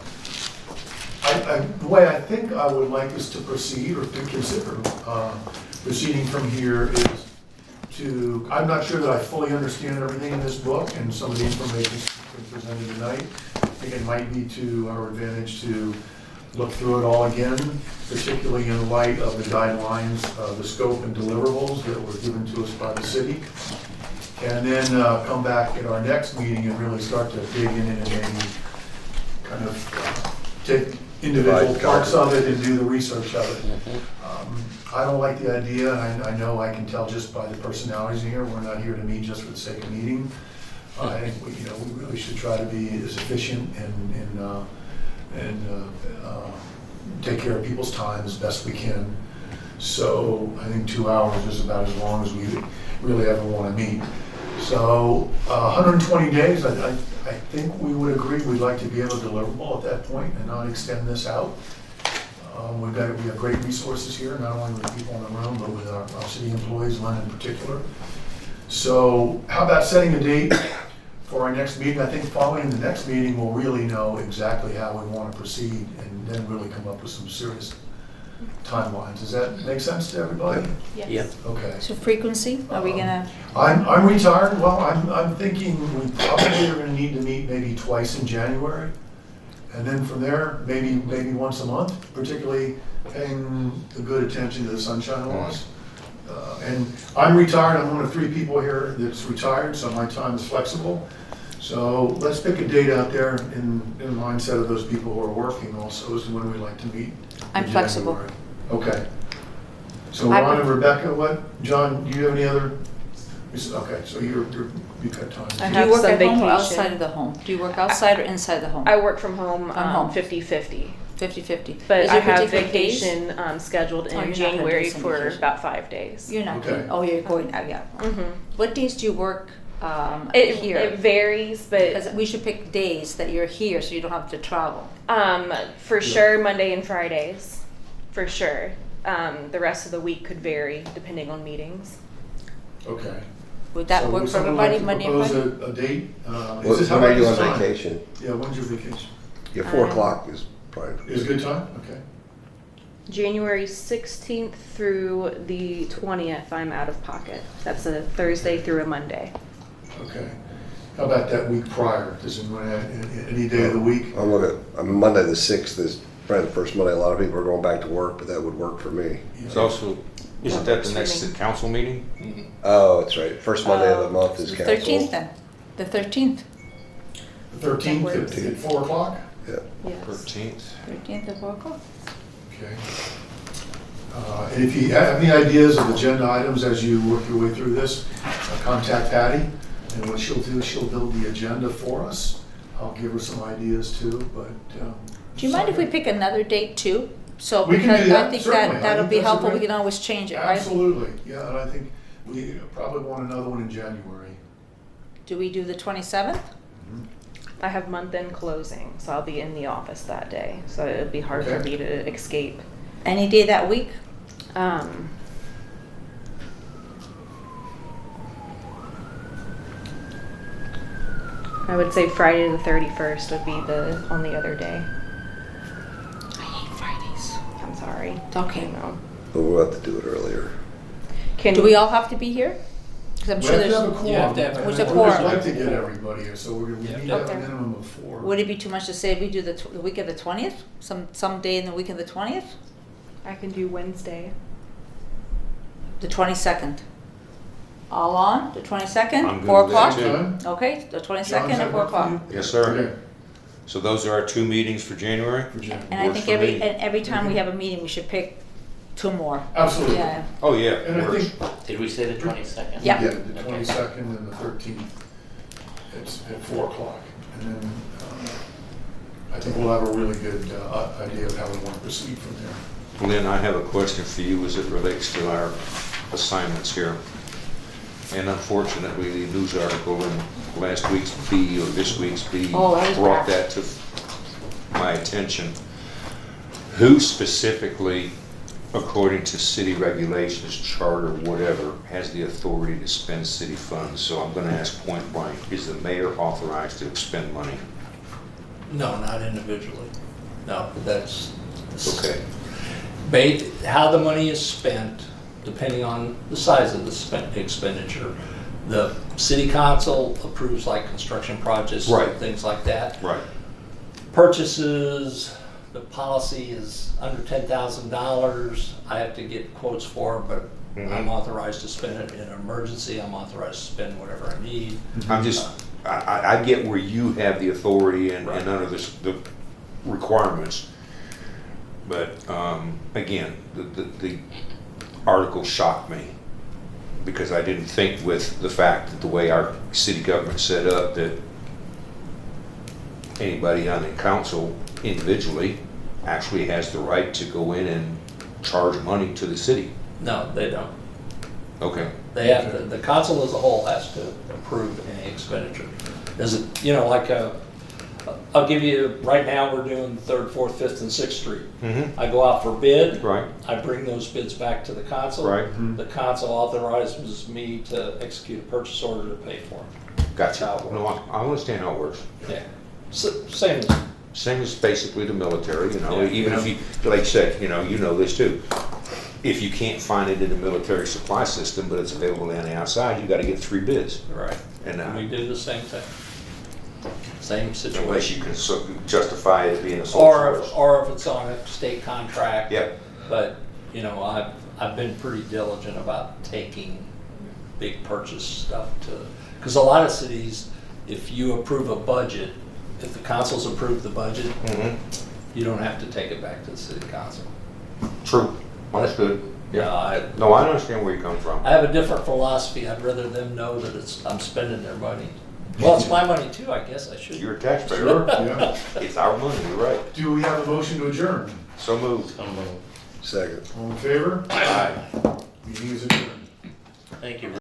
the way I think I would like us to proceed or to consider proceeding from here is to, I'm not sure that I fully understand everything in this book and some of the information presented tonight. I think it might be to our advantage to look through it all again, particularly in light of the guidelines, the scope and deliverables that were given to us by the city. And then come back at our next meeting and really start to dig in and maybe kind of take individual parts of it and do the research of it. I don't like the idea, and I know I can tell just by the personalities here, we're not here to meet just for the sake of meeting. I think we really should try to be as efficient and take care of people's time as best we can. So I think 2 hours is about as long as we really ever want to meet. So 120 days, I think we would agree we'd like to be able to deliverable at that point and not extend this out. We have great resources here, not only with the people in the room, but with our city employees, Len in particular. So how about setting a date for our next meeting? I think following the next meeting, we'll really know exactly how we want to proceed and then really come up with some serious timelines. Does that make sense to everybody? Yes. Yep. Okay. So frequency, are we gonna, I'm retired. Well, I'm thinking we probably are gonna need to meet maybe twice in January. And then from there, maybe once a month, particularly paying the good attention to the sunshine laws. And I'm retired. I'm one of 3 people here that's retired, so my time is flexible. So let's pick a date out there in the mindset of those people who are working also as to when we like to meet. I'm in flexible. January. Okay. So I Ron and would- Rebecca, what? John, do you have any other? Okay, so you've got time. I do have you work some at home or vacation. outside of the home? Do you work outside or inside the home? I work from home From home. 50-50. 50/50. But Is I there have particular days? vacation scheduled Oh, you're in not gonna do January some for vacation. about 5 days. You're not Okay. doing, oh, you're going, yeah. Mhm. What days do you work It here? varies, Because but we should pick days that you're here so you don't have to travel. for sure Monday and Fridays, for sure. The rest of the week could vary depending on meetings. Okay. Would that So work would for someone everybody, like to Monday and Friday? propose a date? When Is how are about you this on time? vacation? Yeah, when's your vacation? Yeah, 4 o'clock is probably. Is a good time? Okay. January 16th through the 20th, I'm out of pocket. That's a Thursday through a Monday. Okay. How about that week prior? Does anyone have any day of the week? I'm looking at Monday the 6th is probably the first Monday. A lot of people are going back to work, but that would work for me. It's also, isn't that the next council meeting? Oh, that's right. First Monday of the month is The council. 13th then, the 13th, The 13th That works. at 4 o'clock? Yeah. Yes. 13th. 13th at 4 o'clock. Okay. And if you have any ideas of agenda items as you work your way through this, contact Patty. And what she'll do is she'll build the agenda for us. I'll give her some ideas too, but. Do you mind if we pick another date too? So, We can because do I that, think certainly. I that'll think be that's a helpful, we great- can always change it, right? Absolutely, yeah, and I think we probably want another one in January. Do we do the 27th? I have month-end closing, so I'll be in the office that day. So it would be hard for Okay. me to escape. Any day that week? I would say Friday the 31st would be the only other day. I hate Fridays. I'm sorry. Okay. No. But we'll have to do it earlier. Can Do we all have to be here? Because I'm We sure have to have a there's, quorum. You have to have a What's a We'd quorum? like to get everybody here, so we need to have a Okay. minimum of 4. would it be too much to say we do the week of the 20th? Some day in the week of the 20th? I can do Wednesday. The 22nd. All on, the 22nd, I'm good 4 with that, o'clock? too. Time? Okay, the John, 22nd does that at 4 work for o'clock. you? Yes, sir. Okay. So those are our 2 meetings for January? For January. And I Works think for me. every time we have a meeting, we should pick 2 more. Absolutely. Yeah. Oh, yeah. And I works. think, Did we say the 22nd? Yeah. yeah, the 22nd and the 13th, it's at 4 o'clock. And then I think we'll have a really good idea of how we want to proceed from there. Lynn, I have a question for you as it relates to our assignments here. And unfortunately, the news article in last week's B or this week's B Oh, that was brought bad. that to my attention. Who specifically, according to city regulations, charter, whatever, has the authority to spend city funds? So I'm gonna ask point blank, is the mayor authorized to expend money? No, not individually. No, that's. Okay. How the money is spent, depending on the size of the expenditure. The city council approves like construction projects, Right. things like that. Right. Purchases, the policy is under $10,000. I have to get quotes for it, but I'm authorized to spend it in an emergency. I'm authorized to spend whatever I need. I'm just, I get where you have the authority and Right. under the requirements. But, again, the article shocked me because I didn't think with the fact that the way our city government's set up that anybody on the council individually actually has the right to go in and charge money to the city. No, they don't. Okay. They have to, the council as a whole has to approve any expenditure. Is it, like I'll give you, right now, we're doing 3rd, 4th, 5th, and 6th Street. Mm-hmm. I go out for bid. Right. I bring those bids back to the council. Right. The council authorizes me to execute a purchase order to pay for it. Gotcha. How it No, I understand how it works. Yeah. Same. Same as basically the military, Yeah. even if you, like you said, you know this too. If you can't find it in the military supply system, but it's available on the outside, you gotta get 3 bids. Right. And We do the same thing. Same unless situation. you can justify it being a sole source. Or if it's on a state contract. Yep. But, I've been pretty diligent about taking big purchase stuff because a lot of cities, if you approve a budget, if the council's approved the budget, Mhm. you don't have to take it back to the city council. True, understood. Yeah, No, I understand where you come from. I have a different philosophy. I'd rather them know that I'm spending their money. Well, it's my money too, I guess I should. You're a taxpayer. Sure, yeah. It's our money, you're right. Do we have a motion to adjourn? So moved. Second. All in favor? Aye. Meeting is adjourned. Thank you.